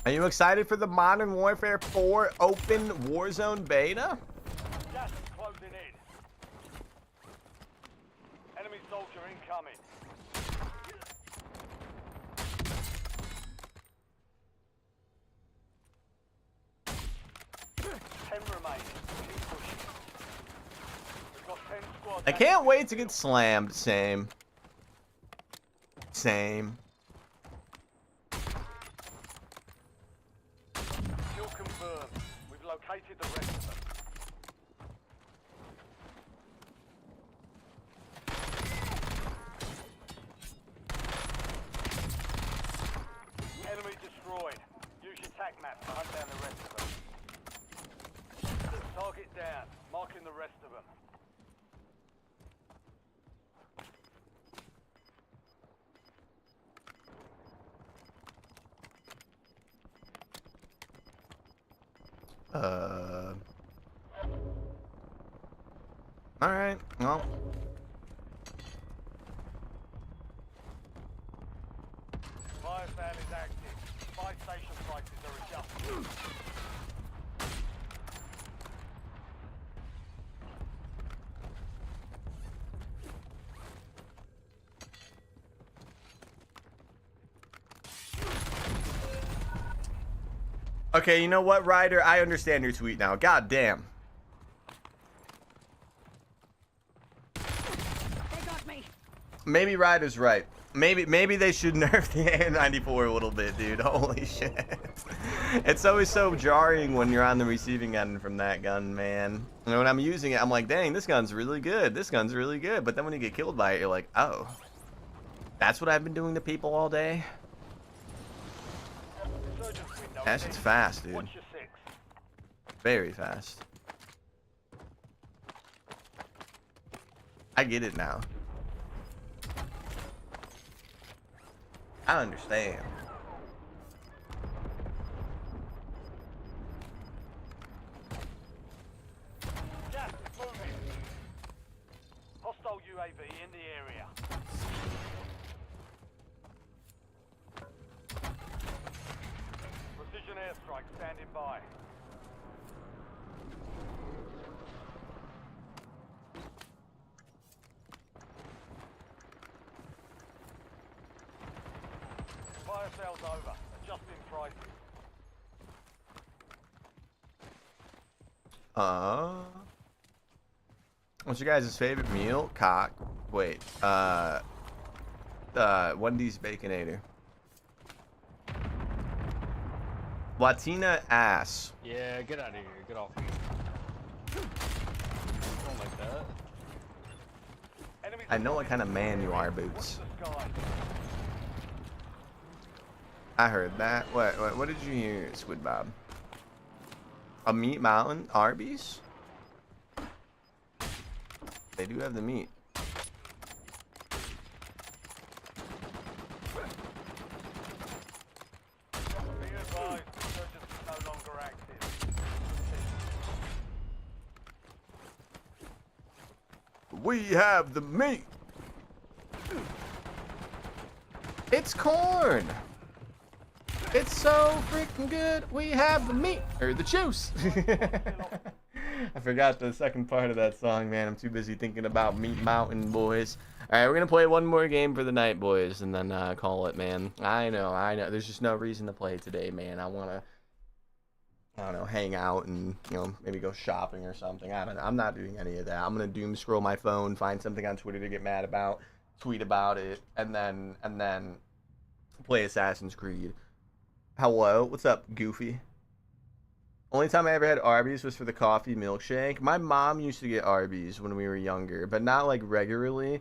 A: Are you excited for the Modern Warfare 4 open Warzone beta?
B: Gas is closing in. Enemy soldier incoming. Ten remaining. Keep pushing. We've got 10 squads.
A: I can't wait to get slammed. Same. Same.
B: Kill confirmed. We've located the rest of them. Enemy destroyed. Use your tac map to hunt down the rest of them. Target down. Marking the rest of them.
A: Alright, well.
B: Fire sale is active. Buy station prices are adjusted.
A: Okay, you know what, Ryder? I understand your tweet now. God damn.
H: They got me.
A: Maybe Ryder's right. Maybe they should nerf the A94 a little bit, dude. Holy shit. It's always so jarring when you're on the receiving end from that gun, man. You know, when I'm using it, I'm like, dang, this gun's really good. This gun's really good. But then when you get killed by it, you're like, oh. That's what I've been doing to people all day? That shit's fast, dude.
B: Watch your six.
A: Very fast. I get it now. I understand.
B: Gas is moving. Hostile UAV in the area. Precision airstrike standing by. Fire sales over. Adjusting prices.
A: What's your guys' favorite meal? Cock. Wait. Wendy's Baconator. Latina ass.
G: Yeah, get out of here. Get off me. Don't like that.
B: Enemies
A: I know what
B: are
A: kind of man you are,
B: Watch
A: Boots.
B: the sky.
A: I heard that. What did you hear, Squid Bob? A meat mountain? Arby's? They do have the meat.
B: Be advised, insurgents is no longer active.
A: We have the meat. It's corn. It's so freaking good. We have the meat or the juice. I forgot the second part of that song, man. I'm too busy thinking about Meat Mountain, boys. All right, we're gonna play one more game for the night, boys, and then call it, man. I know. There's just no reason to play today, man. I don't know, hang out and, you know, maybe go shopping or something. I don't know. I'm not doing any of that. I'm gonna doom scroll my phone, find something on Twitter to get mad about, tweet about it, and then play Assassin's Creed. Hello, what's up, Goofy? Only time I ever had Arby's was for the coffee milkshake. My mom used to get Arby's when we were younger, but not like regularly.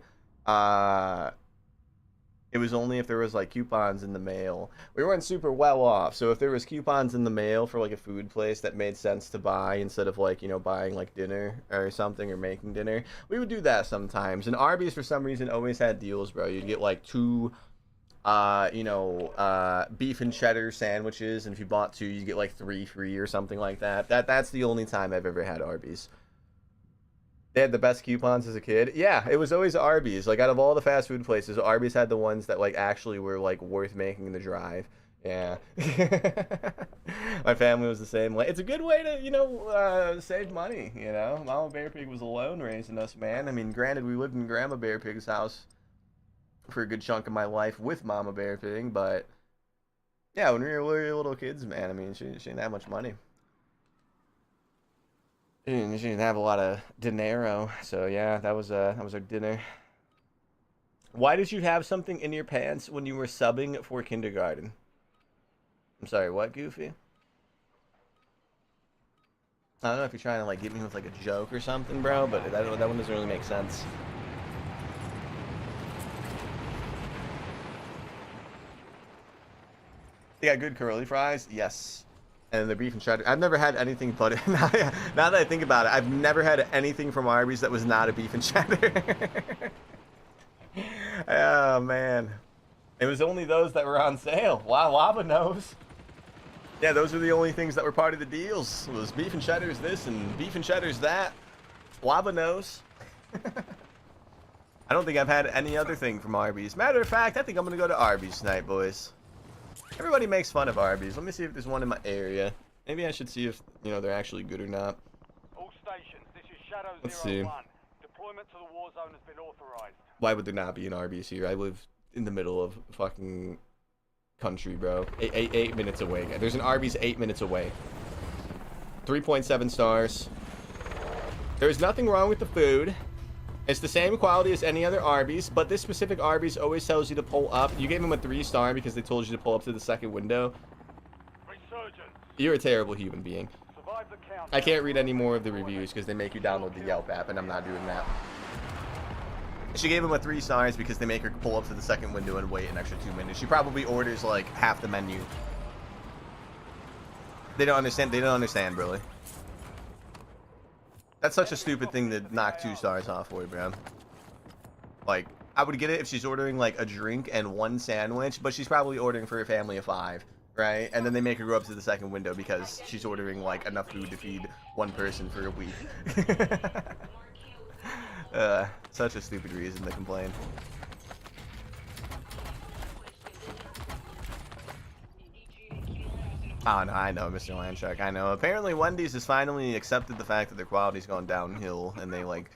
A: It was only if there was like coupons in the mail. We weren't super well off, so if there was coupons in the mail for like a food place that made sense to buy instead of like, you know, buying like dinner or something or making dinner, we would do that sometimes. And Arby's for some reason always had deals, bro. You'd get like 2 beef and cheddar sandwiches, and if you bought 2, you get like 3 free or something like that. That's the only time I've ever had Arby's. They had the best coupons as a kid. Yeah, it was always Arby's. Like, out of all the fast food places, Arby's had the ones that, like, actually were, like, worth making the drive. Yeah. My family was the same way. It's a good way to, you know, save money, you know? Mama Bear Pig was alone raising us, man. I mean, granted, we lived in Grandma Bear Pig's house for a good chunk of my life with Mama Bear Pig, but, yeah, when we were little kids, man, I mean, she didn't have much money. She didn't have a lot of dinero, so yeah, that was our dinner. Why did you have something in your pants when you were subbing for kindergarten? I'm sorry, what, Goofy? I don't know if you're trying to like get me with like a joke or something, bro, but that one doesn't really make sense. They got good curly fries? Yes. And the beef and cheddar. I've never had anything but it. Now that I think about it, I've never had anything from Arby's that was not a beef and cheddar. Oh, man. It was only those that were on sale. Wow, Lava knows. Yeah, those were the only things that were part of the deals. It was beef and cheddar's this and beef and cheddar's that. Lava knows. I don't think I've had any other thing from Arby's. Matter of fact, I think I'm going to go to Arby's tonight, boys. Everybody makes fun of Arby's. Let me see if there's one in my area. Maybe I should see if, you know, they're actually good or not.
B: All stations, this is Shadow
A: Let's
B: 01.
A: see.
B: Deployment to the Warzone has been authorized.
A: Why would there not be an Arby's here? I live in the middle of fucking country, bro. 8 minutes away. There's an Arby's 8 minutes away. 3.7 stars. There's nothing wrong with the food. It's the same quality as any other Arby's, but this specific Arby's always tells you to pull up. You gave them a 3-star because they told you to pull up to the second window.
B: Resurgence.
A: You're a terrible human being.
B: Survive the count.
A: I can't read any more of the reviews because they make you download the Yelp app, and I'm not doing that. She gave him a 3 stars because they make her pull up to the second window and wait an extra 2 minutes. She probably orders like half the menu. They don't understand. They don't understand, really. That's such a stupid thing to knock 2 stars off for, bro. Like, I would get it if she's ordering like a drink and 1 sandwich, but she's probably ordering for a family of 5, right? And then they make her go up to the second window because she's ordering like enough food to feed 1 person for a week. Such a stupid reason to complain. Oh, no, I know, Mr. Landshark, I know. Apparently, Wendy's has finally accepted the fact that their quality's gone downhill, and they, like,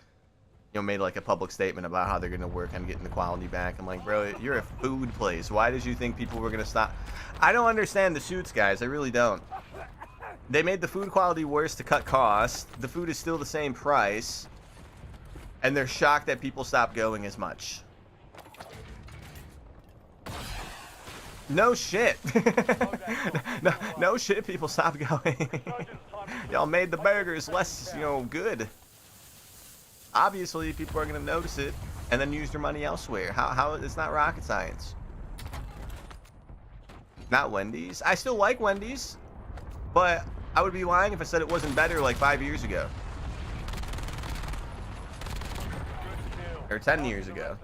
A: you know, made, like, a public statement about how they're going to work on getting the quality back. I'm like, bro, you're a food place. Why did you think people were going to stop? I don't understand the suits, guys. I really don't. They made the food quality worse to cut costs. The food is still the same price. And they're shocked that people stop going as much. No shit. no shit, people stopped going. Y'all made the burgers less, you know, good. Obviously, people are going to notice it and then use their money elsewhere. How it's not rocket science. Not Wendy's. I still like Wendy's, but I would be lying if I said it wasn't better like 5 years ago. Or 10 years ago.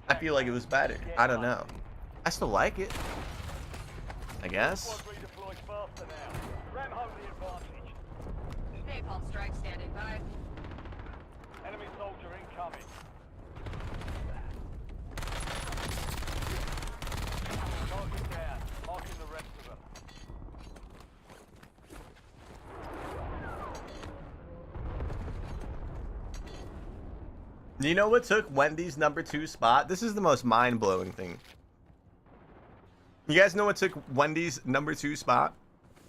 A: I feel like it was better. I don't know. I still like it, I guess.
D: Napalm strike standing by.
B: Enemy soldier incoming. Target down. Marking the rest of them.
A: Do you know what took Wendy's #2 spot? This is the most mind-blowing thing. You guys know what took Wendy's #2 spot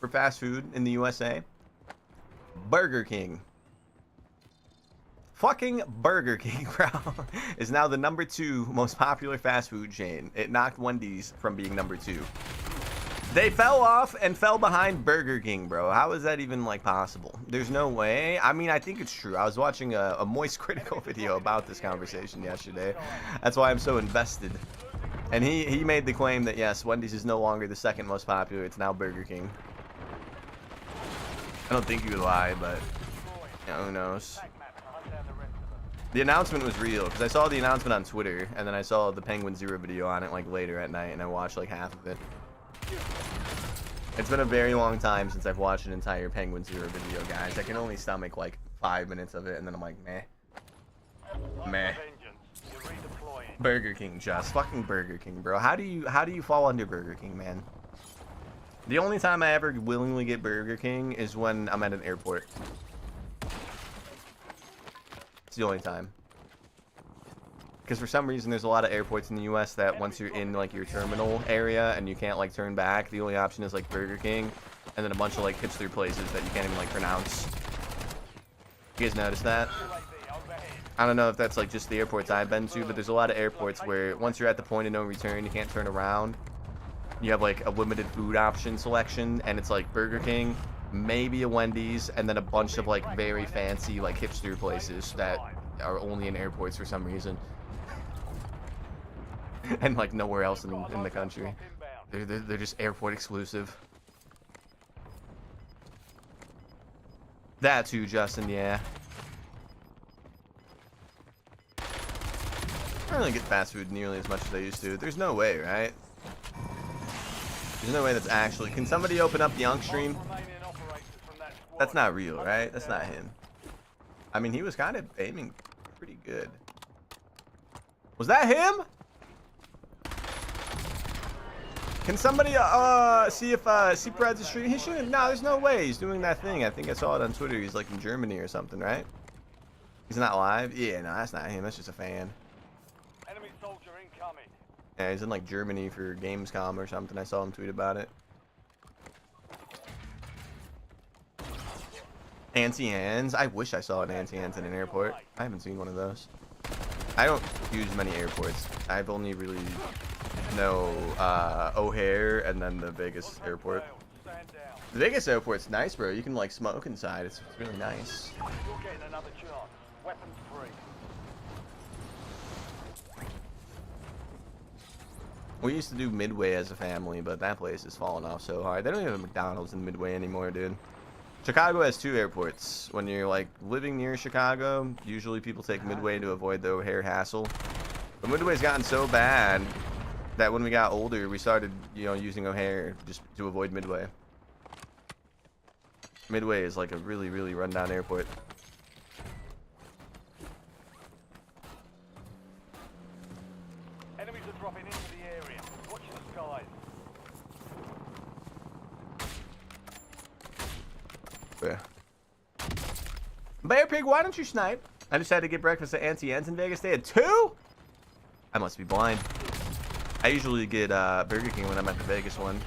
A: for fast food in the USA? Burger King. Fucking Burger King, bro, is now the #2 most popular fast food chain. It knocked Wendy's from being #2. They fell off and fell behind Burger King, bro. How is that even, like, possible? There's no way. I mean, I think it's true. I was watching a Moist Critical video about this conversation yesterday. That's why I'm so invested And he made the claim that yes, Wendy's is no longer the second most popular. It's now Burger King. I don't think he would lie, but who knows. The announcement was real because I saw the announcement on Twitter, and then I saw the Penguin Zero video on it like later at night, and I watched like half of it. It's been a very long time since I've watched an entire Penguin Zero video, guys. I can only stomach like 5 minutes of it, and then I'm like, meh. Meh. Burger King, just fucking Burger King, bro. How do you fall under Burger King, man? The only time I ever willingly get Burger King is when I'm at an airport. It's the only time. Because for some reason there's a lot of airports in the US that once you're in like your terminal area and you can't like turn back, the only option is like Burger King and then a bunch of like hipster places that you can't even like pronounce. You guys notice that? I don't know if that's like just the airports I've been to, but there's a lot of airports where once you're at the point of no return, you can't turn around. You have like a limited food option selection, and it's like Burger King, maybe a Wendy's, and then a bunch of like very fancy like hipster places that are only in airports for some reason. And like nowhere else in the country. They're just airport exclusive. That too, Justin, yeah. I don't really get fast food nearly as much as I used to. There's no way, right? There's no way that's actually... Can somebody open up the Unk stream? That's not real, right? That's not him. I mean, he was kind of aiming pretty good. Was that him? Can somebody see if see Brad's stream? He shouldn't. No, there's no way he's doing that thing. I think I saw it on Twitter. He's like in Germany or something, right? He's not live. Yeah, no, that's not him. That's just a fan.
B: Enemy soldier incoming.
A: Yeah, he's in like Germany for Gamescom or something. I saw him tweet about it. Anti-Ans. I wish I saw an Anti-Ans in an airport. I haven't seen one of those. I don't use many airports. I've only really know O'Hare and then the Vegas airport. The Vegas airport's nice, bro. You can like smoke inside. It's really nice.
B: You're getting another chance. Weapons free.
A: We used to do Midway as a family, but that place has fallen off so hard. They don't even have a McDonald's in Midway anymore, dude. Chicago has 2 airports. When you're like living near Chicago, usually people take Midway to avoid the O'Hare hassle. But Midway's gotten so bad that when we got older, we started, you know, using O'Hare just to avoid Midway. Midway is like a really, really rundown airport.
B: Enemies are dropping into the area. Watch the skies.
A: Yeah. Bear Pig, why don't you snipe? I just had to get breakfast at Anti-Ans in Vegas. They had 2? I must be blind. I usually get Burger King when I'm at the Vegas one.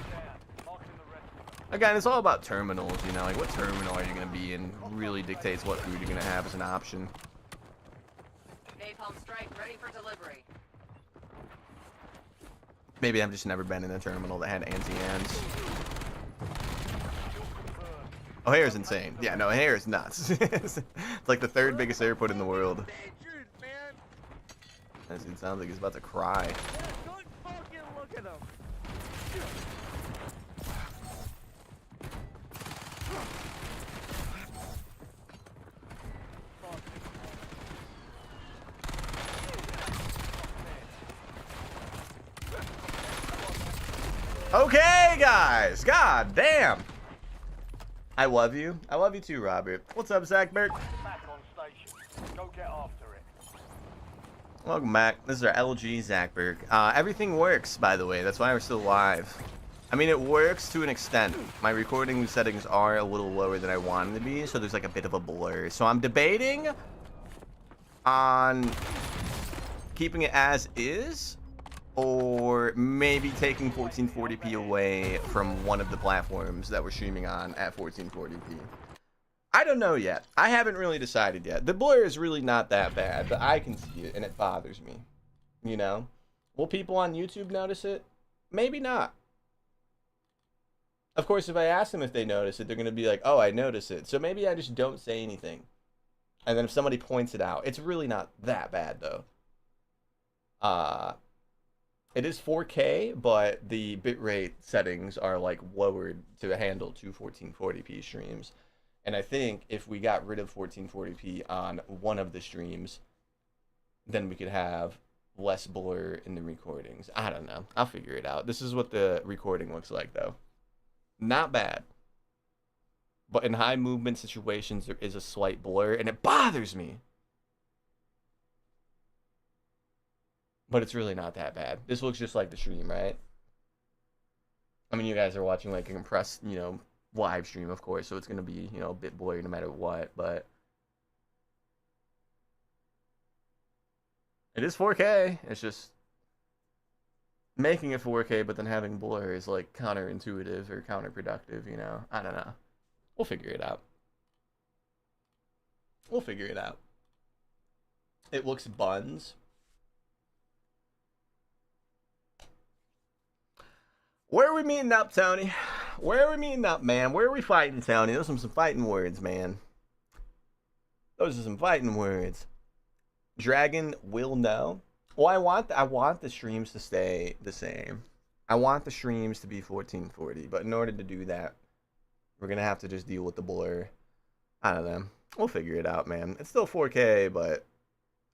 A: Again, it's all about terminals, you know, like what terminal are you going to be in really dictates what food you're going to have as an option.
D: Napalm strike ready for delivery.
A: Maybe I've just never been in a terminal that had Anti-Ans. O'Hare's insane. Yeah, no, O'Hare is nuts. It's like the 3rd biggest airport in the world. That dude sounds like he's about to cry.
C: Look at him.
A: Okay, guys. God damn. I love you. I love you too, Robert. What's up, Zach Burke?
B: Back on station. Go get after it.
A: Welcome back. This is our LG Zach Burke. Everything works, by the way. That's why we're still live. I mean, it works to an extent. My recording settings are a little lower than I want them to be, so there's like a bit of a blur. So I'm debating on keeping it as is, or maybe taking 1440p away from one of the platforms that we're streaming on at 1440p. I don't know yet. I haven't really decided yet. The blur is really not that bad, but I can see it, and it bothers me. You know? Will people on YouTube notice it? Maybe not. Of course, if I ask them if they notice it, they're going to be like, oh, I notice it. So maybe I just don't say anything. And then if somebody points it out, it's really not that bad, though. It is 4K, but the bitrate settings are like lowered to handle two 1440p streams. And I think if we got rid of 1440p on one of the streams, then we could have less blur in the recordings. I don't know. I'll figure it out. This is what the recording looks like, though. Not bad. But in high movement situations, there is a slight blur, and it bothers me. But it's really not that bad. This looks just like the stream, right? I mean, you guys are watching like a compressed, live stream, of course, so it's going to be, a bit blurry no matter what, but it is 4K. It's just making it 4K, but then having blur is like counterintuitive or counterproductive, I don't know. We'll figure it out. We'll figure it out. It looks buns. Where are we meeting up, Tony? Where are we meeting up, man? Where are we fighting, Tony? Those are some fighting words, man. Those are some fighting words. Dragon will know. Well, I want the streams to stay the same. I want the streams to be 1440, but in order to do that, we're gonna have to just deal with the blur. I don't know. We'll figure it out, man. It's still 4K, but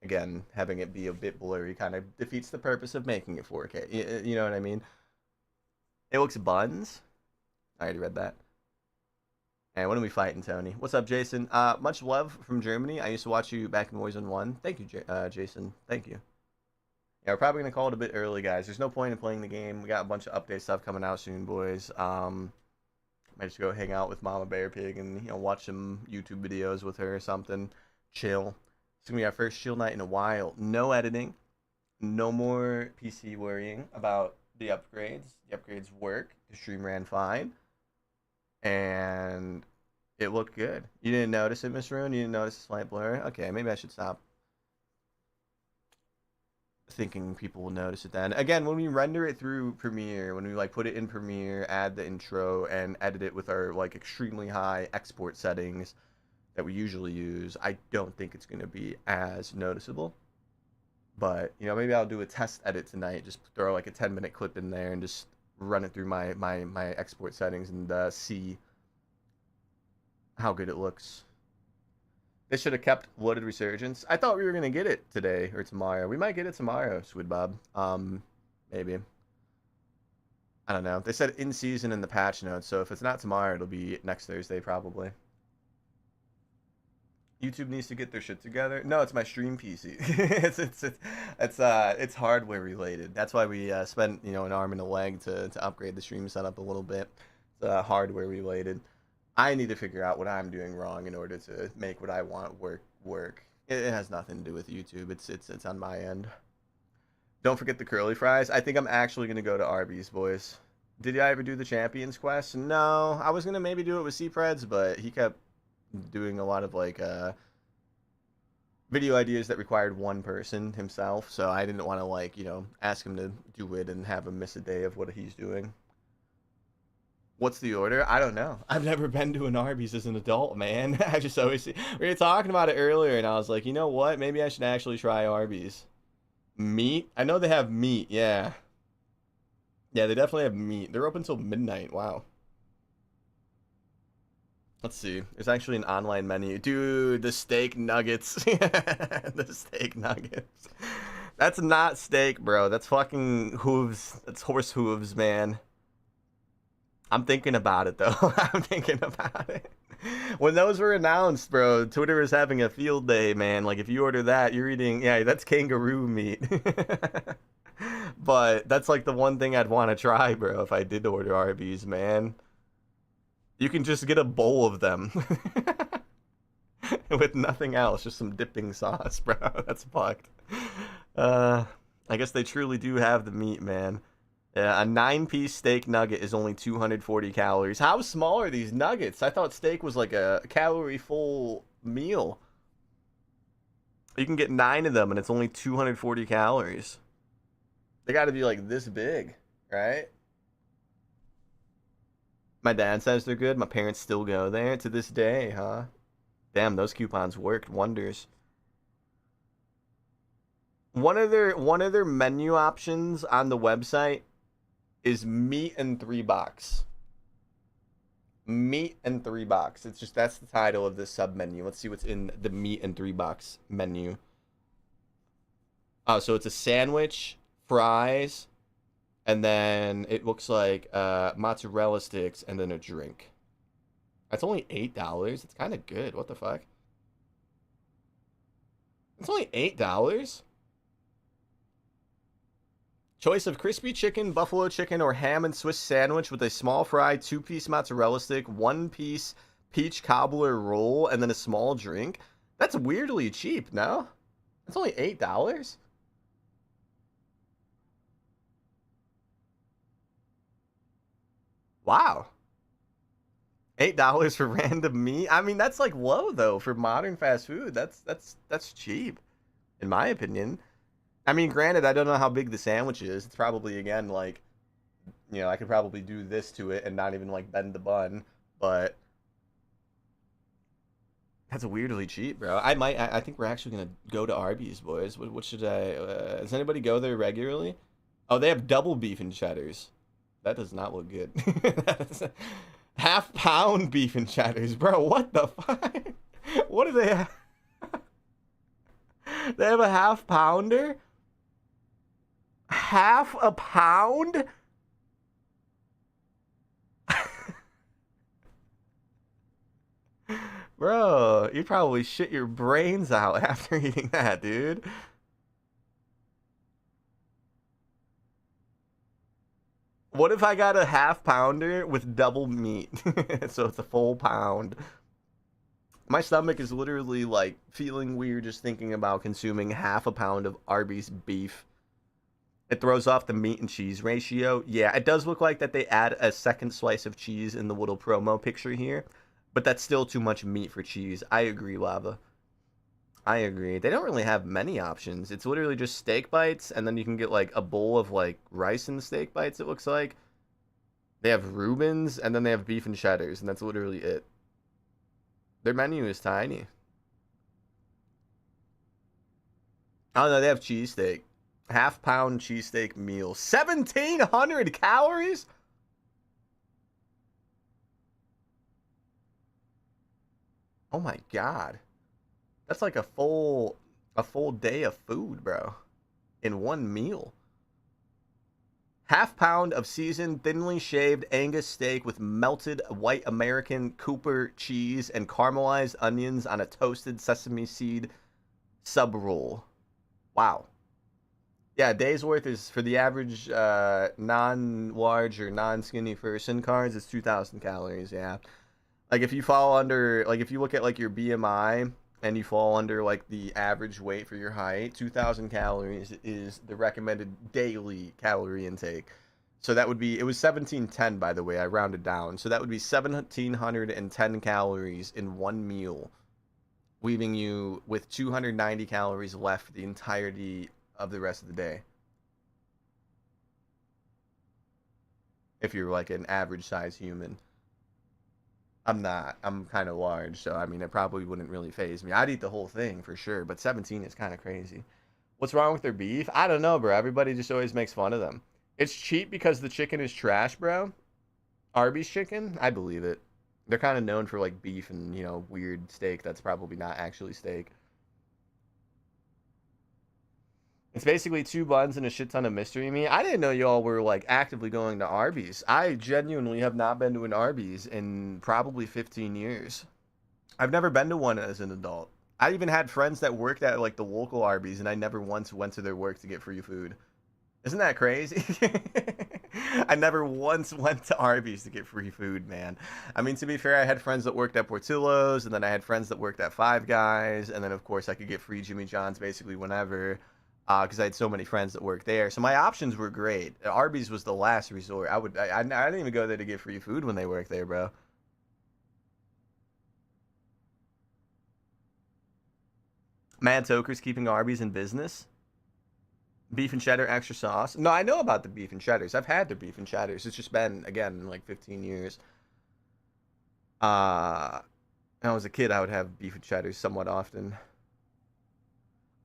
A: again, having it be a bit blurry kind of defeats the purpose of making it 4K. You know what I mean? It looks buns. I already read that. And when are we fighting, Tony? What's up, Jason? Much love from Germany. I used to watch you back in Warzone 1. Thank you, Jason. Thank you. Yeah, we're probably going to call it a bit early, guys. There's no point in playing the game. We got a bunch of update stuff coming out soon, boys. Might just go hang out with Mama Bear Pig and, watch some YouTube videos with her or something. Chill. It's going to be our first chill night in a while. No editing. No more PC worrying about the upgrades. The upgrades work. The stream ran fine. And it looked good. You didn't notice it, Miss Rune? You didn't notice the slight blur? Okay, maybe I should stop thinking people will notice it then. Again, when we render it through Premiere, when we put it in Premiere, add the intro, and edit it with our extremely high export settings that we usually use, I don't think it's going to be as noticeable. But, maybe I'll do a test edit tonight. Just throw a 10-minute clip in there and just run it through my export settings and see how good it looks. They should have kept Loaded Resurgence. I thought we were going to get it today or tomorrow. We might get it tomorrow, Squid Bob. Maybe. I don't know. They said in season in the patch notes, so if it's not tomorrow, it'll be next Thursday probably. YouTube needs to get their shit together. No, it's my stream PC. It's hardware related. That's why we spent an arm and a leg to upgrade the stream setup a little bit. It's hardware related. I need to figure out what I'm doing wrong in order to make what I want work. It has nothing to do with YouTube. It's on my end. Don't forget the curly fries. I think I'm actually gonna go to Arby's, boys. Did I ever do the Champions quest? No, I was gonna maybe do it with C-Preds, but he kept doing a lot of video ideas that required one person himself, so I didn't want to ask him to do it and have him miss a day of what he's doing. What's the order? I don't know. I've never been to an Arby's as an adult, man. I just always see. We were talking about it earlier, and I was like, you know what? Maybe I should actually try Arby's. Meat? I know they have meat, yeah. Yeah, they definitely have meat. They're open till midnight. Wow. Let's see. There's actually an online menu. Dude, the steak nuggets. The steak nuggets. That's not steak, bro. That's fucking hooves. That's horse hooves, man. I'm thinking about it, though. I'm thinking about it. When those were announced, bro, Twitter is having a field day, man. If you order that, you're eating... Yeah, that's kangaroo meat. But that's, the one thing I'd want to try, bro, if I did order Arby's, man. You can just get a bowl of them. With nothing else. Just some dipping sauce, bro. That's fucked. I guess they truly do have the meat, man. Yeah, a 9-piece steak nugget is only 240 calories. How small are these nuggets? I thought steak was a calorie-full meal. You can get 9 of them, and it's only 240 calories. They gotta be this big, right? My dad says they're good. My parents still go there to this day, huh? Damn, those coupons worked wonders. one of their menu options on the website is meat and 3 box. Meat and 3 box. It's just that's the title of this sub menu. Let's see what's in the meat and 3 box menu. Oh, so it's a sandwich, fries, and then it looks like mozzarella sticks and then a drink. That's only $8. It's kind of good. What the fuck? It's only $8. Choice of crispy chicken, buffalo chicken, or ham and Swiss sandwich with a small fry, 2-piece mozzarella stick, 1-piece peach cobbler roll, and then a small drink. That's weirdly cheap, no? That's only $8. Wow. $8 for random meat. I mean, that's like low though for modern fast food. That's cheap, in my opinion. I mean, granted, I don't know how big the sandwich is. It's probably again like, you know, I could probably do this to it and not even like bend the bun, but that's weirdly cheap, bro. I think we're actually gonna go to Arby's, boys. What should I? Does anybody go there regularly? Oh, they have double beef and cheddars. That does not look good. Half-pound beef and cheddars, bro. What the fuck? What do they have? They have a half-pounder? Half a pound? Bro, you probably shit your brains out after eating that, dude. What if I got a half-pounder with double meat? So it's a full pound. My stomach is literally like feeling weird just thinking about consuming half a pound of Arby's beef. It throws off the meat and cheese ratio. Yeah, it does look like that they add a second slice of cheese in the little promo picture here, but that's still too much meat for cheese. I agree, Lava. I agree. They don't really have many options. It's literally just steak bites, and then you can get like a bowl of like rice and steak bites, it looks like. They have Reubens, and then they have beef and cheddars, and that's literally it. Their menu is tiny. Oh no, they have cheesesteak. Half-pound cheesesteak meal. 1,700 calories? Oh my god. That's like a full day of food, bro. In one meal. Half-pound of seasoned, thinly shaved Angus steak with melted white American Cooper cheese and caramelized onions on a toasted sesame seed sub roll. Wow. Yeah, a day's worth is for the average non-large or non-skinny person cards, it's 2,000 calories, yeah. Like if you fall under, like if you look at like your BMI and you fall under like the average weight for your height, 2,000 calories is the recommended daily calorie intake. So that would be, it was 1710 by the way, I rounded down. So that would be 1,710 calories in one meal, leaving you with 290 calories left for the entirety of the rest of the day. If you're like an average size human. I'm not. I'm kind of large, so I mean, it probably wouldn't really phase me. I'd eat the whole thing for sure, but 17 is kind of crazy. What's wrong with their beef? I don't know, bro. Everybody just always makes fun of them. It's cheap because the chicken is trash, bro. Arby's chicken? I believe it. They're kind of known for like beef and, you know, weird steak that's probably not actually steak. It's basically 2 buns and a shit ton of mystery meat. I didn't know y'all were like actively going to Arby's. I genuinely have not been to an Arby's in probably 15 years. I've never been to one as an adult. I even had friends that worked at like the local Arby's and I never once went to their work to get free food. Isn't that crazy? I never once went to Arby's to get free food, man. I mean, to be fair, I had friends that worked at Portillo's, and then I had friends that worked at Five Guys, and then of course I could get free Jimmy John's basically whenever. Because I had so many friends that worked there. So my options were great. Arby's was the last resort. I didn't even go there to get free food when they worked there, bro. Mad Toker's keeping Arby's in business. Beef and cheddar, extra sauce. No, I know about the beef and cheddars. I've had their beef and cheddars. It's just been, again, like 15 years. When I was a kid, I would have beef and cheddars somewhat often.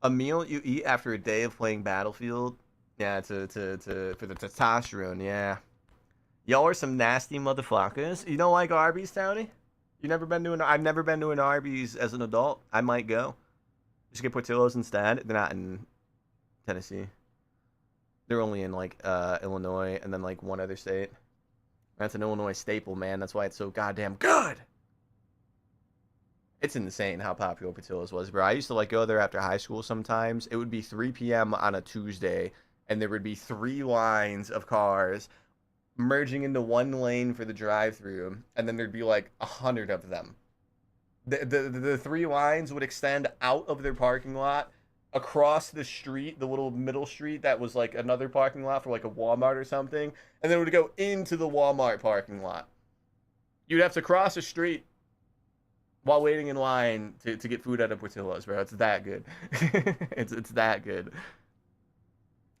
A: A meal you eat after a day of playing Battlefield. Yeah, for the testosterone. Yeah. Y'all are some nasty motherfuckers. You don't like Arby's, Tony? You never been to an? I've never been to an Arby's as an adult. I might go. Just get Portillo's instead. They're not in Tennessee. They're only in like Illinois and then like one other state. That's an Illinois staple, man. That's why it's so goddamn good. It's insane how popular Portillo's was, bro. I used to like go there after high school sometimes. It would be 3 p.m. on a Tuesday, and there would be 3 lines of cars merging into one lane for the drive-through, and then there'd be like 100 of them. The 3 lines would extend out of their parking lot across the street, the little middle street that was like another parking lot for like a Walmart or something, and then it would go into the Walmart parking lot. You'd have to cross the street while waiting in line to get food at a Portillo's, bro. It's that good. it's that good.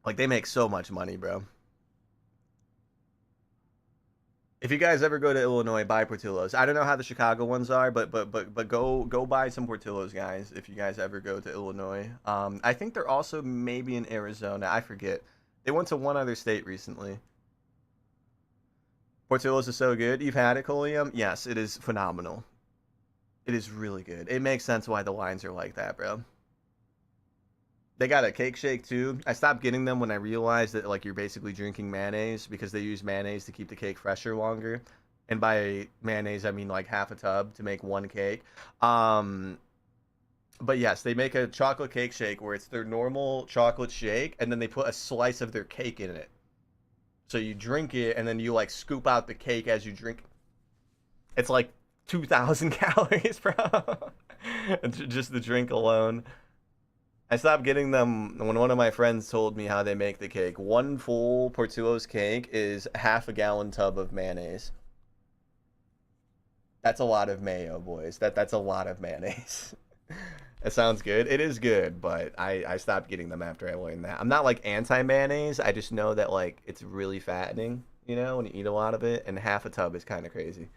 A: Like, they make so much money, bro. If you guys ever go to Illinois, buy Portillo's. I don't know how the Chicago ones are, but go buy some Portillo's, guys, if you guys ever go to Illinois. I think they're also maybe in Arizona. I forget. They went to one other state recently. Portillo's is so good. You've had it, Colium? Yes, it is phenomenal. It is really good. It makes sense why the lines are like that, bro. They got a cake shake too. I stopped getting them when I realized that like you're basically drinking mayonnaise because they use mayonnaise to keep the cake fresher longer. And by mayonnaise I mean like half a tub to make one cake. But yes, they make a chocolate cake shake where it's their normal chocolate shake and then they put a slice of their cake in it. So you drink it and then you like scoop out the cake as you drink. It's like 2,000 calories, bro. Just the drink alone. I stopped getting them when one of my friends told me how they make the cake. One full Portillo's cake is half a gallon tub of mayonnaise. That's a lot of mayo, boys. That's a lot of mayonnaise. It sounds good. It is good, but I stopped getting them after I learned that. I'm not like anti-mayonnaise. I just know that like it's really fattening, you know, when you eat a lot of it, and half a tub is kind of crazy.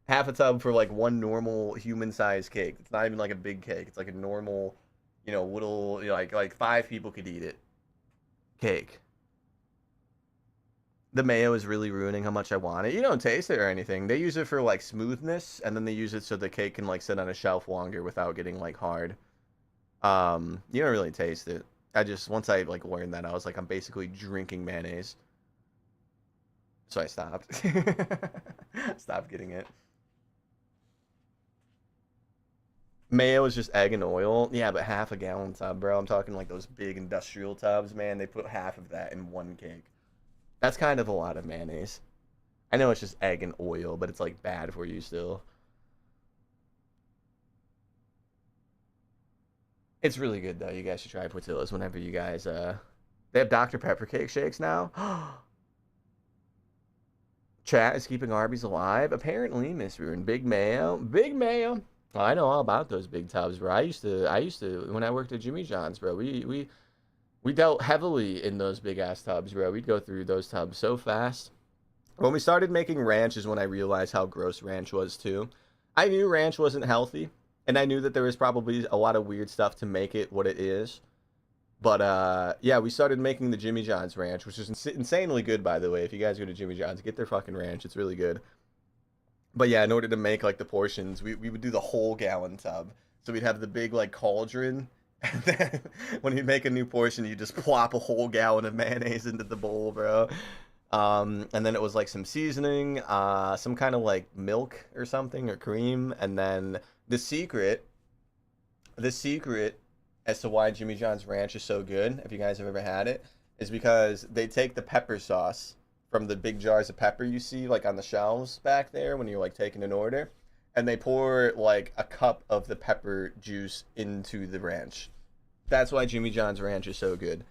A: Half a tub for like one normal human-sized cake. It's not even like a big cake. It's like a normal, you know, little, you know, like 5 people could eat it. Cake. The mayo is really ruining how much I want it. You don't taste it or anything. They use it for like smoothness, and then they use it so the cake can like sit on a shelf longer without getting like hard. You don't really taste it. I just, once I like learned that, I was like, I'm basically drinking mayonnaise. So I stopped. Stopped getting it. Mayo is just egg and oil. Yeah, but half a gallon tub, bro. I'm talking like those big industrial tubs, man. They put half of that in one cake. That's kind of a lot of mayonnaise. I know it's just egg and oil, but it's like bad for you still. It's really good though. You guys should try Portillo's whenever you guys they have Dr. Pepper cake shakes now. Chat is keeping Arby's alive. Apparently, Miss Ruin. Big Mayo. Big Mayo. Oh, I know all about those big tubs, bro. I used to when I worked at Jimmy John's, bro. We dealt heavily in those big ass tubs, bro. We'd go through those tubs so fast. When we started making ranch is when I realized how gross ranch was too. I knew ranch wasn't healthy, and I knew that there was probably a lot of weird stuff to make it what it is. But yeah, we started making the Jimmy John's ranch, which is insanely good, by the way. If you guys go to Jimmy John's, get their fucking ranch. It's really good. But yeah, in order to make like the portions, we would do the whole gallon tub. So we'd have the big like cauldron, and then when you make a new portion, you just plop a whole gallon of mayonnaise into the bowl, bro. And then it was like some seasoning, some kind of like milk or something or cream, and then the secret as to why Jimmy John's ranch is so good, if you guys have ever had it, is because they take the pepper sauce from the big jars of pepper you see like on the shelves back there when you're like taking an order, and they pour like a cup of the pepper juice into the ranch. That's why Jimmy John's ranch is so good.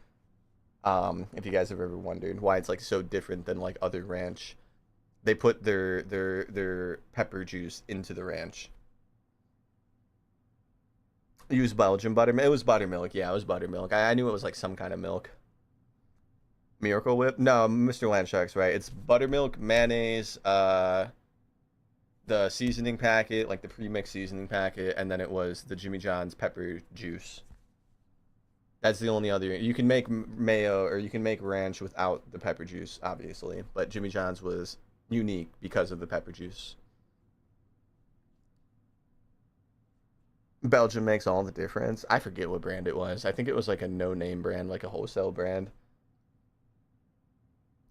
A: If you guys have ever wondered why it's like so different than like other ranch, they put their pepper juice into the ranch. Use Belgian buttermilk. It was buttermilk. Yeah, it was buttermilk. I knew it was like some kind of milk. Miracle Whip? No, Mr. Landshark's right. It's buttermilk, mayonnaise, the seasoning packet, like the pre-mixed seasoning packet, and then it was the Jimmy John's pepper juice. That's the only other. You can make mayo or you can make ranch without the pepper juice, obviously. But Jimmy John's was unique because of the pepper juice. Belgium makes all the difference. I forget what brand it was. I think it was like a no-name brand, like a wholesale brand.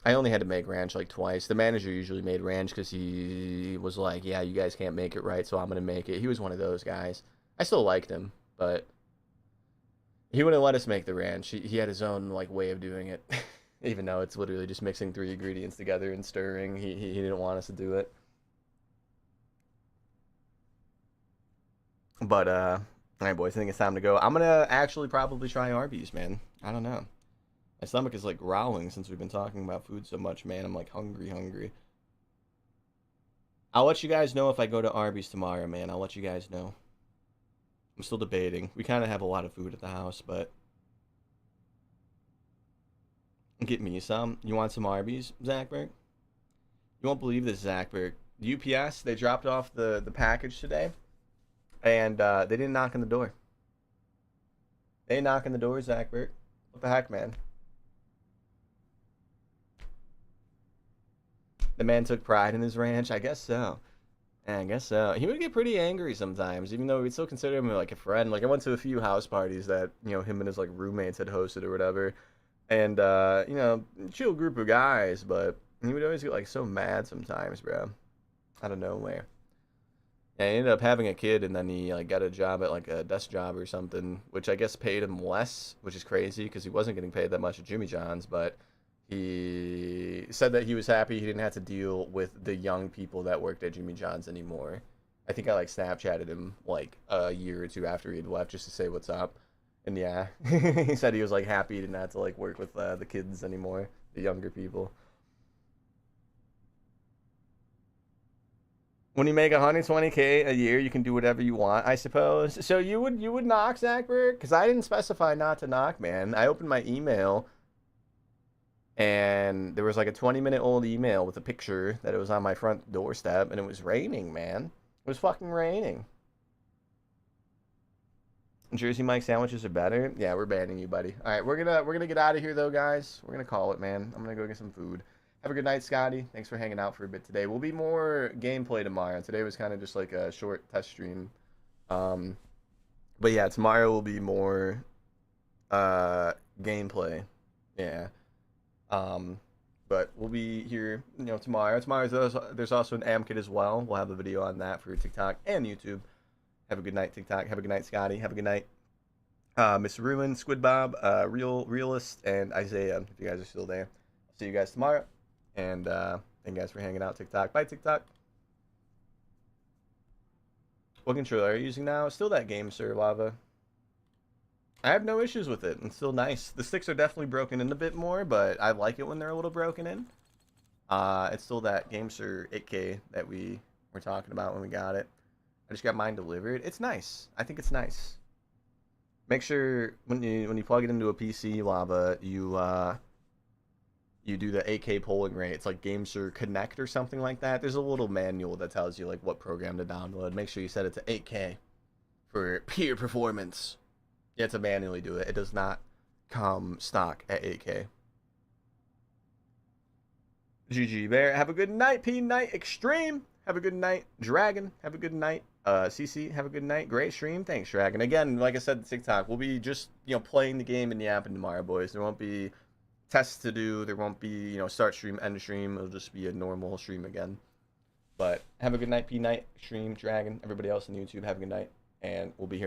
A: I only had to make ranch like twice. The manager usually made ranch because he was like, yeah, you guys can't make it right, so I'm going to make it. He was one of those guys. I still liked him, but he wouldn't let us make the ranch. He had his own like way of doing it. Even though it's literally just mixing 3 ingredients together and stirring. He didn't want us to do it. But, all right, boys, I think it's time to go. I'm going to actually probably try Arby's, man. I don't know. My stomach is, like, growling since we've been talking about food so much, man. I'm, like, hungry. I'll let you guys know if I go to Arby's tomorrow, man. I'll let you guys know. I'm still debating. We kind of have a lot of food at the house, but... Get me some. You want some Arby's, Zachberg? You won't believe this, Zachberg. UPS, they dropped off the package today. And they didn't knock on the door. They didn't knock on the door, Zachberg. What the heck, man? The man took pride in his ranch? I guess so. I guess so. He would get pretty angry sometimes, even though we'd still consider him like a friend. Like, I went to a few house parties that, you know, him and his, like, roommates had hosted or whatever. And, you know, chill group of guys, but he would always get, like, so mad sometimes, bro. Out of nowhere. Yeah, he ended up having a kid, and then he like got a job at like a desk job or something, which I guess paid him less, which is crazy because he wasn't getting paid that much at Jimmy John's. But he said that he was happy he didn't have to deal with the young people that worked at Jimmy John's anymore. I think I like Snapchatted him like a year or two after he had left just to say what's up. And yeah, he said he was like happy he didn't have to like work with the kids anymore, the younger people. When you make 120K a year, you can do whatever you want, I suppose. So you would knock, Zachberg? Because I didn't specify not to knock, man. I opened my email, and there was like a 20-minute-old email with a picture that it was on my front doorstep, and it was raining, man. It was fucking raining. Jersey Mike sandwiches are better. Yeah, we're banning you, buddy. All right, we're gonna get out of here though, guys. We're gonna call it, man. I'm gonna go get some food. Have a good night, Scotty. Thanks for hanging out for a bit today. We'll be more gameplay tomorrow. Today was kind of just like a short test stream. But yeah, tomorrow will be more gameplay. Yeah. But we'll be here, you know, tomorrow. Tomorrow there's also an AM kit as well. We'll have a video on that for TikTok and YouTube. Have a good night, TikTok. Have a good night, Scotty. Have a good night, Miss Ruin, Squid Bob, Realist, and Isaiah. If you guys are still there, I'll see you guys tomorrow. And thank you guys for hanging out, TikTok. Bye, TikTok. What controller are you using now? Still that Game Sir Lava. I have no issues with it. It's still nice. The sticks are definitely broken in a bit more, but I like it when they're a little broken in. It's still that Game Sir 8K that we were talking about when we got it. I just got mine delivered. It's nice. I think it's nice. Make sure when you plug it into a PC, Lava, you do the 8K polling rate. It's like GameSir Connect or something like that. There's a little manual that tells you like what program to download. Make sure you set it to 8K for peer performance. You have to manually do it. It does not come stock at 8K. GG Bear. Have a good night, P Night Extreme. Have a good night, Dragon. Have a good night, CC. Have a good night. Great stream. Thanks, Dragon. Again, like I said, TikTok. We'll be just, you know, playing the game and yapping tomorrow, boys. There won't be tests to do. There won't be, you know, start stream, end stream. It'll just be a normal stream again. But have a good night, P Night Stream, Dragon. Everybody else on YouTube, have a good night, and we'll be here.